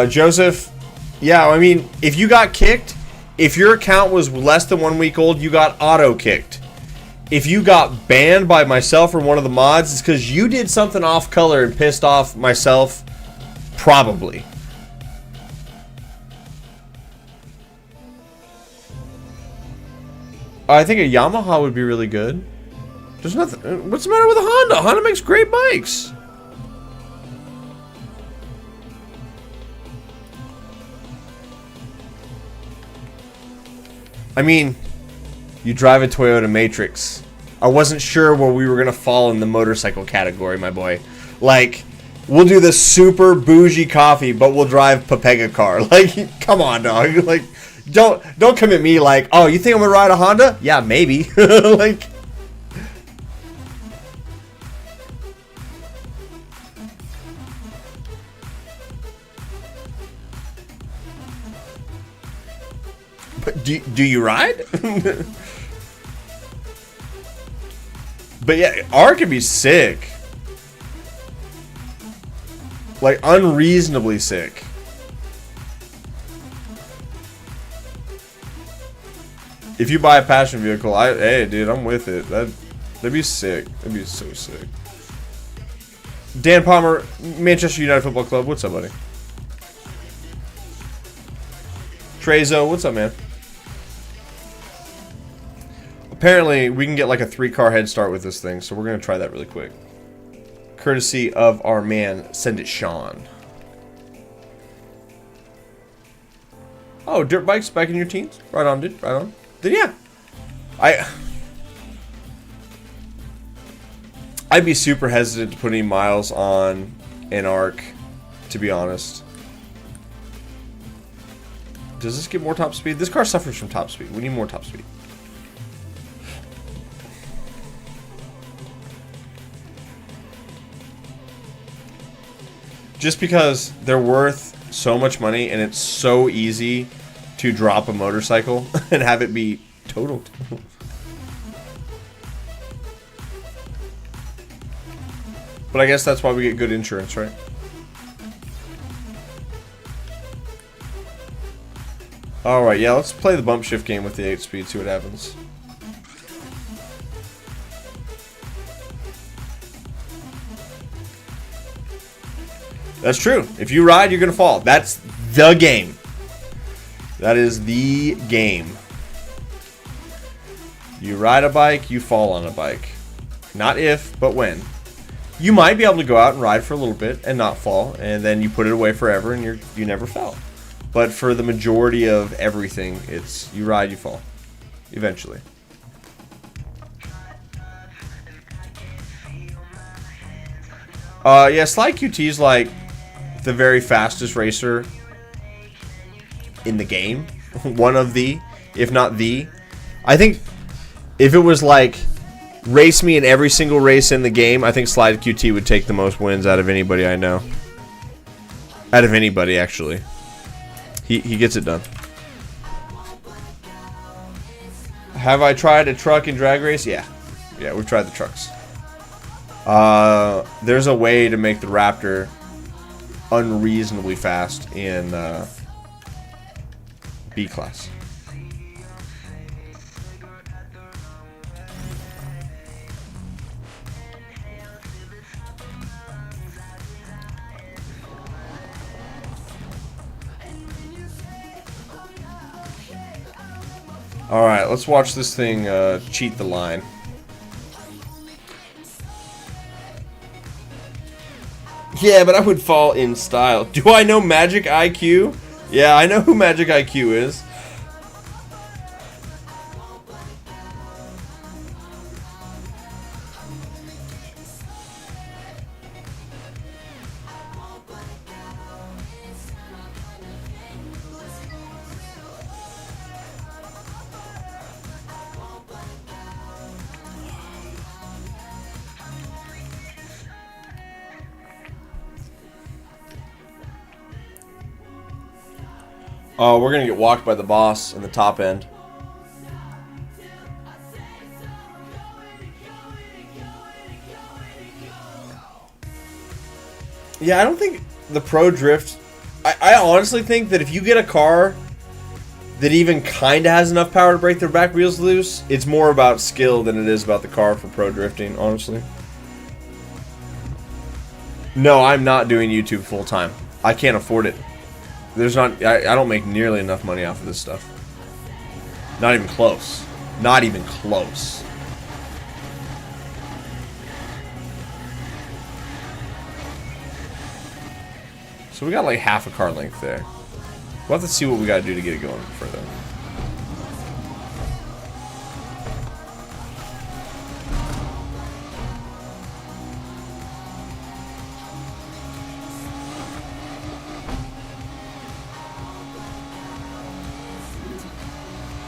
[SPEAKER 1] Joseph, yeah, I mean, if you got kicked, if your account was less than 1 week old, you got auto-kicked. If you got banned by myself or one of the mods, it's because you did something off-color and pissed off myself, probably. I think a Yamaha would be really good. There's nothing. What's the matter with a Honda? Honda makes great bikes. I mean, you drive a Toyota Matrix. I wasn't sure where we were gonna fall in the motorcycle category, my boy. Like, we'll do the super bougie coffee, but we'll drive Pepega car. Like, come on, dog. Like, don't come at me like, oh, you think I'm gonna ride a Honda? Yeah, maybe. Like, but do you ride? But yeah, R can be sick. Like, unreasonably sick. If you buy a passion vehicle, hey, dude, I'm with it. That'd be sick. That'd be so sick. Dan Palmer, Manchester United Football Club. What's up, buddy? Trezo, what's up, man? Apparently, we can get like a 3-car head start with this thing, so we're gonna try that really quick. Courtesy of our man, Send It Sean. Oh, dirt bikes back in your teens? Right on, dude. Right on. Then yeah, I'd be super hesitant to put any miles on an ARC, to be honest. Does this get more top speed? This car suffers from top speed. We need more top speed. Just because they're worth so much money and it's so easy to drop a motorcycle and have it be totaled. But I guess that's why we get good insurance, right? Alright, yeah, let's play the bump shift game with the 8-speed, see what happens. That's true. If you ride, you're going to fall. That's the game. That is the game. You ride a bike, you fall on a bike. Not if, but when. You might be able to go out and ride for a little bit and not fall, and then you put it away forever and you never fell. But for the majority of everything, it's you ride, you fall. Eventually. Yeah, Sly QT's like the very fastest racer in the game. One of the, if not the. I think if it was like race me in every single race in the game, I think Slide QT would take the most wins out of anybody I know. Out of anybody, actually. He gets it done. Have I tried a truck in drag race? Yeah. Yeah, we've tried the trucks. There's a way to make the Raptor unreasonably fast in B class. Alright, let's watch this thing cheat the line. Yeah, but I would fall in style. Do I know Magic IQ? Yeah, I know who Magic IQ is. Oh, we're gonna get walked by the boss in the top end. Yeah, I don't think the Pro Drift... I honestly think that if you get a car that even kinda has enough power to break their back wheels loose, it's more about skill than it is about the car for Pro Drifting, honestly. No, I'm not doing YouTube full time. I can't afford it. There's not... I don't make nearly enough money off of this stuff. Not even close. Not even close. So we got like half a car length there. We'll have to see what we gotta do to get it going further.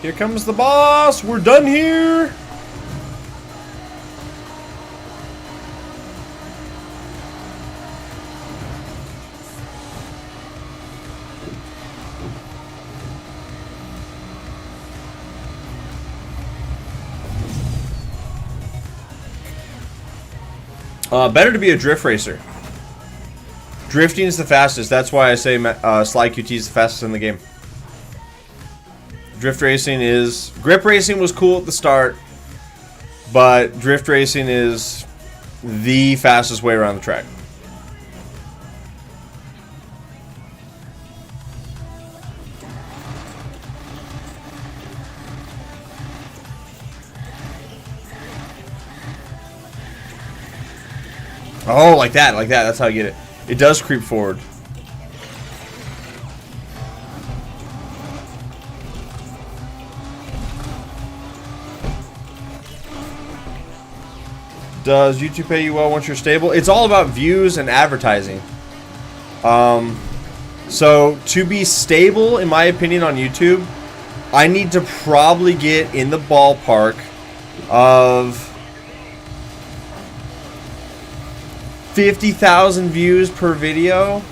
[SPEAKER 1] Here comes the boss! We're done here! Better to be a drift racer. Drifting is the fastest. That's why I say Slide QT is the fastest in the game. Drift racing is... Grip racing was cool at the start, but drift racing is the fastest way around the track. Oh, like that, like that. That's how you get it. It does creep forward. Does YouTube pay you well once you're stable? It's all about views and advertising. So to be stable, in my opinion, on YouTube, I need to probably get in the ballpark of 50,000 views per video,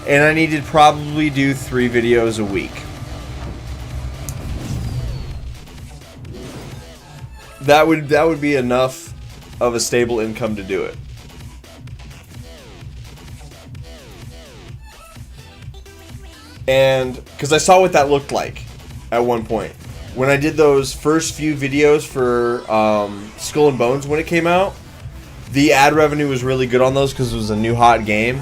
[SPEAKER 1] and I need to probably do 3 videos a week. That would be enough of a stable income to do it. And because I saw what that looked like at one point when I did those first few videos for Skull and Bones when it came out. The ad revenue was really good on those because it was a new hot game,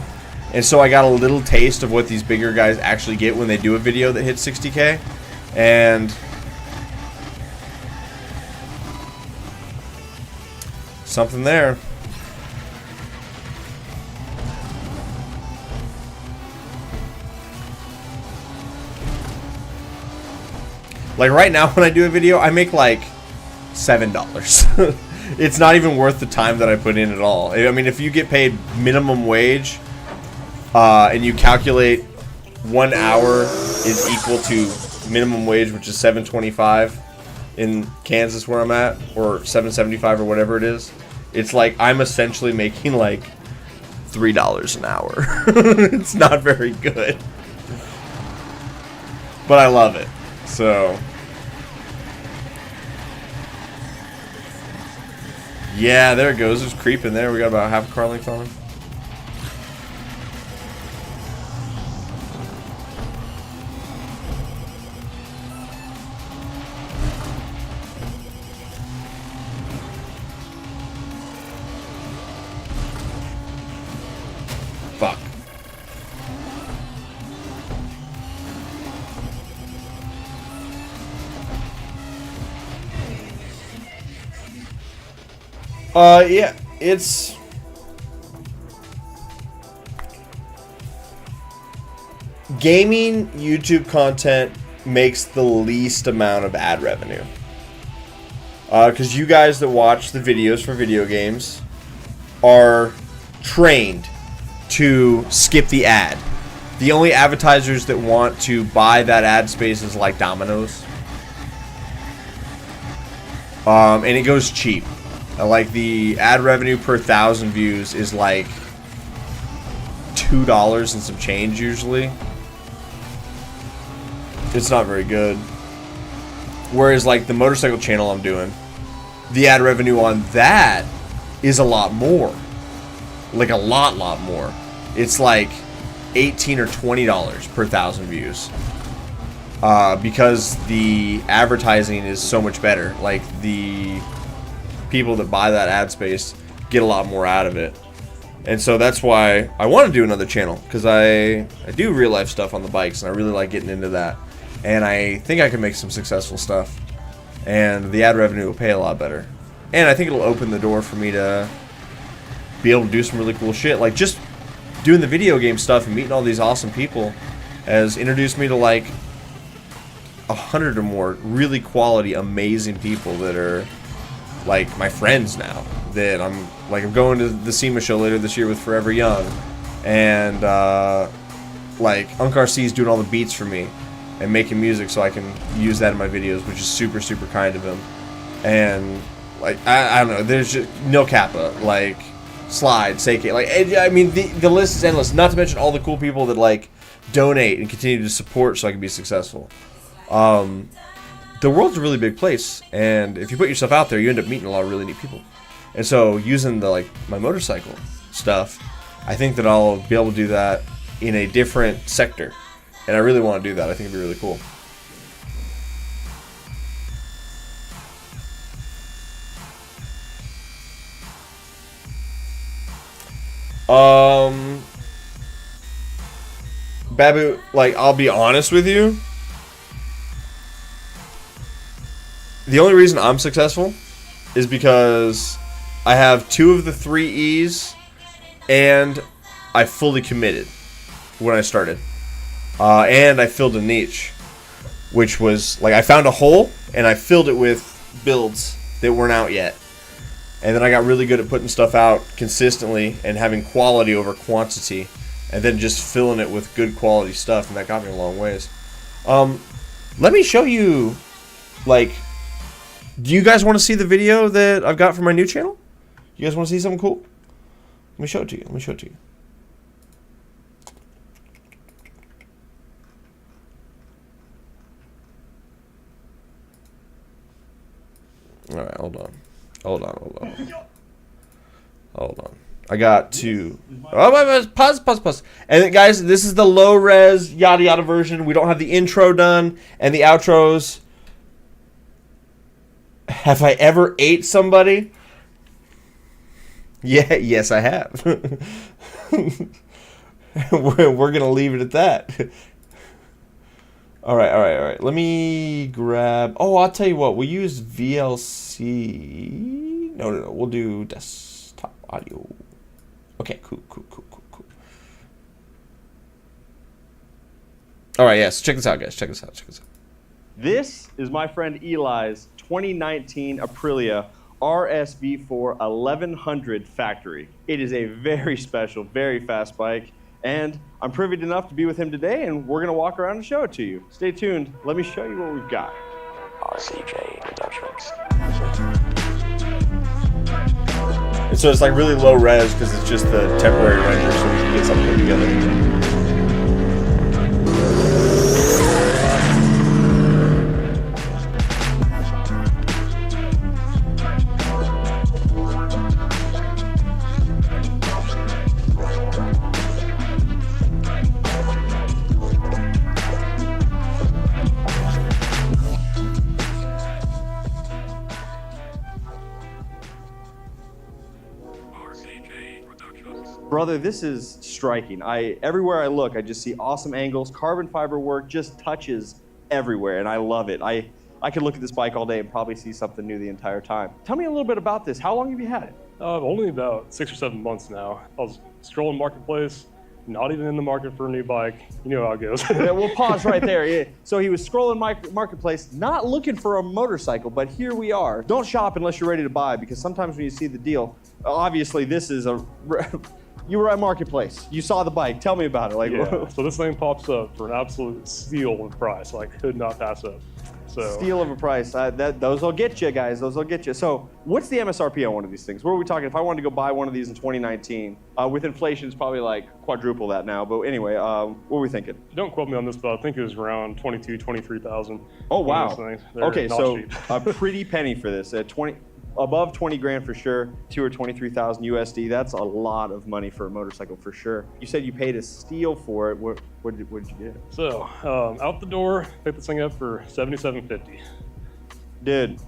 [SPEAKER 1] and so I got a little taste of what these bigger guys actually get when they do a video that hits 60K. And something there. Like right now when I do a video, I make like $7. It's not even worth the time that I put in at all. I mean, if you get paid minimum wage and you calculate 1 hour is equal to minimum wage, which is $7.25, in Kansas where I'm at, or $7.75 or whatever it is, it's like I'm essentially making like $3 an hour. It's not very good, but I love it. So yeah, there it goes. There's creep in there. We got about half a car length on him. Fuck. Yeah, it's gaming YouTube content makes the least amount of ad revenue. Because you guys that watch the videos for video games are trained to skip the ad. The only advertisers that want to buy that ad space is like Domino's. And it goes cheap. Like the ad revenue per 1,000 views is like $2 and some change usually. It's not very good. Whereas like the motorcycle channel I'm doing, the ad revenue on that is a lot more. Like a lot more. It's like $18 or $20 per 1,000 views. Because the advertising is so much better. Like the people that buy that ad space get a lot more out of it. And so that's why I want to do another channel, because I do real life stuff on the bikes and I really like getting into that. And I think I can make some successful stuff. And the ad revenue will pay a lot better. And I think it'll open the door for me to be able to do some really cool shit. Like just doing the video game stuff and meeting all these awesome people has introduced me to like 100 or more really quality, amazing people that are like my friends now. That I'm going to the SEMA show later this year with Forever Young, and like Unc RC's doing all the beats for me and making music so I can use that in my videos, which is super kind of him. And like I don't know, there's just no Kappa, like Slide, Seike, like I mean the list is endless. Not to mention all the cool people that like donate and continue to support so I can be successful. The world's a really big place, and if you put yourself out there, you end up meeting a lot of really neat people. And so using the my motorcycle stuff, I think that I'll be able to do that in a different sector, and I really want to do that. I think it'd be really cool. Babu, like, I'll be honest with you. The only reason I'm successful is because I have 2 of the 3 E's, and I fully committed when I started. And I filled a niche, which was, like, I found a hole, and I filled it with builds that weren't out yet. And then I got really good at putting stuff out consistently and having quality over quantity, and then just filling it with good quality stuff, and that got me a long ways. Let me show you, like, do you guys want to see the video that I've got for my new channel? You guys want to see something cool? Let me show it to you. Let me show it to you. Alright, hold on. Hold on. I got to... Oh, pause. And then, guys, this is the low-res, yada-yada version. We don't have the intro done and the outros. Have I ever ate somebody? Yeah, yes, I have. We're going to leave it at that. All right. Let me grab... Oh, I'll tell you what. We'll use VLC. No. We'll do desktop audio. Okay, cool. All right, yes. Check this out, guys. Check this out.
[SPEAKER 4] This is my friend Eli's 2019 Aprilia RSV4 1100 factory. It is a very special, very fast bike, and I'm privileged enough to be with him today, and we're going to walk around and show it to you. Stay tuned. Let me show you what we've got.
[SPEAKER 5] RCJ Production.
[SPEAKER 1] And so it's like really low res because it's just the temporary render so we can get something together.
[SPEAKER 4] Brother, this is striking. Everywhere I look, I just see awesome angles. Carbon fiber work just touches everywhere, and I love it. I could look at this bike all day and probably see something new the entire time. Tell me a little bit about this. How long have you had it?
[SPEAKER 5] Only about 6 or 7 months now. I was scrolling Marketplace, not even in the market for a new bike. You know how it goes.
[SPEAKER 4] Yeah, we'll pause right there. Yeah. So he was scrolling Marketplace, not looking for a motorcycle, but here we are. Don't shop unless you're ready to buy, because sometimes when you see the deal, obviously this is a... You were at Marketplace. You saw the bike. Tell me about it. Like,
[SPEAKER 5] yeah. So this thing pops up for an absolute steal of price. Like, could not pass up. So
[SPEAKER 4] steal of a price. Those will get you, guys. Those will get you. So what's the MSRP on one of these things? What are we talking? If I wanted to go buy one of these in 2019, with inflation, it's probably like quadruple that now. But anyway, what were we thinking?
[SPEAKER 5] Don't quote me on this, but I think it was around 23,000.
[SPEAKER 4] Oh, wow. Okay, so
[SPEAKER 5] cheap.
[SPEAKER 4] a pretty penny for this. Above 20 grand for sure, 2 or 23,000 USD. That's a lot of money for a motorcycle for sure. You said you paid a steal for it. What did you get?
[SPEAKER 5] So out the door, picked this thing up for $77.50.
[SPEAKER 4] Dude,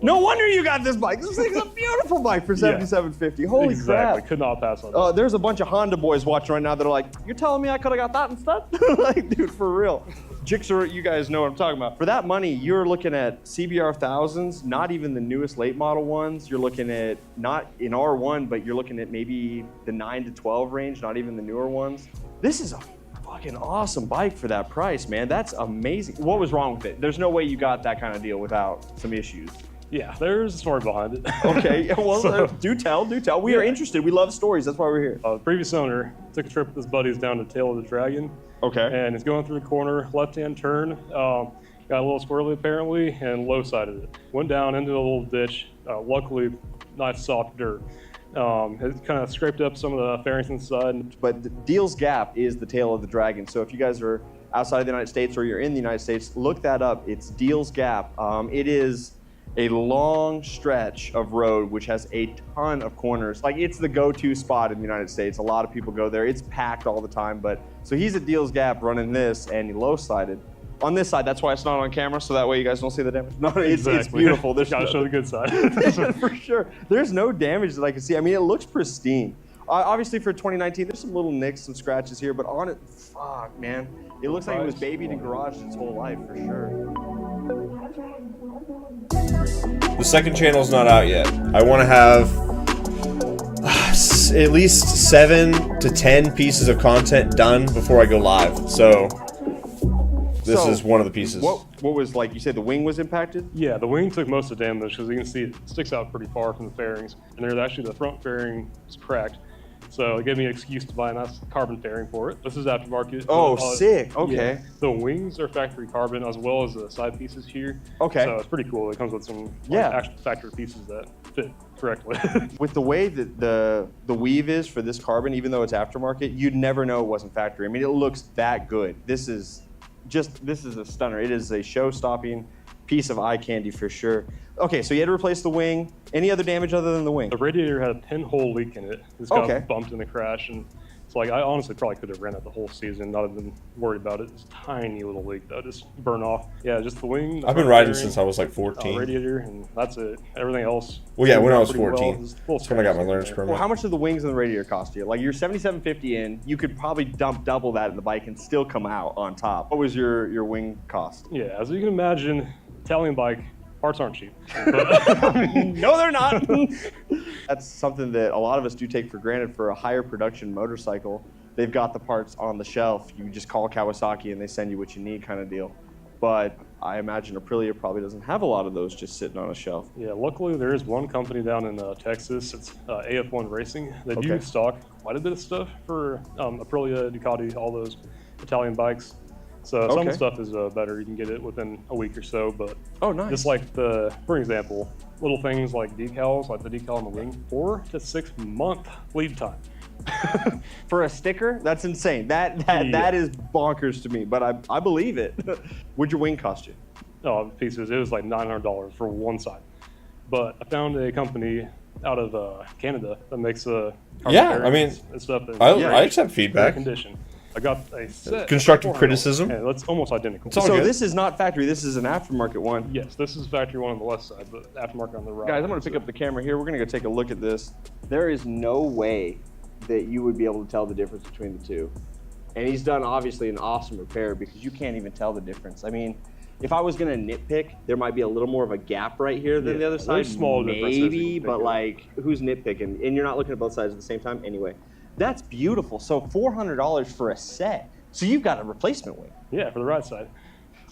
[SPEAKER 4] no wonder you got this bike. This thing's a beautiful bike for $77.50. Holy
[SPEAKER 5] exactly.
[SPEAKER 4] crap.
[SPEAKER 5] Could not pass on that.
[SPEAKER 4] There's a bunch of Honda boys watching right now that are like, you're telling me I could have got that instead? Like, dude, for real. Jixer, you guys know what I'm talking about. For that money, you're looking at CBR 1000s, not even the newest late model ones. You're looking at, not in R1, but you're looking at maybe the 9 to 12 range, not even the newer ones. This is a fucking awesome bike for that price, man. That's amazing. What was wrong with it? There's no way you got that kind of deal without some issues.
[SPEAKER 5] Yeah, there's a story behind it.
[SPEAKER 4] Okay, well, do tell. We are interested. We love stories. That's why we're here.
[SPEAKER 5] The previous owner took a trip with his buddies down to Tail of the Dragon.
[SPEAKER 4] Okay.
[SPEAKER 5] And he's going through the corner, left-hand turn, got a little squirrely apparently, and low-sided it. Went down into a little ditch, luckily nice soft dirt. It kind of scraped up some of the fairings inside.
[SPEAKER 4] But Deal's Gap is the Tail of the Dragon. So if you guys are outside of the United States or you're in the United States, look that up. It's Deal's Gap. It is a long stretch of road which has a ton of corners. Like, it's the go-to spot in the United States. A lot of people go there. It's packed all the time. But so he's at Deal's Gap running this, and he low-sided. On this side, that's why it's not on camera, so that way you guys don't see the damage. No, it's beautiful. There's
[SPEAKER 5] gotta show the good side.
[SPEAKER 4] Yeah, for sure. There's no damage that I can see. I mean, it looks pristine. Obviously, for 2019, there's some little nicks, some scratches here, but on it, fuck, man. It looks like it was babied and garaged its whole life, for sure.
[SPEAKER 1] The second channel's not out yet. I want to have at least 7 to 10 pieces of content done before I go live. So this is one of the pieces.
[SPEAKER 4] What was, like, you said the wing was impacted?
[SPEAKER 5] Yeah, the wing took most of the damage because you can see it sticks out pretty far from the fairings. And there's actually the front fairing is cracked. So it gave me an excuse to buy a nice carbon fairing for it. This is aftermarket.
[SPEAKER 4] Oh, sick. Okay.
[SPEAKER 5] Yeah. The wings are factory carbon as well as the side pieces here.
[SPEAKER 4] Okay.
[SPEAKER 5] So it's pretty cool. It comes with some actual factory pieces that fit correctly.
[SPEAKER 4] With the way that the weave is for this carbon, even though it's aftermarket, you'd never know it wasn't factory. I mean, it looks that good. This is a stunner. It is a show-stopping piece of eye candy for sure. Okay, so you had to replace the wing. Any other damage other than the wing?
[SPEAKER 5] The radiator had a pinhole leak in it. It's got bumped in the crash, and it's like, I honestly probably could have ran it the whole season, not have been worried about it. It's a tiny little leak that just burn off. Yeah, just the wing.
[SPEAKER 1] I've been riding since I was like 14.
[SPEAKER 5] Radiator, and that's it. Everything else.
[SPEAKER 1] Well, yeah, when I was 14. That's when I got my learner's permit.
[SPEAKER 4] Well, how much did the wings and the radiator cost you? Like, you're $77.50 in, you could probably dump double that in the bike and still come out on top. What was your wing cost?
[SPEAKER 5] Yeah, as you can imagine, Italian bike, parts aren't cheap.
[SPEAKER 4] No, they're not. That's something that a lot of us do take for granted for a higher production motorcycle. They've got the parts on the shelf. You just call Kawasaki and they send you what you need kind of deal. But I imagine Aprilia probably doesn't have a lot of those just sitting on a shelf.
[SPEAKER 5] Yeah, luckily there is one company down in Texas. It's AF1 Racing. They do stock quite a bit of stuff for Aprilia, Ducati, all those Italian bikes. So some of
[SPEAKER 4] Okay.
[SPEAKER 5] the stuff is better. You can get it within a week or so, but
[SPEAKER 4] Oh, nice.
[SPEAKER 5] just like for example, little things like decals, like the decal on the wing, 4 to 6 month lead time.
[SPEAKER 4] For a sticker, that's insane. That is bonkers to me, but I believe it. What'd your wing cost you?
[SPEAKER 5] Pieces. It was like $900 for one side. But I found a company out of Canada that makes carbon
[SPEAKER 1] Yeah, I
[SPEAKER 5] bearings
[SPEAKER 1] mean,
[SPEAKER 5] and stuff. That's
[SPEAKER 1] I
[SPEAKER 5] great-
[SPEAKER 1] accept
[SPEAKER 5] great
[SPEAKER 1] feedback.
[SPEAKER 5] condition. I got a set.
[SPEAKER 1] Constructive
[SPEAKER 5] for $400.
[SPEAKER 1] criticism.
[SPEAKER 5] Yeah, that's almost identical.
[SPEAKER 1] all
[SPEAKER 4] So
[SPEAKER 1] good.
[SPEAKER 4] this is not factory. This is an aftermarket one.
[SPEAKER 5] Yes, this is factory one on the left side, but aftermarket on the right.
[SPEAKER 4] Guys, I'm gonna pick up the camera here. We're gonna go take a look at this. There is no way that you would be able to tell the difference between the two. And he's done obviously an awesome repair because you can't even tell the difference. I mean, if I was gonna nitpick, there might be a little more of a gap right here than the other side.
[SPEAKER 5] there's small differences you
[SPEAKER 4] maybe,
[SPEAKER 5] can
[SPEAKER 4] but
[SPEAKER 5] pick up.
[SPEAKER 4] like, who's nitpicking? And you're not looking at both sides at the same time anyway. That's beautiful. So $400 for a set. So you've got a replacement wing.
[SPEAKER 5] Yeah, for the right side.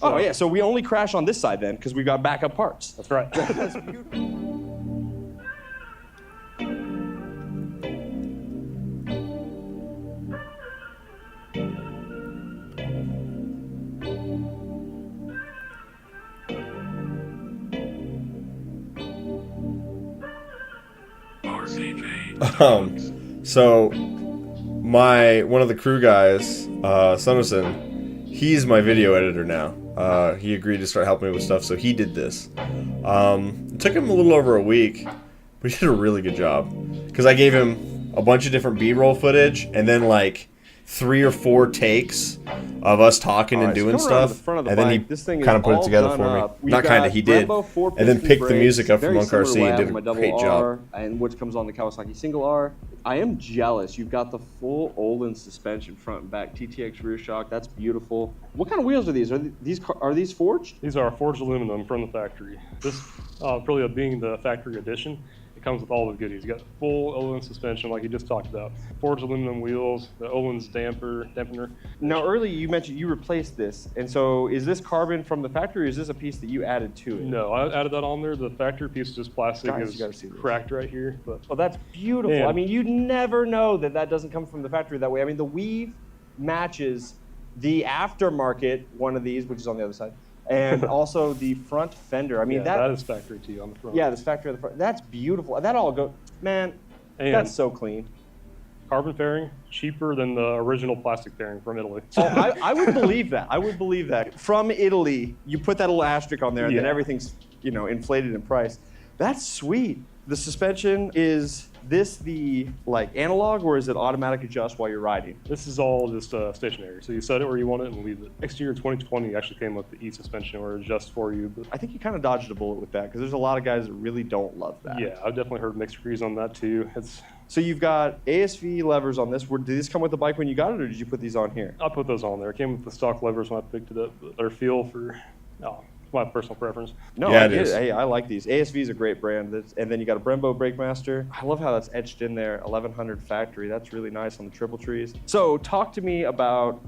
[SPEAKER 4] Oh yeah, so we only crash on this side then because we've got backup parts.
[SPEAKER 5] That's right.
[SPEAKER 4] That's beautiful.
[SPEAKER 1] So one of the crew guys, Sunderson, he's my video editor now. He agreed to start helping me with stuff, so he did this. It took him a little over a week, but he did a really good job. Because I gave him a bunch of different B-roll footage, and then like 3 or 4 takes of us talking and
[SPEAKER 4] Alright, so
[SPEAKER 1] doing
[SPEAKER 4] coming around to
[SPEAKER 1] stuff,
[SPEAKER 4] the front of the
[SPEAKER 1] and then he
[SPEAKER 4] bike, this thing is
[SPEAKER 1] kind of put it
[SPEAKER 4] all
[SPEAKER 1] together
[SPEAKER 4] done
[SPEAKER 1] for me.
[SPEAKER 4] up. We've
[SPEAKER 1] Not kind
[SPEAKER 4] got
[SPEAKER 1] of, he did.
[SPEAKER 4] Brembo
[SPEAKER 1] And then
[SPEAKER 4] 4piston
[SPEAKER 1] picked the
[SPEAKER 4] brakes,
[SPEAKER 1] music up from
[SPEAKER 4] very
[SPEAKER 1] Monk
[SPEAKER 4] similar to
[SPEAKER 1] RC
[SPEAKER 4] what I
[SPEAKER 1] and
[SPEAKER 4] have
[SPEAKER 1] did
[SPEAKER 4] on
[SPEAKER 1] a
[SPEAKER 4] my double
[SPEAKER 1] great job.
[SPEAKER 4] R, and which comes on the Kawasaki single R. I am jealous. You've got the full Olin suspension front and back, TTX rear shock. That's beautiful. What kind of wheels are these? Are these forged?
[SPEAKER 5] These are forged aluminum from the factory. This Aprilia being the factory edition, it comes with all the goodies. You got full Olin suspension, like you just talked about. Forged aluminum wheels, the Olin's dampener.
[SPEAKER 4] Now, earlier you mentioned you replaced this, and so is this carbon from the factory, or is this a piece that you added to it?
[SPEAKER 5] No, I added that on there. The factory piece is just plastic.
[SPEAKER 4] Guys,
[SPEAKER 5] is
[SPEAKER 4] you gotta see this.
[SPEAKER 5] cracked right here. But
[SPEAKER 4] Oh, that's beautiful.
[SPEAKER 5] Man.
[SPEAKER 4] I mean, you never know that doesn't come from the factory that way. I mean, the weave matches the aftermarket one of these, which is on the other side, and also the front fender. I mean,
[SPEAKER 5] yeah, that is factory too on the front.
[SPEAKER 4] yeah, this factory on the front. That's beautiful. That all go, man.
[SPEAKER 5] And
[SPEAKER 4] That's so clean.
[SPEAKER 5] carbon fairing, cheaper than the original plastic fairing from Italy.
[SPEAKER 4] Oh, I would believe that. I would believe that. From Italy, you put that little asterisk on there, and then
[SPEAKER 5] Yeah.
[SPEAKER 4] everything's inflated in price. That's sweet. The suspension, is this the analog, or is it automatic adjust while you're riding?
[SPEAKER 5] This is all just stationary. So you set it where you want it and leave it. Next year, 2020, actually came with the e-suspension or adjust for you. But
[SPEAKER 4] I think you kind of dodged a bullet with that because there's a lot of guys that really don't love that.
[SPEAKER 5] yeah, I've definitely heard mixed reviews on that too.
[SPEAKER 4] So you've got ASV levers on this. Did these come with the bike when you got it, or did you put these on here?
[SPEAKER 5] I put those on there. It came with the stock levers when I picked it up, but their feel for my personal preference.
[SPEAKER 4] No,
[SPEAKER 1] Yeah,
[SPEAKER 4] I
[SPEAKER 1] it
[SPEAKER 4] get
[SPEAKER 1] is.
[SPEAKER 4] it. Hey, I like these. ASV is a great brand. And then you got a Brembo Brake Master. I love how that's etched in there. 1100 factory. That's really nice on the triple trees. So talk to me about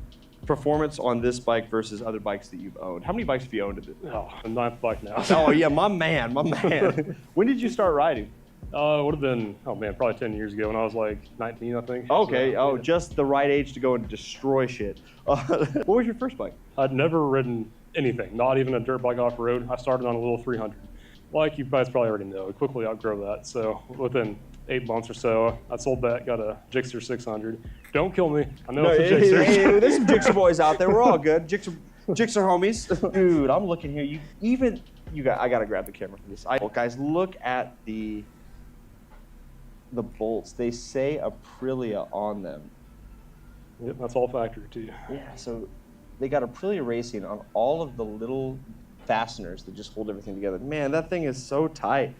[SPEAKER 4] performance on this bike versus other bikes that you've owned. How many bikes have you owned at it?
[SPEAKER 5] Oh, a 9th bike now.
[SPEAKER 4] Oh yeah, my man. When did you start riding?
[SPEAKER 5] It would have been, probably 10 years ago when I was like 19, I think.
[SPEAKER 4] Okay.
[SPEAKER 5] So, yeah.
[SPEAKER 4] Just the right age to go and destroy shit. What was your first bike?
[SPEAKER 5] I'd never ridden anything, not even a dirt bike off road. I started on a little 300. Like you guys probably already know, I quickly outgrew that. So within 8 months or so, I sold that, got a Gixxer 600. Don't kill me. I know it's a Gixxer.
[SPEAKER 4] Hey, there's some Gixxer boys out there. We're all good. Gixxer homies. Dude, I'm looking here. I gotta grab the camera for this. Guys, look at the bolts. They say Aprilia on them.
[SPEAKER 5] Yep, that's all factory too.
[SPEAKER 4] Yeah, so they got Aprilia Racing on all of the little fasteners that just hold everything together. Man, that thing is so tight.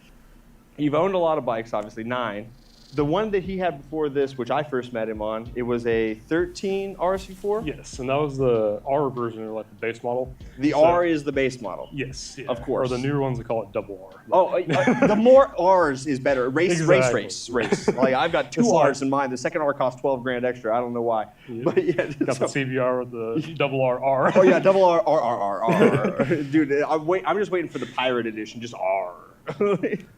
[SPEAKER 4] You've owned a lot of bikes, obviously, 9. The one that he had before this, which I first met him on, it was a 13 RSV4?
[SPEAKER 5] Yes, and that was the R version, or like the base model.
[SPEAKER 4] The
[SPEAKER 5] So-
[SPEAKER 4] R is the base model.
[SPEAKER 5] Yes, yeah.
[SPEAKER 4] Of course.
[SPEAKER 5] Or the newer ones, they call it double R.
[SPEAKER 4] Oh, the more R's is better. Race.
[SPEAKER 5] Exactly.
[SPEAKER 4] Like I've got 2
[SPEAKER 5] It's like-
[SPEAKER 4] R's in mine. The second R costs 12 grand extra. I don't know why.
[SPEAKER 5] Yeah.
[SPEAKER 4] But yeah.
[SPEAKER 5] Got
[SPEAKER 4] so-
[SPEAKER 5] the CBR with the double R.
[SPEAKER 4] oh yeah, double R. Dude, I'm just waiting for the pirate edition, just R.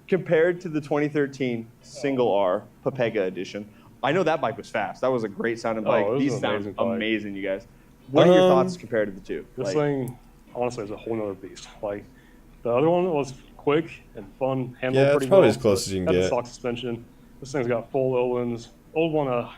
[SPEAKER 4] Compared to the 2013 single R Papega edition, I know that bike was fast. That was a great sounding bike.
[SPEAKER 5] it was
[SPEAKER 4] These
[SPEAKER 5] an
[SPEAKER 4] sound
[SPEAKER 5] amazing bike.
[SPEAKER 4] amazing, you guys. What are your thoughts compared to the two?
[SPEAKER 5] This thing, honestly, is a whole nother beast. Like, the other one was quick and fun, handled
[SPEAKER 1] Yeah, it's
[SPEAKER 5] pretty
[SPEAKER 1] probably
[SPEAKER 5] well,
[SPEAKER 1] as close as you can
[SPEAKER 5] had
[SPEAKER 1] get.
[SPEAKER 5] the stock suspension. This thing's got full Olin's. Old one, I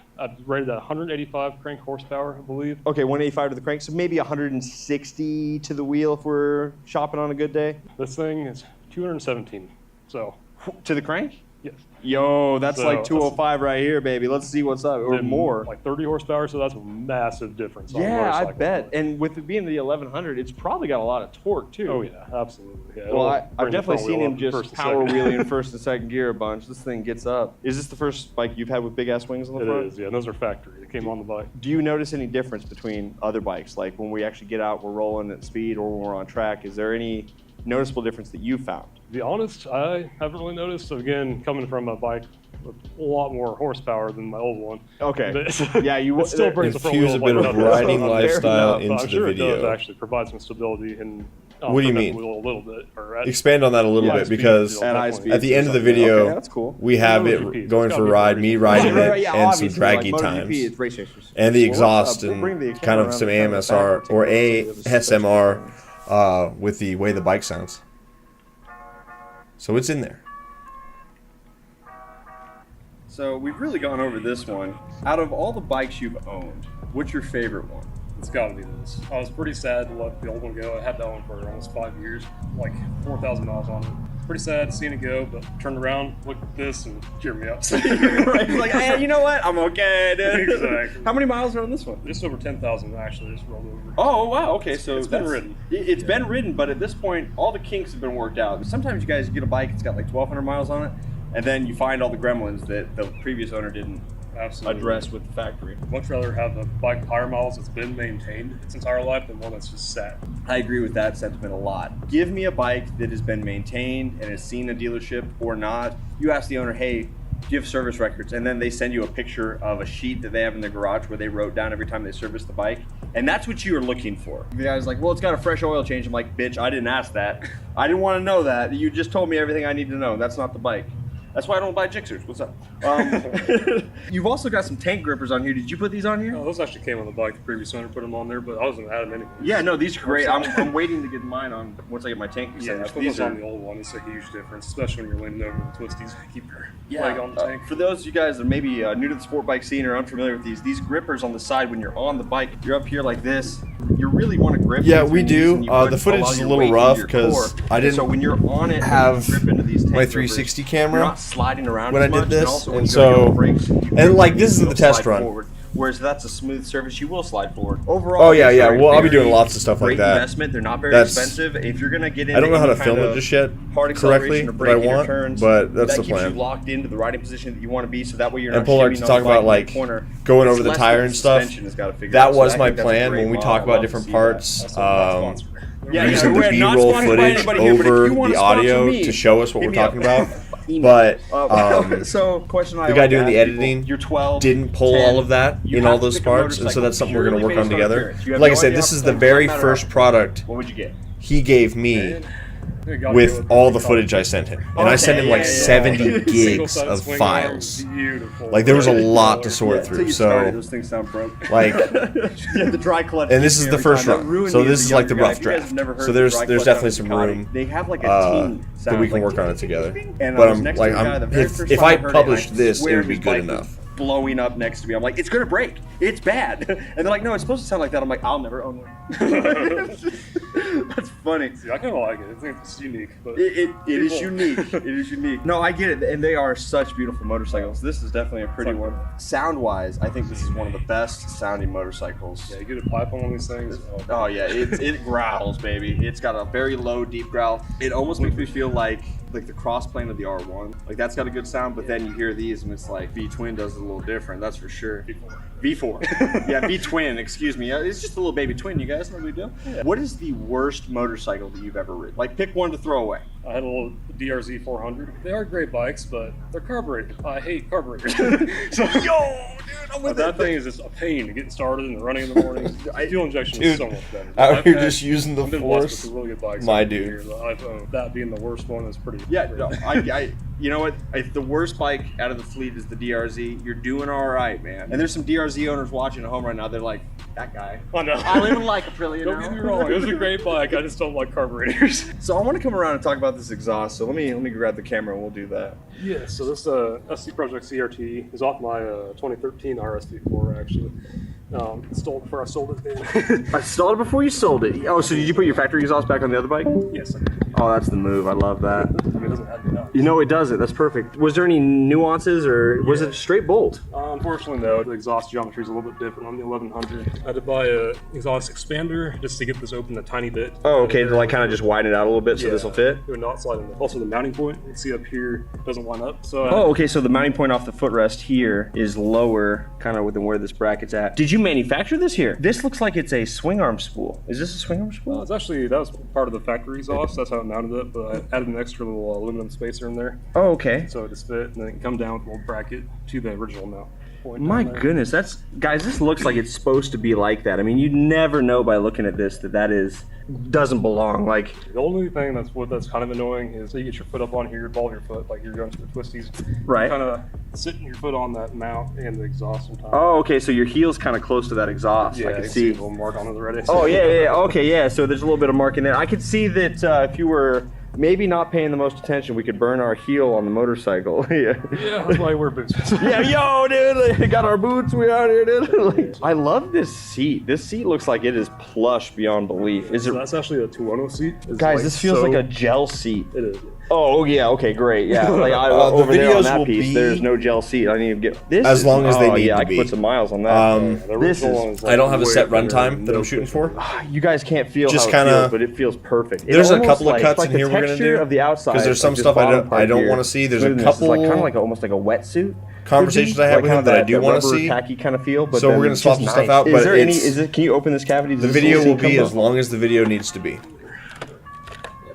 [SPEAKER 5] rated at 185 crank horsepower, I believe.
[SPEAKER 4] Okay, 185 to the crank, so maybe 160 to the wheel if we're shopping on a good day.
[SPEAKER 5] This thing is 217. So,
[SPEAKER 4] To the crank?
[SPEAKER 5] yes.
[SPEAKER 4] Yo, that's
[SPEAKER 5] So,
[SPEAKER 4] like 205 right here, baby. Let's see what's up, or
[SPEAKER 5] Then,
[SPEAKER 4] more.
[SPEAKER 5] Like 30 horsepower, so that's a massive difference. On a
[SPEAKER 4] Yeah, I
[SPEAKER 5] motorcycle.
[SPEAKER 4] bet. And with it being the 1100, it's probably got a lot of torque too.
[SPEAKER 5] Oh, yeah, absolutely. Yeah,
[SPEAKER 4] Well,
[SPEAKER 5] it'll
[SPEAKER 4] I've
[SPEAKER 5] bring the
[SPEAKER 4] definitely
[SPEAKER 5] front
[SPEAKER 4] seen
[SPEAKER 5] wheel
[SPEAKER 4] him
[SPEAKER 5] up
[SPEAKER 4] just
[SPEAKER 5] first and
[SPEAKER 4] power
[SPEAKER 5] second.
[SPEAKER 4] wheeling in first and second gear a bunch. This thing gets up. Is this the first bike you've had with big ass wings on the
[SPEAKER 5] It
[SPEAKER 4] front?
[SPEAKER 5] is, yeah. And those are factory. They came on the bike.
[SPEAKER 4] Do you notice any difference between other bikes? Like when we actually get out, we're rolling at speed, or when we're on track. Is there any noticeable difference that you found?
[SPEAKER 5] To be honest, I haven't really noticed. So again, coming from a bike with a lot more horsepower than my old one.
[SPEAKER 4] Okay.
[SPEAKER 5] But
[SPEAKER 4] Yeah, you
[SPEAKER 5] it still brings the front
[SPEAKER 1] Infuse
[SPEAKER 5] wheel
[SPEAKER 1] a bit
[SPEAKER 5] like
[SPEAKER 1] of
[SPEAKER 5] nothing.
[SPEAKER 1] riding
[SPEAKER 5] So,
[SPEAKER 1] lifestyle
[SPEAKER 4] enough,
[SPEAKER 5] but
[SPEAKER 1] into
[SPEAKER 5] I'm sure
[SPEAKER 1] the
[SPEAKER 5] it does
[SPEAKER 1] video.
[SPEAKER 5] actually provide some stability in.
[SPEAKER 1] What do you
[SPEAKER 5] turning
[SPEAKER 1] mean?
[SPEAKER 5] the wheel a little bit, or at,
[SPEAKER 1] Expand on that a little
[SPEAKER 5] high
[SPEAKER 1] bit
[SPEAKER 5] speed,
[SPEAKER 1] because
[SPEAKER 5] it'll
[SPEAKER 4] At high
[SPEAKER 5] definitely-
[SPEAKER 4] speed.
[SPEAKER 1] at the end of the
[SPEAKER 4] Okay,
[SPEAKER 1] video,
[SPEAKER 4] that's cool.
[SPEAKER 1] we have
[SPEAKER 5] It's
[SPEAKER 1] it
[SPEAKER 5] MotoGP.
[SPEAKER 1] going
[SPEAKER 5] It's
[SPEAKER 1] for
[SPEAKER 5] gotta
[SPEAKER 1] a
[SPEAKER 5] be
[SPEAKER 1] ride,
[SPEAKER 5] for
[SPEAKER 1] me
[SPEAKER 5] MotoGP.
[SPEAKER 1] riding
[SPEAKER 4] Right,
[SPEAKER 1] it,
[SPEAKER 4] yeah,
[SPEAKER 1] and some
[SPEAKER 4] obviously,
[SPEAKER 1] draggy
[SPEAKER 4] like MotoGP,
[SPEAKER 1] times,
[SPEAKER 4] it's race racers.
[SPEAKER 1] and the
[SPEAKER 4] Well, what's
[SPEAKER 1] exhaust
[SPEAKER 4] up? We'll bring
[SPEAKER 1] and
[SPEAKER 4] the
[SPEAKER 1] kind
[SPEAKER 4] camera
[SPEAKER 1] of
[SPEAKER 4] around
[SPEAKER 1] some
[SPEAKER 4] the camera
[SPEAKER 1] AMSR
[SPEAKER 4] back.
[SPEAKER 1] or
[SPEAKER 4] Take a look at
[SPEAKER 1] ASMR with the way the bike sounds. So it's in there.
[SPEAKER 4] So we've really gone over this one. Out of all the bikes you've owned, what's your favorite one?
[SPEAKER 5] It's got to be this. I was pretty sad to let the old one go. I had that one for almost 5 years, like 4,000 miles on it. Pretty sad seeing it go, but turned around, looked at this, and cheered me up.
[SPEAKER 4] Right, he's like, hey, you know what? I'm okay, dude.
[SPEAKER 5] Exactly.
[SPEAKER 4] How many miles are on this one?
[SPEAKER 5] Just over 10,000 actually just rolled over.
[SPEAKER 4] Oh, wow, okay, so
[SPEAKER 5] It's been
[SPEAKER 4] that's-
[SPEAKER 5] ridden.
[SPEAKER 4] It's been ridden, but at this point, all the kinks have been worked out. Sometimes you guys get a bike, it's got like 1,200 miles on it, and then you find all the gremlins that the previous owner didn't
[SPEAKER 5] Absolutely.
[SPEAKER 4] address with the factory.
[SPEAKER 5] Much rather have a bike with higher miles that's been maintained its entire life than one that's just sat.
[SPEAKER 4] I agree with that sentiment a lot. Give me a bike that has been maintained and has seen a dealership or not. You ask the owner, hey, do you have service records? And then they send you a picture of a sheet that they have in their garage where they wrote down every time they serviced the bike. And that's what you are looking for. The guy's like, well, it's got a fresh oil change. I'm like, bitch, I didn't ask that. I didn't want to know that. You just told me everything I need to know. That's not the bike. That's why I don't buy Gixxers. What's up? You've also got some tank grippers on here. Did you put these on here?
[SPEAKER 5] Oh, those actually came on the bike. The previous owner put them on there, but I was going to add them anyway.
[SPEAKER 4] Yeah, no, these are great. I'm waiting to get mine on once I get my tank
[SPEAKER 5] Yeah, I
[SPEAKER 4] extenders.
[SPEAKER 5] put
[SPEAKER 4] These
[SPEAKER 5] those on
[SPEAKER 4] are
[SPEAKER 5] the old one. It's a huge difference, especially when you're leaning over and twisties. Keep your
[SPEAKER 4] yeah.
[SPEAKER 5] leg on the tank.
[SPEAKER 4] For those of you guys that may be new to the sport bike scene or unfamiliar with these grippers on the side when you're on the bike, you're up here like this. You really want to grip.
[SPEAKER 1] Yeah,
[SPEAKER 4] these
[SPEAKER 1] we
[SPEAKER 4] when
[SPEAKER 1] do.
[SPEAKER 4] you're using- you put
[SPEAKER 1] The footage
[SPEAKER 4] lot of
[SPEAKER 1] is a
[SPEAKER 4] your
[SPEAKER 1] little
[SPEAKER 4] weight into
[SPEAKER 1] rough
[SPEAKER 4] your
[SPEAKER 1] 'cause
[SPEAKER 4] core.
[SPEAKER 1] I didn't
[SPEAKER 4] So when you're on it,
[SPEAKER 1] have
[SPEAKER 4] and you grip into these tank
[SPEAKER 1] my
[SPEAKER 4] grippers,
[SPEAKER 1] 360 camera
[SPEAKER 4] you're not sliding around
[SPEAKER 1] when
[SPEAKER 4] as
[SPEAKER 1] I did
[SPEAKER 4] much,
[SPEAKER 1] this,
[SPEAKER 4] also when
[SPEAKER 1] and
[SPEAKER 4] you go
[SPEAKER 1] so-
[SPEAKER 4] on brakes, you
[SPEAKER 1] and,
[SPEAKER 4] really
[SPEAKER 1] like, this is
[SPEAKER 4] will
[SPEAKER 1] the test
[SPEAKER 4] slide
[SPEAKER 1] run.
[SPEAKER 4] forward. Whereas that's a smooth surface, you will slide forward. Overall,
[SPEAKER 1] Oh, yeah,
[SPEAKER 4] these
[SPEAKER 1] yeah.
[SPEAKER 4] are
[SPEAKER 1] Well, I'll be
[SPEAKER 4] very
[SPEAKER 1] doing lots of stuff like
[SPEAKER 4] great
[SPEAKER 1] that.
[SPEAKER 4] investment. They're not very
[SPEAKER 1] That's-
[SPEAKER 4] expensive. If you're gonna get into
[SPEAKER 1] I don't know how
[SPEAKER 4] any
[SPEAKER 1] to film
[SPEAKER 4] kind
[SPEAKER 1] it
[SPEAKER 4] of
[SPEAKER 1] just yet
[SPEAKER 4] hard
[SPEAKER 1] correctly
[SPEAKER 4] acceleration or
[SPEAKER 1] that I
[SPEAKER 4] braking or
[SPEAKER 1] want,
[SPEAKER 4] turns,
[SPEAKER 1] but that's
[SPEAKER 4] that
[SPEAKER 1] the
[SPEAKER 4] keeps
[SPEAKER 1] plan.
[SPEAKER 4] you locked into the riding position that you want to be, so that way you're
[SPEAKER 1] And
[SPEAKER 4] not
[SPEAKER 1] Polar
[SPEAKER 4] shimmying
[SPEAKER 1] to
[SPEAKER 4] on
[SPEAKER 1] talk
[SPEAKER 4] the bike
[SPEAKER 1] about,
[SPEAKER 4] in
[SPEAKER 1] like,
[SPEAKER 4] the corner.
[SPEAKER 1] going
[SPEAKER 4] It's
[SPEAKER 1] over the
[SPEAKER 4] less
[SPEAKER 1] tire
[SPEAKER 4] what
[SPEAKER 1] and stuff.
[SPEAKER 4] suspension has gotta figure
[SPEAKER 1] That
[SPEAKER 4] out, so
[SPEAKER 1] was
[SPEAKER 4] I
[SPEAKER 1] my
[SPEAKER 4] think that's a
[SPEAKER 1] plan
[SPEAKER 4] great
[SPEAKER 1] when we
[SPEAKER 4] model.
[SPEAKER 1] talk
[SPEAKER 4] I'd
[SPEAKER 1] about
[SPEAKER 4] love
[SPEAKER 1] different
[SPEAKER 4] to see that.
[SPEAKER 1] parts.
[SPEAKER 5] That's not sponsored.
[SPEAKER 4] Yeah,
[SPEAKER 1] Using
[SPEAKER 4] we're
[SPEAKER 1] the
[SPEAKER 4] not
[SPEAKER 1] B-roll
[SPEAKER 4] sponsored by
[SPEAKER 1] footage
[SPEAKER 4] anybody here, but if
[SPEAKER 1] over
[SPEAKER 4] you wanna
[SPEAKER 1] the
[SPEAKER 4] sponsor
[SPEAKER 1] audio
[SPEAKER 4] me,
[SPEAKER 1] to show us what
[SPEAKER 4] hit
[SPEAKER 1] we're
[SPEAKER 4] me up.
[SPEAKER 1] talking about.
[SPEAKER 4] Email.
[SPEAKER 1] But
[SPEAKER 4] so question I
[SPEAKER 1] the guy
[SPEAKER 4] always
[SPEAKER 1] doing the
[SPEAKER 4] ask people,
[SPEAKER 1] editing
[SPEAKER 4] you're 12,
[SPEAKER 1] didn't pull
[SPEAKER 4] 10,
[SPEAKER 1] all of that
[SPEAKER 4] you
[SPEAKER 1] in
[SPEAKER 4] have
[SPEAKER 1] all
[SPEAKER 4] to
[SPEAKER 1] those
[SPEAKER 4] pick a
[SPEAKER 1] parts, and so
[SPEAKER 4] motorcycle
[SPEAKER 1] that's something we're going to
[SPEAKER 4] purely
[SPEAKER 1] work on
[SPEAKER 4] based
[SPEAKER 1] together.
[SPEAKER 4] appearance. You have
[SPEAKER 1] Like I
[SPEAKER 4] no
[SPEAKER 1] said,
[SPEAKER 4] idea
[SPEAKER 1] this
[SPEAKER 4] how
[SPEAKER 1] is
[SPEAKER 4] to
[SPEAKER 1] the
[SPEAKER 4] play.
[SPEAKER 1] very
[SPEAKER 4] Doesn't matter
[SPEAKER 1] first
[SPEAKER 4] how to play.
[SPEAKER 1] product
[SPEAKER 4] What would you get?
[SPEAKER 1] he gave me with all the footage I sent him. And I sent him like 70 gigs of files.
[SPEAKER 5] Beautiful.
[SPEAKER 1] Like, there was a lot to sort
[SPEAKER 4] Until
[SPEAKER 1] through.
[SPEAKER 4] you started,
[SPEAKER 1] So,
[SPEAKER 4] those things sound broke.
[SPEAKER 1] like,
[SPEAKER 4] Yeah, the dry clutch.
[SPEAKER 1] and this is the
[SPEAKER 4] every
[SPEAKER 1] first
[SPEAKER 4] time. That
[SPEAKER 1] run.
[SPEAKER 4] ruined
[SPEAKER 1] So
[SPEAKER 4] me
[SPEAKER 1] this
[SPEAKER 4] as
[SPEAKER 1] is
[SPEAKER 4] a
[SPEAKER 1] like the
[SPEAKER 4] younger guy.
[SPEAKER 1] rough
[SPEAKER 4] If you guys
[SPEAKER 1] draft.
[SPEAKER 4] have never heard
[SPEAKER 1] So
[SPEAKER 4] of the
[SPEAKER 1] there's
[SPEAKER 4] dry
[SPEAKER 1] there's
[SPEAKER 4] clutch
[SPEAKER 1] definitely
[SPEAKER 4] on
[SPEAKER 1] some
[SPEAKER 4] Ducati,
[SPEAKER 1] room
[SPEAKER 4] They have like a teen
[SPEAKER 1] that we can
[SPEAKER 4] sound,
[SPEAKER 1] work on it together.
[SPEAKER 4] And
[SPEAKER 1] But
[SPEAKER 4] I was
[SPEAKER 1] I'm
[SPEAKER 4] next
[SPEAKER 1] like,
[SPEAKER 4] to a guy the
[SPEAKER 1] I'm,
[SPEAKER 4] very first
[SPEAKER 1] if
[SPEAKER 4] time
[SPEAKER 1] I
[SPEAKER 4] heard
[SPEAKER 1] published
[SPEAKER 4] I
[SPEAKER 1] this, it
[SPEAKER 4] swear
[SPEAKER 1] would be
[SPEAKER 4] his
[SPEAKER 1] good
[SPEAKER 4] bike was
[SPEAKER 1] enough.
[SPEAKER 4] blowing up next to me. I'm like, it's gonna break. It's bad. And they're like, no, it's supposed to sound like that. I'm like, I'll never own one. That's funny.
[SPEAKER 5] See, I kind of like it. I think it's unique, but
[SPEAKER 4] It is
[SPEAKER 5] people-
[SPEAKER 4] unique. It is unique. No, I get it, and they are such beautiful motorcycles. This is definitely a pretty one. Sound-wise, I think this is one of the best sounding motorcycles.
[SPEAKER 5] Yeah, you get a pipe on one of these things.
[SPEAKER 4] Oh yeah, it growls, baby. It's got a very low, deep growl. It almost makes me feel like the cross plane of the R1. Like that's got a good sound, but then you hear these and it's like V-twin does it a little different. That's for sure. V4. Yeah, V-twin. Excuse me. It's just a little baby twin. You guys know what we do. Yeah. What is the worst motorcycle that you've ever ridden? Like pick one to throw away.
[SPEAKER 5] I had a little DRZ 400. They are great bikes, but they're carbureted. I hate carburetors.
[SPEAKER 4] So yo, dude, I'm with
[SPEAKER 5] That
[SPEAKER 4] it.
[SPEAKER 5] thing is just a pain to get started and running in the morning. Fuel injection
[SPEAKER 1] Dude,
[SPEAKER 5] is so much better.
[SPEAKER 1] out here
[SPEAKER 5] I've had-
[SPEAKER 1] just using the
[SPEAKER 5] I've been blessed
[SPEAKER 1] force.
[SPEAKER 5] with really good bikes.
[SPEAKER 1] My
[SPEAKER 5] over the
[SPEAKER 1] dude.
[SPEAKER 5] years. I've owned. That being the worst one is pretty.
[SPEAKER 4] Yeah, no, I You know what? If the worst bike out of the fleet is the DRZ, you're doing all right, man. And there's some DRZ owners watching at home right now. They're like, that guy.
[SPEAKER 5] Oh, no.
[SPEAKER 4] I don't even like Aprilia
[SPEAKER 5] Don't
[SPEAKER 4] now.
[SPEAKER 5] get me wrong, it was a great bike. I just don't like carburetors.
[SPEAKER 4] So I want to come around and talk about this exhaust. So let me grab the camera and we'll do that.
[SPEAKER 5] Yeah, so this SC Project CRT is off my 2013 RSV4 actually. Installed before I sold it then.
[SPEAKER 4] I installed it before you sold it. Oh, so did you put your factory exhaust back on the other bike?
[SPEAKER 5] Yes, I did.
[SPEAKER 4] Oh, that's the move. I love that.
[SPEAKER 5] I mean, it doesn't have to.
[SPEAKER 4] You know it doesn't. That's perfect. Was there any nuances or was it a straight bolt?
[SPEAKER 5] Unfortunately, no. The exhaust geometry is a little bit different on the 1100. I had to buy a exhaust expander just to get this open a tiny bit.
[SPEAKER 4] Oh, okay. To like kind of just widen it out a little bit so this will fit?
[SPEAKER 5] It would not slide in there. Also, the mounting point, you can see up here, doesn't line up. So,
[SPEAKER 4] Oh, okay. So the mounting point off the footrest here is lower, kind of than where this bracket's at. Did you manufacture this here? This looks like it's a swing arm spool. Is this a swing arm spool?
[SPEAKER 5] it's actually, that was part of the factory exhaust. That's how I mounted it, but I added an extra little aluminum spacer in there.
[SPEAKER 4] Oh, okay.
[SPEAKER 5] So it just fit, and then it can come down with a little bracket to the original mount point.
[SPEAKER 4] My
[SPEAKER 5] down there.
[SPEAKER 4] goodness, guys, this looks like it's supposed to be like that. I mean, you'd never know by looking at this that doesn't belong. Like,
[SPEAKER 5] The only thing that's kind of annoying is you get your foot up on here, ball your foot like you're going to the twisties.
[SPEAKER 4] Right.
[SPEAKER 5] Kind of sitting your foot on that mount and the exhaust sometimes.
[SPEAKER 4] oh, okay, so your heel's kind of close to that exhaust.
[SPEAKER 5] yeah,
[SPEAKER 4] I
[SPEAKER 5] you
[SPEAKER 4] can
[SPEAKER 5] can
[SPEAKER 4] see.
[SPEAKER 5] a little mark on it already.
[SPEAKER 4] Oh, yeah. Okay, yeah. So there's a little bit of mark in there. I could see that if you were maybe not paying the most attention, we could burn our heel on the motorcycle. Yeah.
[SPEAKER 5] Yeah, that's why I wear boots.
[SPEAKER 4] Yeah, yo, dude, we got our boots. We out here, dude. Like, I love this seat. This seat looks like it is plush beyond belief. Is
[SPEAKER 5] So
[SPEAKER 4] it,
[SPEAKER 5] that's actually a Tuono seat. It's
[SPEAKER 4] guys?
[SPEAKER 5] like
[SPEAKER 4] This feels
[SPEAKER 5] so-
[SPEAKER 4] like a gel seat.
[SPEAKER 5] It is.
[SPEAKER 4] Oh yeah, okay, great, yeah. Like
[SPEAKER 1] The
[SPEAKER 4] over there on
[SPEAKER 1] videos
[SPEAKER 4] that
[SPEAKER 1] will
[SPEAKER 4] piece,
[SPEAKER 1] be-
[SPEAKER 4] there's no gel seat. I need to get this.
[SPEAKER 1] As long as they need
[SPEAKER 4] yeah,
[SPEAKER 1] to
[SPEAKER 4] I can
[SPEAKER 1] be.
[SPEAKER 4] put some miles on that.
[SPEAKER 5] The
[SPEAKER 4] This
[SPEAKER 5] original
[SPEAKER 4] is-
[SPEAKER 5] one is
[SPEAKER 1] I don't have a
[SPEAKER 5] way
[SPEAKER 1] set
[SPEAKER 5] thinner
[SPEAKER 1] runtime
[SPEAKER 5] and
[SPEAKER 1] that I'm
[SPEAKER 5] no
[SPEAKER 1] shooting
[SPEAKER 5] cushion.
[SPEAKER 1] for.
[SPEAKER 4] You guys can't feel
[SPEAKER 1] Just
[SPEAKER 4] how it
[SPEAKER 1] kinda-
[SPEAKER 4] feels, but it feels perfect.
[SPEAKER 1] There's a
[SPEAKER 4] Almost
[SPEAKER 1] couple of
[SPEAKER 4] like-
[SPEAKER 1] cuts
[SPEAKER 4] like
[SPEAKER 1] in here
[SPEAKER 4] the
[SPEAKER 1] we're gonna
[SPEAKER 4] texture
[SPEAKER 1] do,
[SPEAKER 4] of the outside.
[SPEAKER 1] 'cause there's
[SPEAKER 4] like
[SPEAKER 1] some
[SPEAKER 4] this
[SPEAKER 1] stuff I
[SPEAKER 4] bottom
[SPEAKER 1] don't-
[SPEAKER 4] part
[SPEAKER 1] I don't
[SPEAKER 4] here.
[SPEAKER 1] wanna see. There's a
[SPEAKER 4] Smoothness is like
[SPEAKER 1] couple
[SPEAKER 4] kind of like almost like a wetsuit.
[SPEAKER 1] Conversations I had with
[SPEAKER 4] kind
[SPEAKER 1] him
[SPEAKER 4] of
[SPEAKER 1] that I do wanna
[SPEAKER 4] rubber
[SPEAKER 1] see.
[SPEAKER 4] tacky kind of feel. But
[SPEAKER 1] So
[SPEAKER 4] then
[SPEAKER 1] we're gonna
[SPEAKER 4] it's
[SPEAKER 1] swap
[SPEAKER 4] just
[SPEAKER 1] some stuff
[SPEAKER 4] nice.
[SPEAKER 1] out,
[SPEAKER 4] Is
[SPEAKER 1] but
[SPEAKER 4] there any?
[SPEAKER 1] it's-
[SPEAKER 4] Can you open this cavity? Does
[SPEAKER 1] The
[SPEAKER 4] this
[SPEAKER 1] video
[SPEAKER 4] little
[SPEAKER 1] will
[SPEAKER 4] seat
[SPEAKER 1] be
[SPEAKER 4] come
[SPEAKER 1] as
[SPEAKER 4] up?
[SPEAKER 1] long as the video needs to be.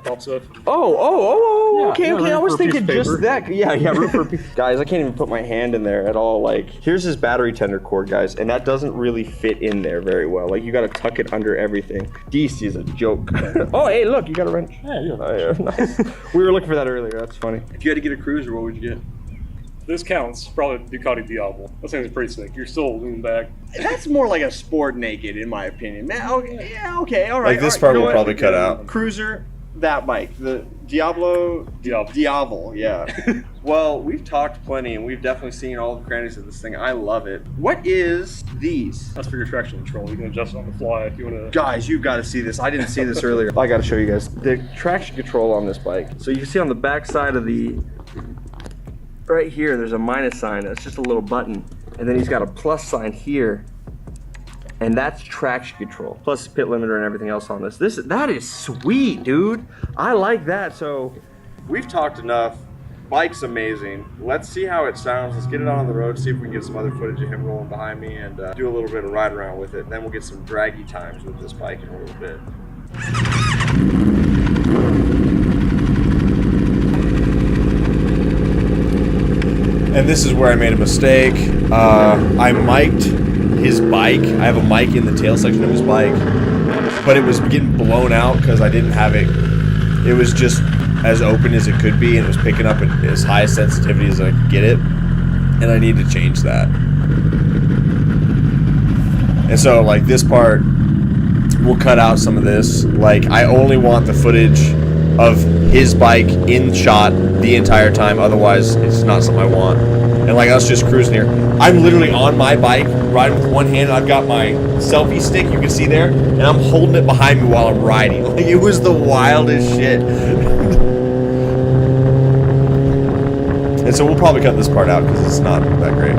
[SPEAKER 5] Pops up.
[SPEAKER 4] Oh, okay,
[SPEAKER 5] Yeah,
[SPEAKER 4] okay. I
[SPEAKER 5] room
[SPEAKER 4] was
[SPEAKER 5] for a piece
[SPEAKER 4] thinking
[SPEAKER 5] of
[SPEAKER 4] just
[SPEAKER 5] paper.
[SPEAKER 4] that. Yeah, room for a piece. Guys, I can't even put my hand in there at all. Like, here's his battery tender cord, guys, and that doesn't really fit in there very well. Like, you got to tuck it under everything. DC is a joke. Oh, hey, look, you got a wrench.
[SPEAKER 5] Yeah, yeah.
[SPEAKER 4] Oh, yeah, nice. We were looking for that earlier. That's funny. If you had to get a cruiser, what would you get?
[SPEAKER 5] This counts. Probably Ducati Diablo. That thing's pretty sick. You're still leaning back.
[SPEAKER 4] That's more like a sport naked, in my opinion. Man, okay, yeah, okay, all right.
[SPEAKER 1] Like this
[SPEAKER 4] all right,
[SPEAKER 1] part
[SPEAKER 4] you know
[SPEAKER 1] will
[SPEAKER 4] what?
[SPEAKER 1] probably cut out.
[SPEAKER 4] Cruiser, that bike, the Diablo, yeah. Well, we've talked plenty, and we've definitely seen all the crannies of this thing. I love it. What is these?
[SPEAKER 5] That's for your traction control. You can adjust it on the fly if you want to.
[SPEAKER 4] Guys, you've got to see this. I didn't see this earlier. I got to show you guys the traction control on this bike. So you can see on the back side of the, right here, there's a minus sign. That's just a little button. And then he's got a plus sign here. And that's traction control, plus pit limiter and everything else on this. That is sweet, dude. I like that. So we've talked enough. Bike's amazing. Let's see how it sounds. Let's get it on the road, see if we can get some other footage of him rolling behind me and do a little bit of ride around with it. And then we'll get some draggy times with this bike in a little bit.
[SPEAKER 1] And this is where I made a mistake. I mic'd his bike. I have a mic in the tail section of his bike, but it was getting blown out because I didn't have it. It was just as open as it could be, and it was picking up at as high sensitivity as I could get it, and I need to change that. And so, like, this part, we'll cut out some of this. Like, I only want the footage of his bike in shot the entire time, otherwise it's not something I want. And like us just cruising here, I'm literally on my bike riding with one hand. I've got my selfie stick, you can see there, and I'm holding it behind me while I'm riding. Like, it was the wildest shit. And so we'll probably cut this part out because it's not that great.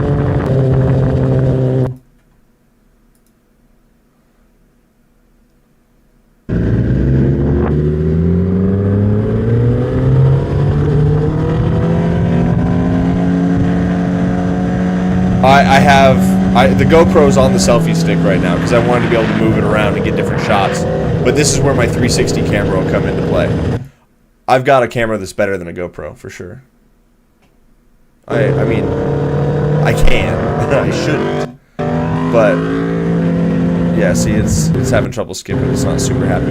[SPEAKER 1] The GoPro's on the selfie stick right now because I wanted to be able to move it around and get different shots. But this is where my 360 camera will come into play. I've got a camera that's better than a GoPro for sure. I mean, I can. I shouldn't. But yeah, see, it's having trouble skipping. It's not super happy.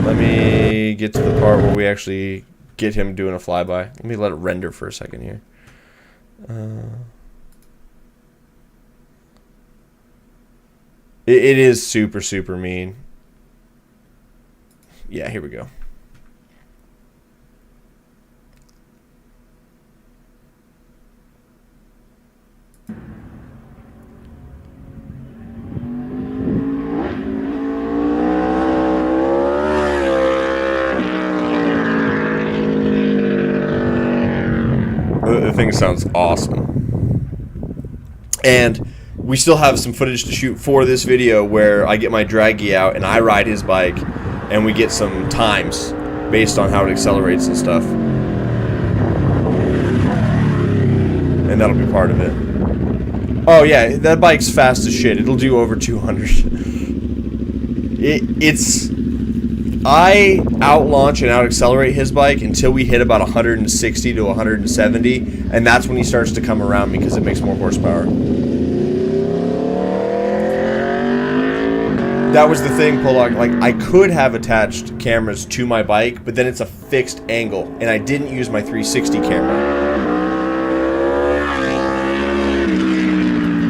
[SPEAKER 1] Let me get to the part where we actually get him doing a flyby. Let me let it render for a second here. It is super, super mean. Yeah, here we go. The thing sounds awesome. And we still have some footage to shoot for this video where I get my draggy out and I ride his bike and we get some times based on how it accelerates and stuff. And that'll be part of it. Oh yeah, that bike's fast as shit. It'll do over 200. I out-launch and out-accelerate his bike until we hit about 160 to 170, and that's when he starts to come around me because it makes more horsepower. That was the thing, Pollock. Like, I could have attached cameras to my bike, but then it's a fixed angle, and I didn't use my 360 camera.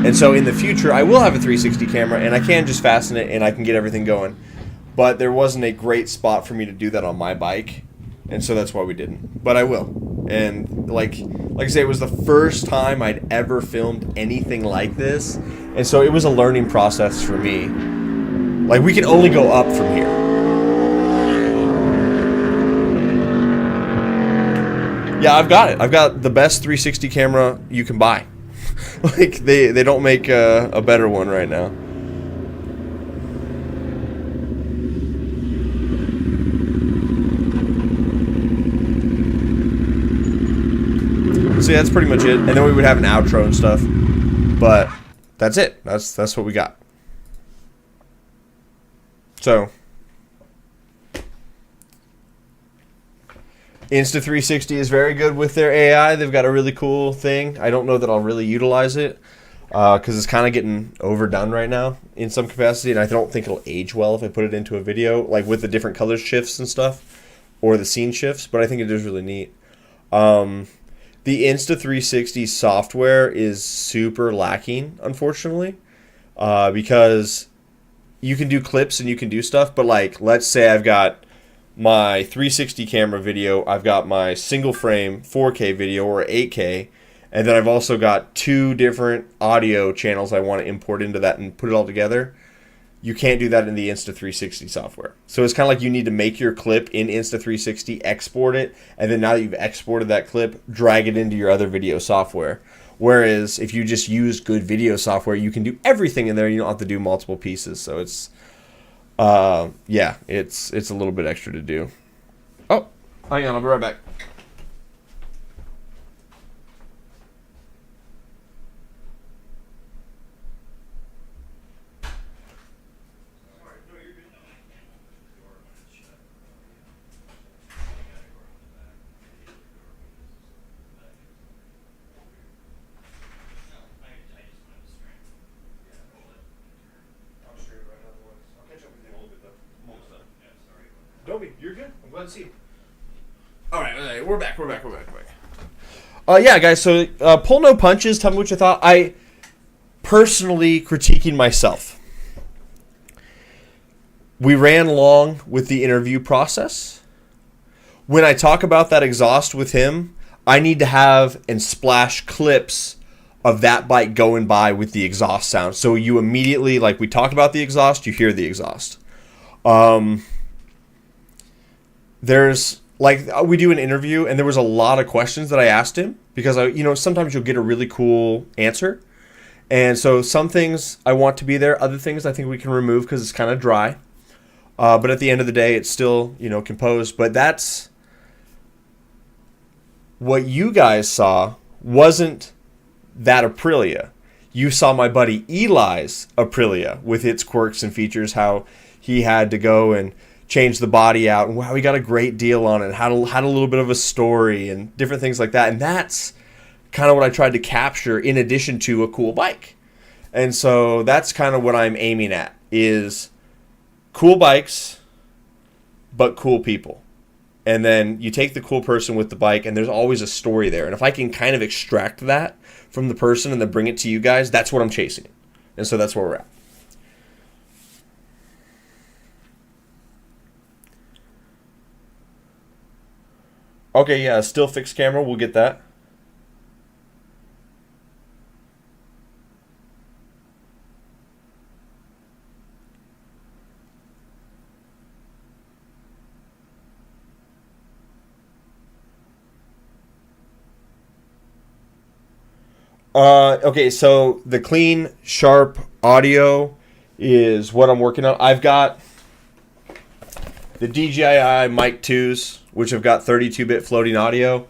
[SPEAKER 1] And so in the future, I will have a 360 camera, and I can just fasten it, and I can get everything going. But there wasn't a great spot for me to do that on my bike, and so that's why we didn't. But I will. And like I say, it was the first time I'd ever filmed anything like this, and so it was a learning process for me. Like, we can only go up from here. Yeah, I've got it. I've got the best 360 camera you can buy. Like, they don't make a better one right now. So yeah, that's pretty much it. And then we would have an outro and stuff. But that's it. That's what we got. So Insta360 is very good with their AI. They've got a really cool thing. I don't know that I'll really utilize it because it's kind of getting overdone right now in some capacity, and I don't think it'll age well if I put it into a video, like with the different color shifts and stuff, or the scene shifts, but I think it is really neat. The Insta360 software is super lacking, unfortunately, because you can do clips and you can do stuff, but like, let's say I've got my 360 camera video, I've got my single frame 4K video or 8K, and then I've also got 2 different audio channels I want to import into that and put it all together. You can't do that in the Insta360 software. So it's kind of like you need to make your clip in Insta360, export it, and then now that you've exported that clip, drag it into your other video software. Whereas if you just use good video software, you can do everything in there. You don't have to do multiple pieces. So it's, yeah, it's a little bit extra to do. Oh, hang on, I'll be right back. Dobie, you're good. I'm glad to see you. All right, we're back. Yeah, guys. So pull no punches. Tell me what you thought. I personally critiquing myself. We ran long with the interview process. When I talk about that exhaust with him, I need to have and splash clips of that bike going by with the exhaust sound. So you immediately, like we talked about the exhaust, you hear the exhaust. There's like we do an interview and there was a lot of questions that I asked him because sometimes you'll get a really cool answer. And so some things I want to be there, other things I think we can remove because it's kind of dry. But at the end of the day, it's still, composed. But that's what you guys saw wasn't that Aprilia. You saw my buddy Eli's Aprilia with its quirks and features, how he had to go and change the body out, and wow, we got a great deal on it, had a little bit of a story and different things like that. And that's kind of what I tried to capture in addition to a cool bike. And so that's kind of what I'm aiming at, is cool bikes, but cool people. and then you take the cool person with the bike, and there's always a story there. And if I can kind of extract that from the person and then bring it to you guys, that's what I'm chasing. And so that's where we're at. Okay, yeah, still fixed camera. We'll get that. Okay, so the clean, sharp audio is what I'm working on. I've got the DJI Mic 2s, which have got 32-bit floating audio.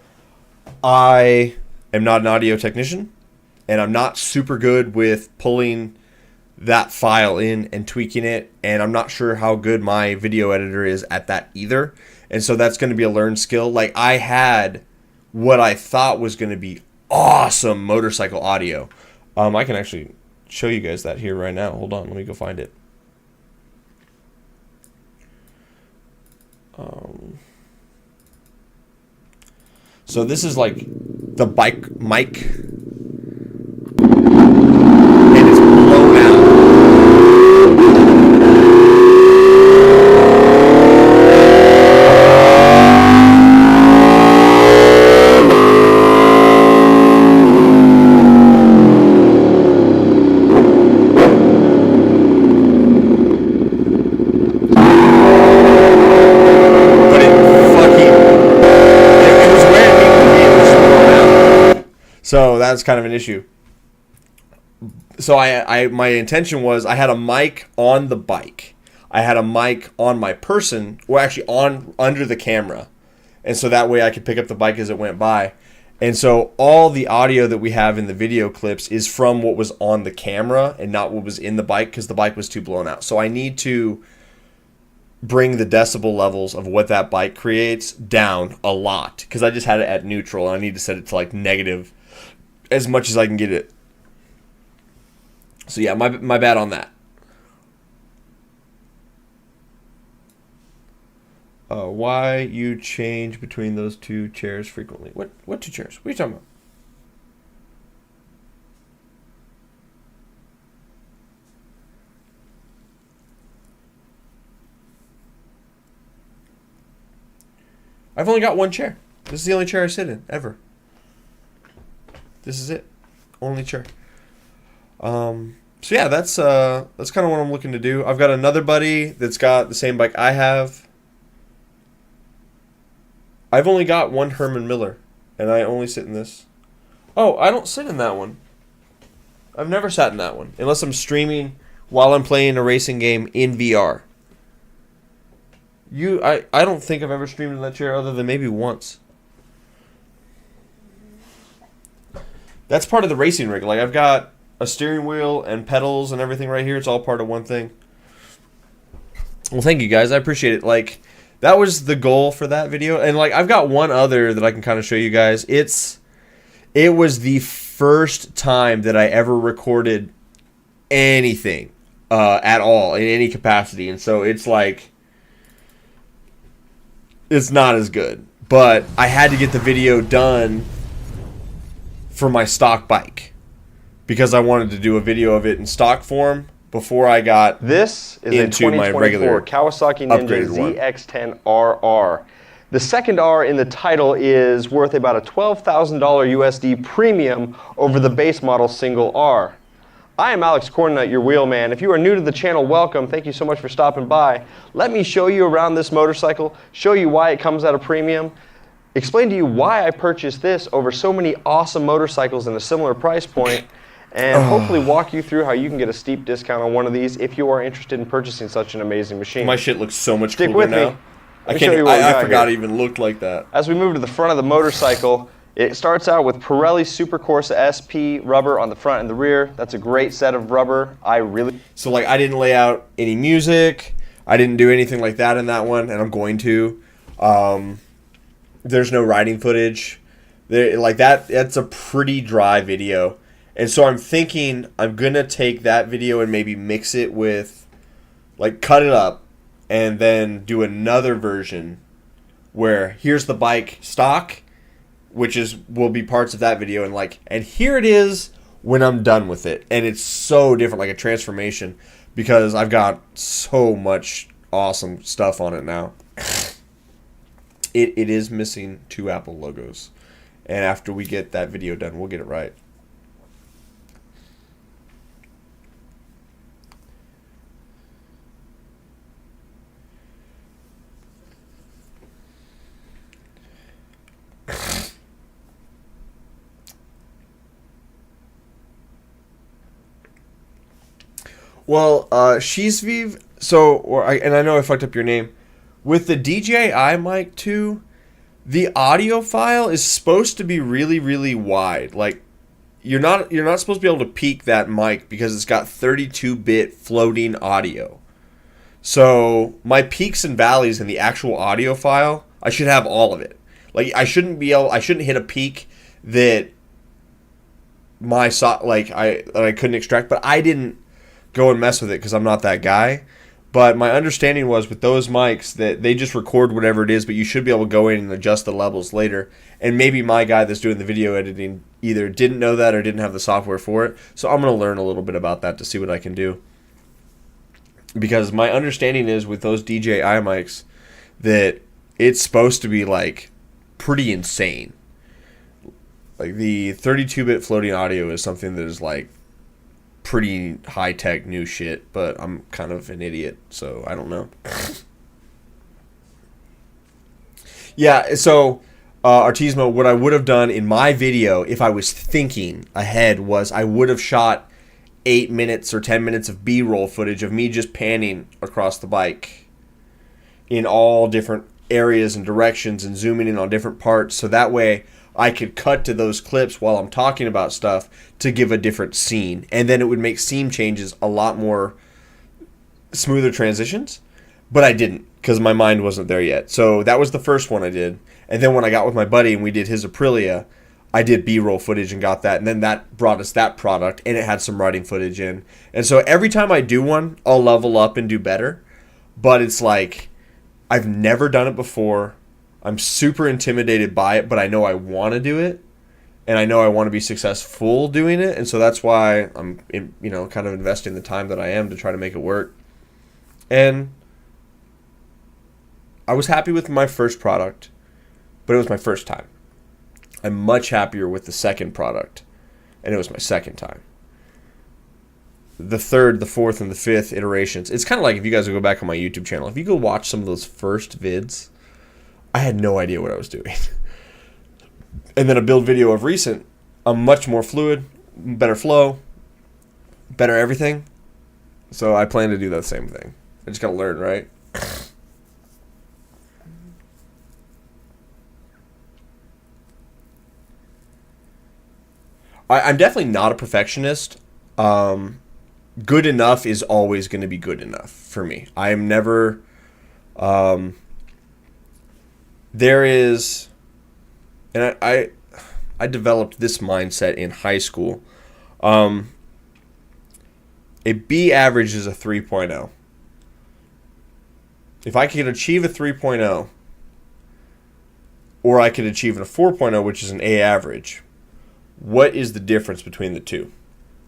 [SPEAKER 1] I am not an audio technician, and I'm not super good with pulling that file in and tweaking it, and I'm not sure how good my video editor is at that either. And so that's going to be a learned skill. Like, I had what I thought was going to be awesome motorcycle audio. I can actually show you guys that here right now. Hold on, let me go find it. So this is like the bike mic, and it's blown out. So that's kind of an issue. So my intention was I had a mic on the bike. I had a mic on my person, or actually on under the camera. And so that way I could pick up the bike as it went by. And so all the audio that we have in the video clips is from what was on the camera and not what was in the bike, because the bike was too blown out. So I need to bring the decibel levels of what that bike creates down a lot, because I just had it at neutral and I need to set it to like negative as much as I can get it. So yeah, my bad on that. Why you change between those two chairs frequently? What two chairs? What are you talking about? I've only got one chair. This is the only chair I sit in ever. This is it. Only chair. So yeah, that's kind of what I'm looking to do. I've got another buddy that's got the same bike I have. I've only got one Herman Miller, and I only sit in this. Oh, I don't sit in that one. I've never sat in that one, unless I'm streaming while I'm playing a racing game in VR. I don't think I've ever streamed in that chair other than maybe once. That's part of the racing rig. Like, I've got a steering wheel and pedals and everything right here. It's all part of one thing. Well, thank you guys. I appreciate it. Like, that was the goal for that video. And like, I've got one other that I can kind of show you guys. It was the first time that I ever recorded anything at all in any capacity. And so it's like, it's not as good. But I had to get the video done for my stock bike, because I wanted to do a video of it in stock form before I got
[SPEAKER 4] this is
[SPEAKER 1] into
[SPEAKER 4] a
[SPEAKER 1] my regular
[SPEAKER 4] Kawasaki Ninja ZX10RR. The second R in the title is worth about a $12,000 USD premium over the base model single R. I am AlexCornnut, your wheelman. If you are new to the channel, welcome. Thank you so much for stopping by. Let me show you around this motorcycle, show you why it comes at a premium, explain to you why I purchased this over so many awesome motorcycles in a similar price point, and hopefully walk you through how you can get a steep discount on one of these if you are interested in purchasing such an amazing machine.
[SPEAKER 1] My shit looks so much
[SPEAKER 4] Stick
[SPEAKER 1] cooler
[SPEAKER 4] with
[SPEAKER 1] now.
[SPEAKER 4] me.
[SPEAKER 1] I forgot it even looked like that.
[SPEAKER 4] As we move to the front of the motorcycle, it starts out with Pirelli Supercorsa SP rubber on the front and the rear. That's a great set of rubber.
[SPEAKER 1] So like, I didn't lay out any music. I didn't do anything like that in that one, and I'm going to. There's no riding footage. Like that's a pretty dry video. And so I'm thinking I'm going to take that video and maybe mix it with, like, cut it up and then do another version where here's the bike stock, which will be parts of that video, and here it is when I'm done with it. And it's so different, like a transformation, because I've got so much awesome stuff on it now. It is missing 2 Apple logos. And after we get that video done, we'll get it right. Well, Shizviv, and I know I fucked up your name. With the DJI mic too, the audio file is supposed to be really, really wide. Like, you're not supposed to be able to peak that mic because it's got 32-bit floating audio. So my peaks and valleys in the actual audio file, I should have all of it. Like, I shouldn't hit a peak that I couldn't extract, but I didn't go and mess with it because I'm not that guy. But my understanding was with those mics that they just record whatever it is, but you should be able to go in and adjust the levels later. And maybe my guy that's doing the video editing either didn't know that or didn't have the software for it. So I'm going to learn a little bit about that to see what I can do. Because my understanding is with those DJI mics that it's supposed to be like pretty insane. Like the 32-bit floating audio is something that is like pretty high-tech new shit, but I'm kind of an idiot, so I don't know. Yeah, so Artismo, what I would have done in my video if I was thinking ahead was I would have shot 8 minutes or 10 minutes of B-roll footage of me just panning across the bike in all different areas and directions and zooming in on different parts, so that way I could cut to those clips while I'm talking about stuff to give a different scene. And then it would make scene changes a lot more smoother transitions. But I didn't because my mind wasn't there yet. So that was the first one I did. And then when I got with my buddy and we did his Aprilia, I did B-roll footage and got that. And then that brought us that product and it had some riding footage in. And so every time I do one, I'll level up and do better. But it's like, I've never done it before. I'm super intimidated by it, but I know I want to do it, and I know I want to be successful doing it, and so that's why I'm, kind of investing the time that I am to try to make it work. And I was happy with my first product, but it was my first time. I'm much happier with the second product, and it was my second time. The third, the fourth, and the fifth iterations, it's kind of like if you guys would go back on my YouTube channel, if you go watch some of those first vids, I had no idea what I was doing. And then a build video of recent, I'm much more fluid, better flow, better everything. So I plan to do that same thing. I just got to learn, right? I'm definitely not a perfectionist. Good enough is always going to be good enough for me. I am never... There is, and I developed this mindset in high school. A B average is a 3.0. If I could achieve a 3.0, or I could achieve a 4.0, which is an A average, what is the difference between the two?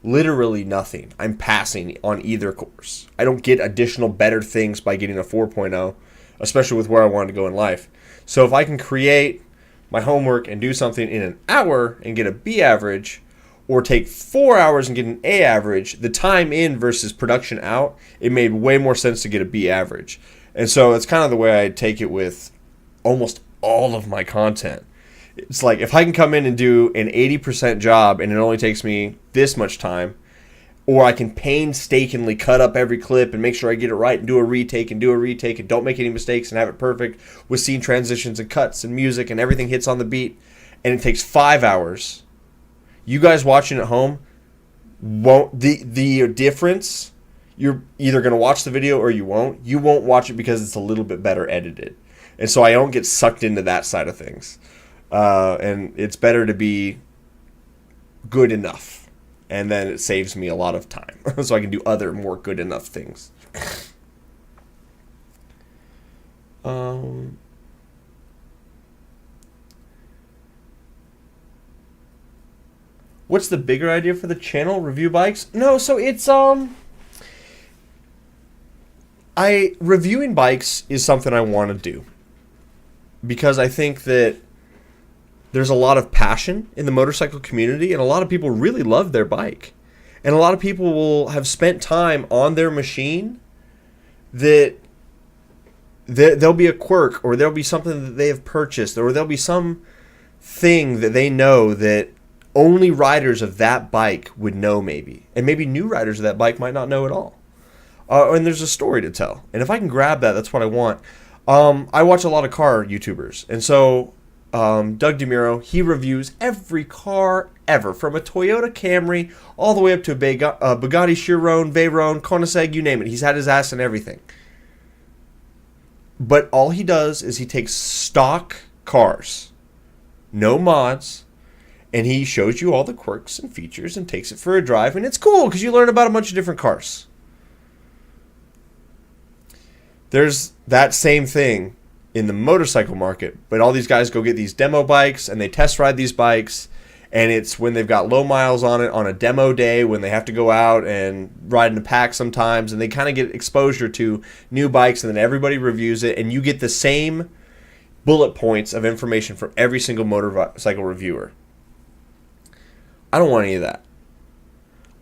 [SPEAKER 1] Literally nothing. I'm passing on either course. I don't get additional better things by getting a 4.0, especially with where I want to go in life. So if I can create my homework and do something in an hour and get a B average, or take 4 hours and get an A average, the time in versus production out, it made way more sense to get a B average. And so it's kind of the way I take it with almost all of my content. It's like if I can come in and do an 80% job and it only takes me this much time, or I can painstakingly cut up every clip and make sure I get it right and do a retake and don't make any mistakes and have it perfect with scene transitions and cuts and music and everything hits on the beat, and it takes 5 hours. You guys watching at home won't, the difference, you're either going to watch the video or you won't. You won't watch it because it's a little bit better edited. And so I don't get sucked into that side of things. And it's better to be good enough. And then it saves me a lot of time. So I can do other more good enough things. What's the bigger idea for the channel? Review bikes? No, so it's reviewing bikes is something I want to do because I think that there's a lot of passion in the motorcycle community, and a lot of people really love their bike, and a lot of people will have spent time on their machine that there'll be a quirk, or there'll be something that they have purchased, or there'll be some thing that they know that only riders of that bike would know, maybe, and maybe new riders of that bike might not know at all. And there's a story to tell, and if I can grab that, that's what I want. I watch a lot of car YouTubers, and so Doug DeMuro, he reviews every car ever, from a Toyota Camry all the way up to a Bugatti Chiron, Veyron, Koenigsegg, you name it. He's had his ass in everything. But all he does is he takes stock cars, no mods, and he shows you all the quirks and features and takes it for a drive, and it's cool because you learn about a bunch of different cars. There's that same thing in the motorcycle market, but all these guys go get these demo bikes and they test ride these bikes, and it's when they've got low miles on it on a demo day when they have to go out and ride in a pack sometimes, and they kind of get exposure to new bikes, and then everybody reviews it, and you get the same bullet points of information from every single motorcycle reviewer. I don't want any of that.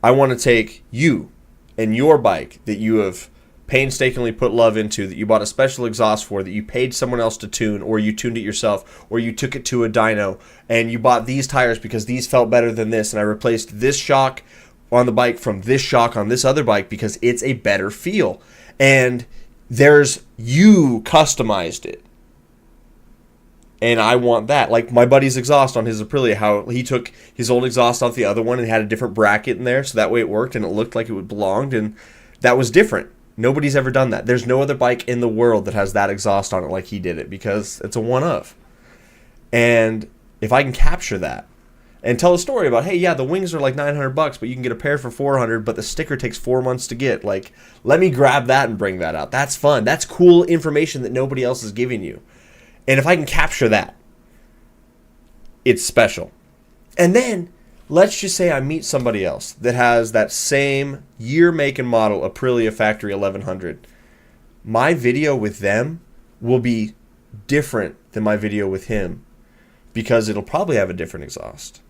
[SPEAKER 1] I want to take you and your bike that you have painstakingly put love into, that you bought a special exhaust for, that you paid someone else to tune, or you tuned it yourself, or you took it to a dyno, and you bought these tires because these felt better than this, and I replaced this shock on the bike from this shock on this other bike because it's a better feel. And you customized it. And I want that. Like my buddy's exhaust on his Aprilia, how he took his old exhaust off the other one and had a different bracket in there, so that way it worked and it looked like it belonged, and that was different. Nobody's ever done that. There's no other bike in the world that has that exhaust on it like he did it, because it's a one-of. And if I can capture that and tell a story about, hey, yeah, the wings are like $900, but you can get a pair for $400, but the sticker takes 4 months to get. Like, let me grab that and bring that out. That's fun. That's cool information that nobody else is giving you. And if I can capture that, it's special. And then let's just say I meet somebody else that has that same year, make, and model Aprilia Factory 1100. My video with them will be different than my video with him because it'll probably have a different exhaust.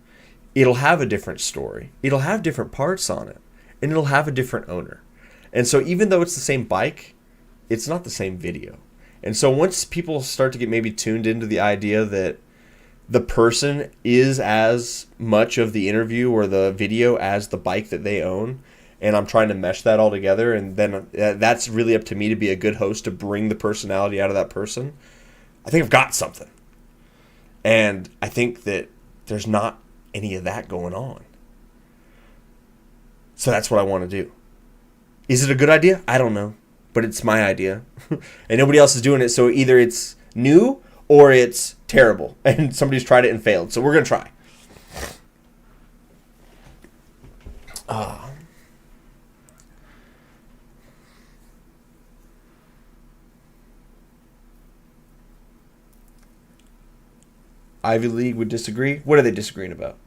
[SPEAKER 1] It'll have a different story. It'll have different parts on it. And it'll have a different owner. And so even though it's the same bike, it's not the same video. And so once people start to get maybe tuned into the idea that the person is as much of the interview or the video as the bike that they own, and I'm trying to mesh that all together, and then that's really up to me to be a good host to bring the personality out of that person, I think I've got something. And I think that there's not any of that going on. So that's what I want to do. Is it a good idea? I don't know. But it's my idea. And nobody else is doing it, so either it's new or it's terrible. And somebody's tried it and failed. So we're going to try. Ivy League would disagree. What are they disagreeing about?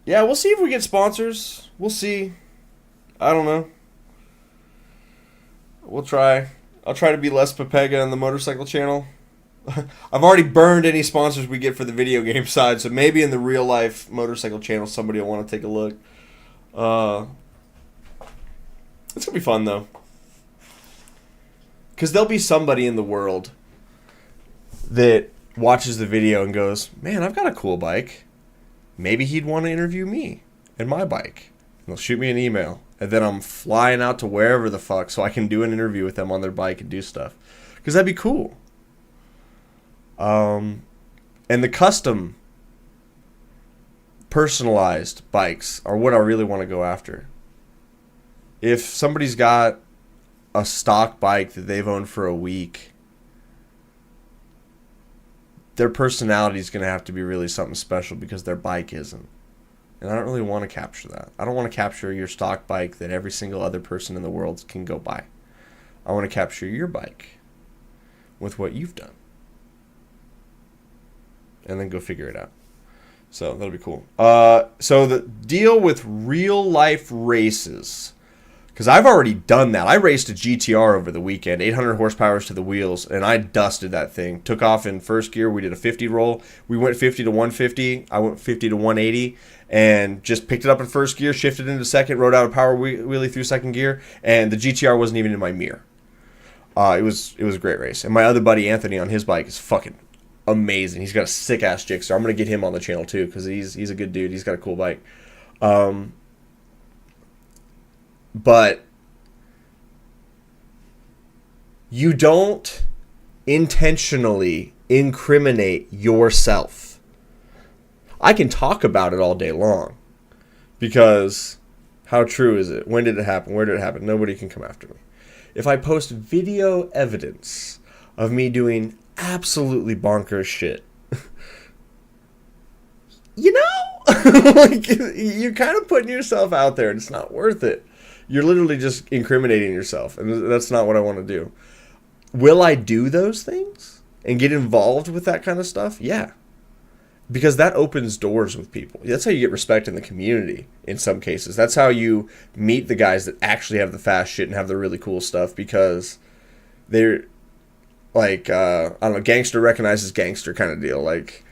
[SPEAKER 1] Yeah, we'll see if we get sponsors. We'll see. I don't know. We'll try. I'll try to be less Pepega on the motorcycle channel. I've already burned any sponsors we get for the video game side, so maybe in the real life motorcycle channel somebody will want to take a look. It's going to be fun, though. Because there'll be somebody in the world that watches the video and goes, man, I've got a cool bike. Maybe he'd want to interview me and my bike. And they'll shoot me an email. And then I'm flying out to wherever the fuck so I can do an interview with them on their bike and do stuff. Because that'd be cool. And the custom, personalized bikes are what I really want to go after. If somebody's got a stock bike that they've owned for a week their personality is going to have to be really something special because their bike isn't. And I don't really want to capture that. I don't want to capture your stock bike that every single other person in the world can go buy. I want to capture your bike with what you've done. And then go figure it out. So that'll be cool. So the deal with real life races, because I've already done that. I raced a GTR over the weekend, 800 horsepower to the wheels, and I dusted that thing. Took off in first gear. We did a 50 roll. We went 50 to 150. I went 50 to 180, and just picked it up in first gear, shifted into second, rode out a power wheelie through second gear, and the GTR wasn't even in my mirror. It was a great race. And my other buddy Anthony on his bike is fucking amazing. He's got a sick ass jigsaw. I'm gonna get him on the channel too because he's a good dude. He's got a cool bike. But you don't intentionally incriminate yourself. I can talk about it all day long because how true is it? When did it happen? Where did it happen? Nobody can come after me. If I post video evidence of me doing absolutely bonkers shit, you know, like, you're kind of putting yourself out there and it's not worth it. You're literally just incriminating yourself, and that's not what I want to do. Will I do those things and get involved with that kind of stuff? Yeah. Because that opens doors with people. That's how you get respect in the community in some cases. That's how you meet the guys that actually have the fast shit and have the really cool stuff, because they're like, I don't know, gangster recognizes gangster kind of deal. Like,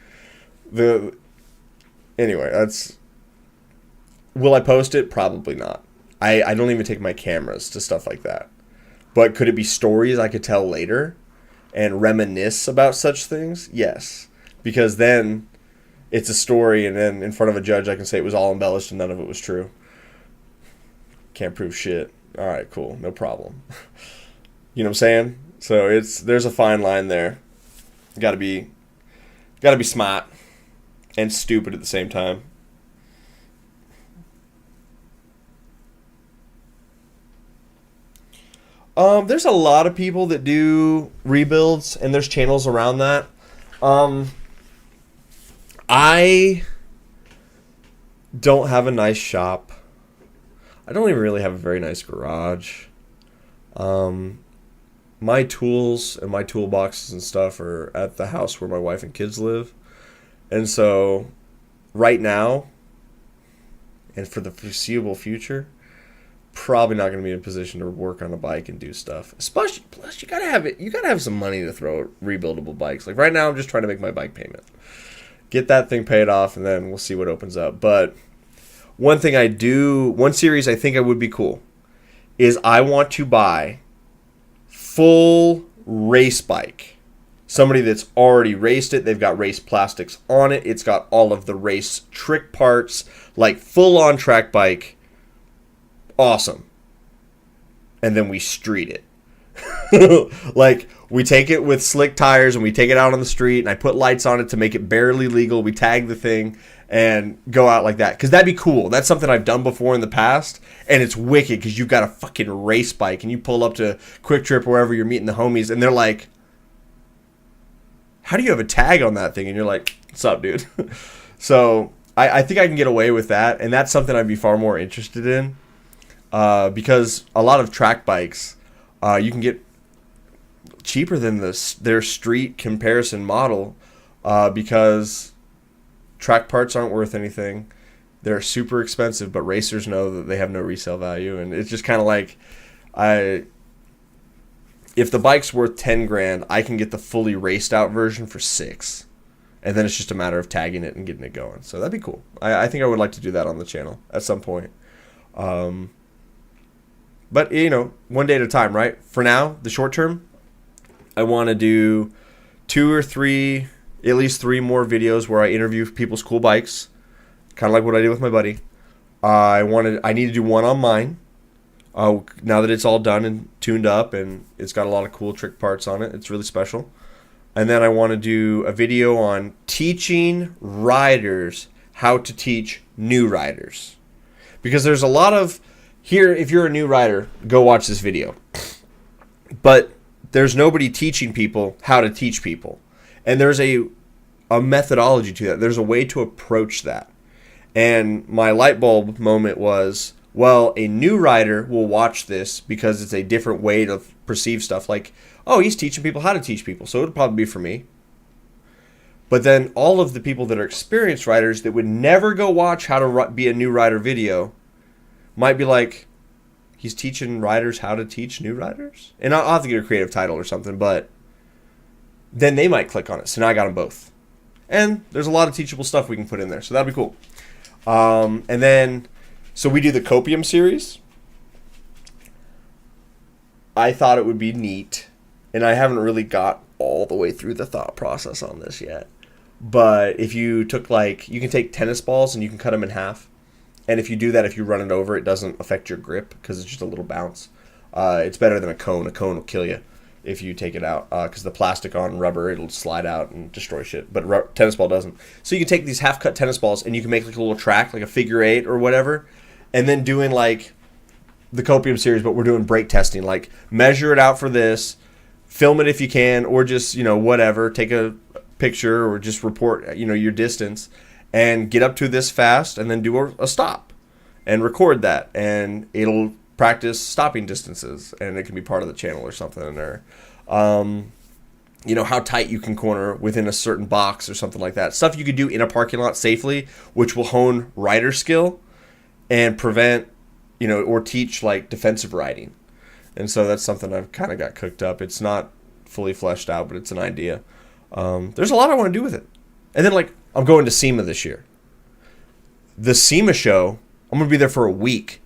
[SPEAKER 1] anyway, that's, will I post it? Probably not. I don't even take my cameras to stuff like that. But could it be stories I could tell later and reminisce about such things? Yes. Because then it's a story, and then in front of a judge I can say it was all embellished and none of it was true. Can't prove shit. All right, cool. No problem. You know what I'm saying? So there's a fine line there. Got to be smart and stupid at the same time. There's a lot of people that do rebuilds, and there's channels around that. I don't have a nice shop. I don't even really have a very nice garage. My tools and my toolboxes and stuff are at the house where my wife and kids live. And so right now, and for the foreseeable future, probably not going to be in a position to work on a bike and do stuff. Especially, plus you gotta have some money to throw at rebuildable bikes. Like right now I'm just trying to make my bike payment. Get that thing paid off, and then we'll see what opens up. But one series I think I would be cool is I want to buy full race bike. Somebody that's already raced it. They've got race plastics on it. It's got all of the race trick parts, like full on track bike. Awesome. And then we street it. Like, we take it with slick tires and we take it out on the street, and I put lights on it to make it barely legal. We tag the thing and go out like that, because that'd be cool. That's something I've done before in the past, and it's wicked because you've got a fucking race bike and you pull up to Quick Trip or wherever you're meeting the homies, and they're like, how do you have a tag on that thing? And you're like, what's up, dude? So I think I can get away with that, and that's something I'd be far more interested in, because a lot of track bikes you can get cheaper than their street comparison model, because track parts aren't worth anything. They're super expensive, but racers know that they have no resale value, and it's just kind of like, if the bike's worth 10 grand, I can get the fully raced out version for 6, and then it's just a matter of tagging it and getting it going. So that'd be cool. I think I would like to do that on the channel at some point. But, you know, one day at a time, right? For now, the short term, I want to do 2 or 3, at least 3 more videos where I interview people's cool bikes, kind of like what I did with my buddy. I need to do one on mine. Now that it's all done and tuned up and it's got a lot of cool trick parts on it, it's really special. And then I want to do a video on teaching riders how to teach new riders. Because there's a lot of... Here, if you're a new rider, go watch this video. But there's nobody teaching people how to teach people. And there's a a methodology to that. There's a way to approach that. And my light bulb moment was, well, a new writer will watch this because it's a different way to perceive stuff. Like, oh, he's teaching people how to teach people, so it'll probably be for me. But then all of the people that are experienced writers that would never go watch how to be a new writer video might be like, he's teaching writers how to teach new writers? And I'll have to get a creative title or something, but then they might click on it. So now I got them both. And there's a lot of teachable stuff we can put in there, so that'd be cool. And then, so we do the Copium series. I thought it would be neat, and I haven't really got all the way through the thought process on this yet. But if you took you can take tennis balls and you can cut them in half. And if you do that, if you run it over, it doesn't affect your grip because it's just a little bounce. It's better than a cone. A cone will kill you if you take it out because the plastic on rubber, it'll slide out and destroy shit. But tennis ball doesn't. So you can take these half-cut tennis balls and you can make like a little track, like a figure eight or whatever, and then doing like the Copium series, but we're doing break testing. Like measure it out for this, film it if you can, or just, whatever, take a picture or just report, your distance and get up to this fast and then do a stop and record that. And it'll practice stopping distances and it can be part of the channel or something in there. How tight you can corner within a certain box or something like that. Stuff you could do in a parking lot safely, which will hone writer skill and prevent, or teach like defensive writing. And so that's something I've kind of got cooked up. It's not fully fleshed out, but it's an idea. There's a lot I want to do with it. And then I'm going to SEMA this year. The SEMA show, I'm going to be there for a week.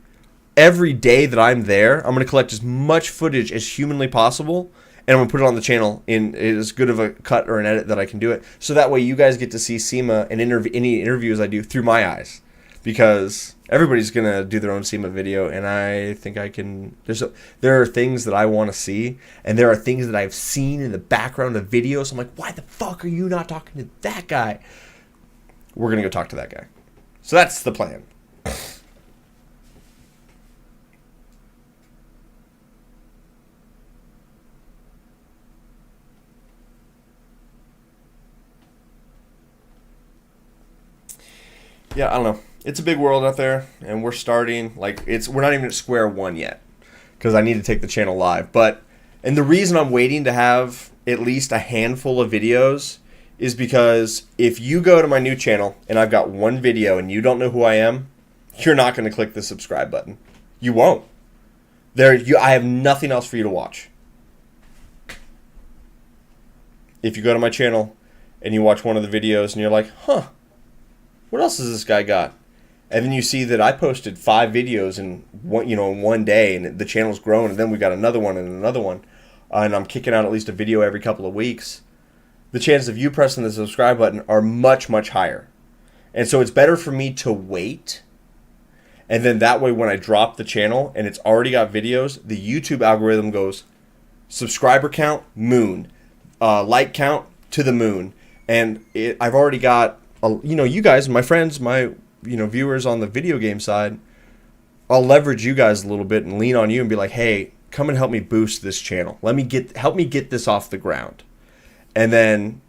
[SPEAKER 1] Every day that I'm there, I'm going to collect as much footage as humanly possible, and I'm going to put it on the channel in as good of a cut or an edit that I can do it. So that way you guys get to see SEMA and any interviews I do through my eyes. Because everybody's going to do their own SEMA video, and I think I can... There are things that I want to see, and there are things that I've seen in the background of videos. I'm like, why the fuck are you not talking to that guy? We're going to go talk to that guy. So that's the plan. Yeah, I don't know. It's a big world out there, and we're starting, we're not even at square one yet, because I need to take the channel live. And the reason I'm waiting to have at least a handful of videos is because if you go to my new channel, and I've got one video, and you don't know who I am, you're not going to click the subscribe button. You won't. I have nothing else for you to watch. If you go to my channel, and you watch one of the videos, and you're like, huh, what else has this guy got? And then you see that I posted 5 videos in one day, and the channel's grown, and then we got another one and another one, and I'm kicking out at least a video every couple of weeks. The chances of you pressing the subscribe button are much, much higher. And so it's better for me to wait, and then that way when I drop the channel and it's already got videos, the YouTube algorithm goes subscriber count, moon, like count to the moon. And I've already got, you guys, my friends, my viewers on the video game side, I'll leverage you guys a little bit and lean on you and be like, hey, come and help me boost this channel. Help me get this off the ground. And then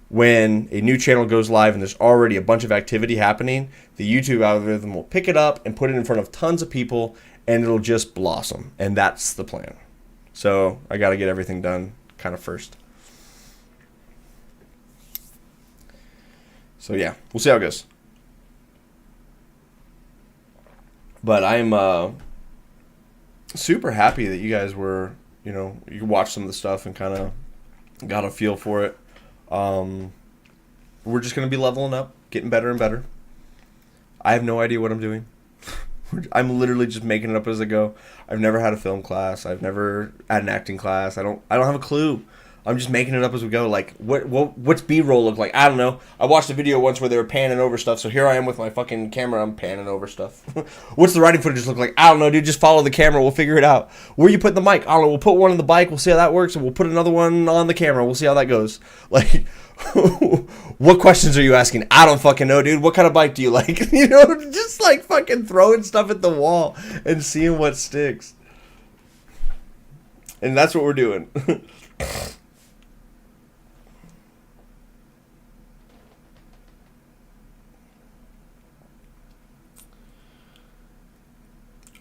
[SPEAKER 1] when a new channel goes live and there's already a bunch of activity happening, the YouTube algorithm will pick it up and put it in front of tons of people, and it'll just blossom. And that's the plan. So I got to get everything done kind of first. So yeah, we'll see how it goes. But I'm super happy that you guys were, you watched some of the stuff and kind of got a feel for it. We're just going to be leveling up, getting better and better. I have no idea what I'm doing. I'm literally just making it up as I go. I've never had a film class. I've never had an acting class. I don't have a clue. I'm just making it up as we go. Like, what's B-roll look like? I don't know. I watched a video once where they were panning over stuff, so here I am with my fucking camera. I'm panning over stuff. What's the writing footage look like? I don't know, dude. Just follow the camera. We'll figure it out. Where you put the mic? I don't know. We'll put one on the bike. We'll see how that works, and we'll put another one on the camera. We'll see how that goes. Like, what questions are you asking? I don't fucking know, dude. What kind of bike do you like? Just like fucking throwing stuff at the wall and seeing what sticks. And that's what we're doing.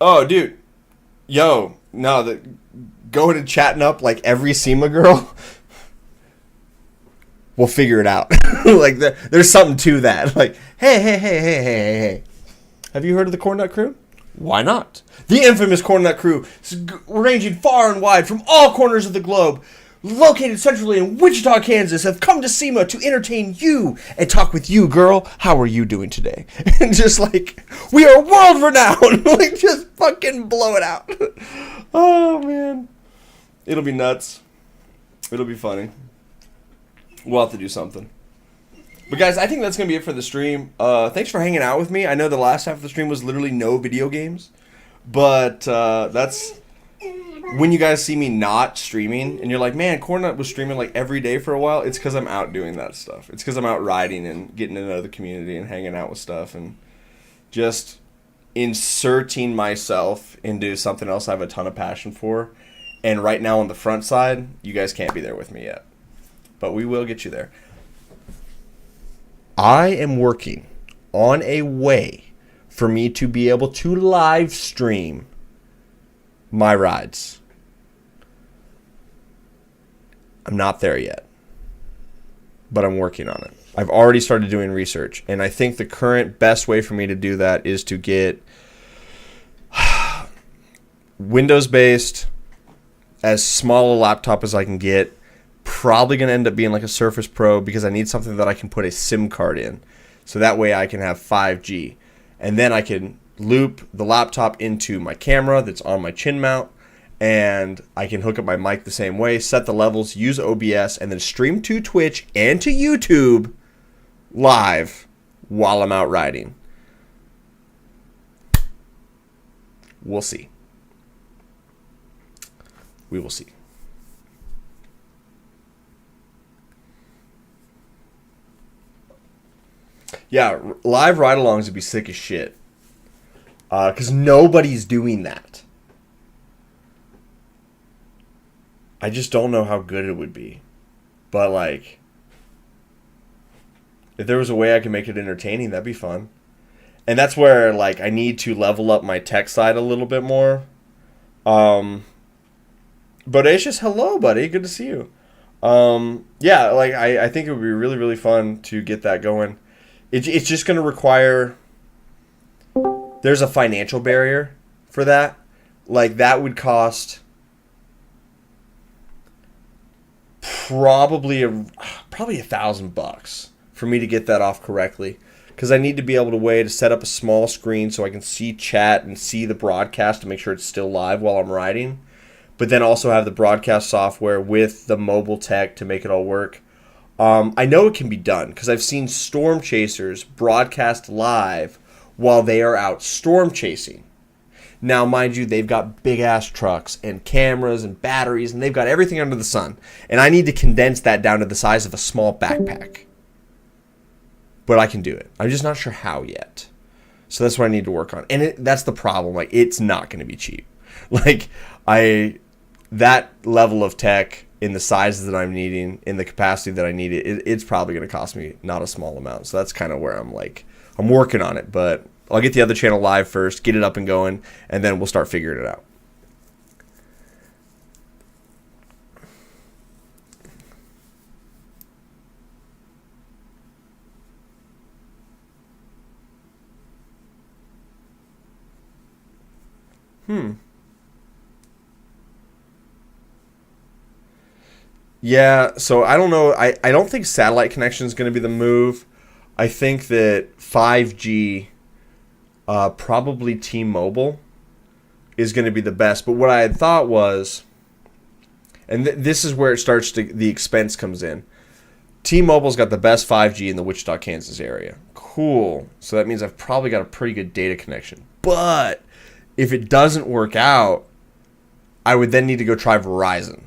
[SPEAKER 1] Oh, dude. Yo, no, going and chatting up like every SEMA girl. We'll figure it out. Like, there's something to that. Like, hey. Have you heard of the cornnutCrew? Why not? The infamous cornnutCrew, ranging far and wide from all corners of the globe, located centrally in Wichita, Kansas, have come to SEMA to entertain you and talk with you, girl. How are you doing today? And just like, we are world renowned. Like, just fucking blow it out. Oh, man. It'll be nuts. It'll be funny. We'll have to do something. But guys, I think that's going to be it for the stream. Thanks for hanging out with me. I know the last half of the stream was literally no video games. But that's when you guys see me not streaming and you're like, man, Cornnut was streaming like every day for a while. It's because I'm out doing that stuff. It's because I'm out riding and getting to know the community and hanging out with stuff and just inserting myself into something else I have a ton of passion for. And right now on the front side, you guys can't be there with me yet. But we will get you there. I am working on a way for me to be able to live stream my rides. I'm not there yet, but I'm working on it. I've already started doing research, and I think the current best way for me to do that is to get Windows-based, as small a laptop as I can get. Probably going to end up being like a Surface Pro because I need something that I can put a SIM card in. So that way I can have 5G. And then I can loop the laptop into my camera that's on my chin mount. And I can hook up my mic the same way, set the levels, use OBS, and then stream to Twitch and to YouTube live while I'm out riding. We'll see. We will see. Yeah, live ride-alongs would be sick as shit. Because nobody's doing that. I just don't know how good it would be. But, like, if there was a way I could make it entertaining, that'd be fun. And that's where, like, I need to level up my tech side a little bit more. But it's just, hello, buddy. Good to see you. Yeah, like, I think it would be really, really fun to get that going. It's just going to require... There's a financial barrier for that. Like, that would cost probably $1,000 for me to get that off correctly. Because I need to be able to set up a small screen so I can see chat and see the broadcast to make sure it's still live while I'm riding. But then also have the broadcast software with the mobile tech to make it all work. I know it can be done because I've seen storm chasers broadcast live while they are out storm chasing. Now, mind you, they've got big-ass trucks and cameras and batteries, and they've got everything under the sun. And I need to condense that down to the size of a small backpack. But I can do it. I'm just not sure how yet. So that's what I need to work on. And that's the problem. Like, it's not going to be cheap. Like, that level of tech in the sizes that I'm needing, in the capacity that I need it's probably going to cost me not a small amount. So that's kind of where I'm working on it. But I'll get the other channel live first, get it up and going, and then we'll start figuring it out. Yeah, so I don't know. I don't think satellite connection is going to be the move. I think that 5G, probably T-Mobile, is going to be the best. But what I had thought was, and this is where the expense comes in. T-Mobile's got the best 5G in the Wichita, Kansas area. Cool. So that means I've probably got a pretty good data connection. But if it doesn't work out, I would then need to go try Verizon.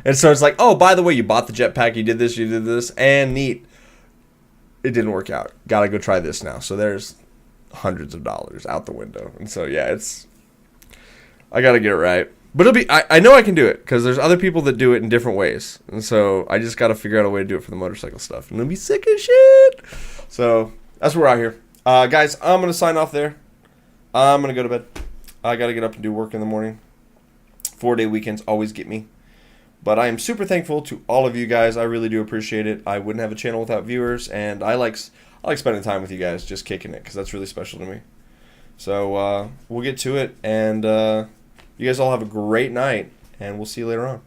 [SPEAKER 1] And so it's like, oh, by the way, you bought the jetpack, you did this, and neat. It didn't work out. Gotta go try this now. So there's hundreds of dollars out the window. And so, yeah, I gotta get it right. But I know I can do it, because there's other people that do it in different ways. And so I just gotta figure out a way to do it for the motorcycle stuff. And it'll be sick as shit. So that's what we're out here. Guys, I'm gonna sign off there. I'm going to go to bed. I got to get up and do work in the morning. 4-day weekends always get me. But I am super thankful to all of you guys. I really do appreciate it. I wouldn't have a channel without viewers, and I like spending time with you guys, just kicking it, because that's really special to me. So we'll get to it, and you guys all have a great night, and we'll see you later on.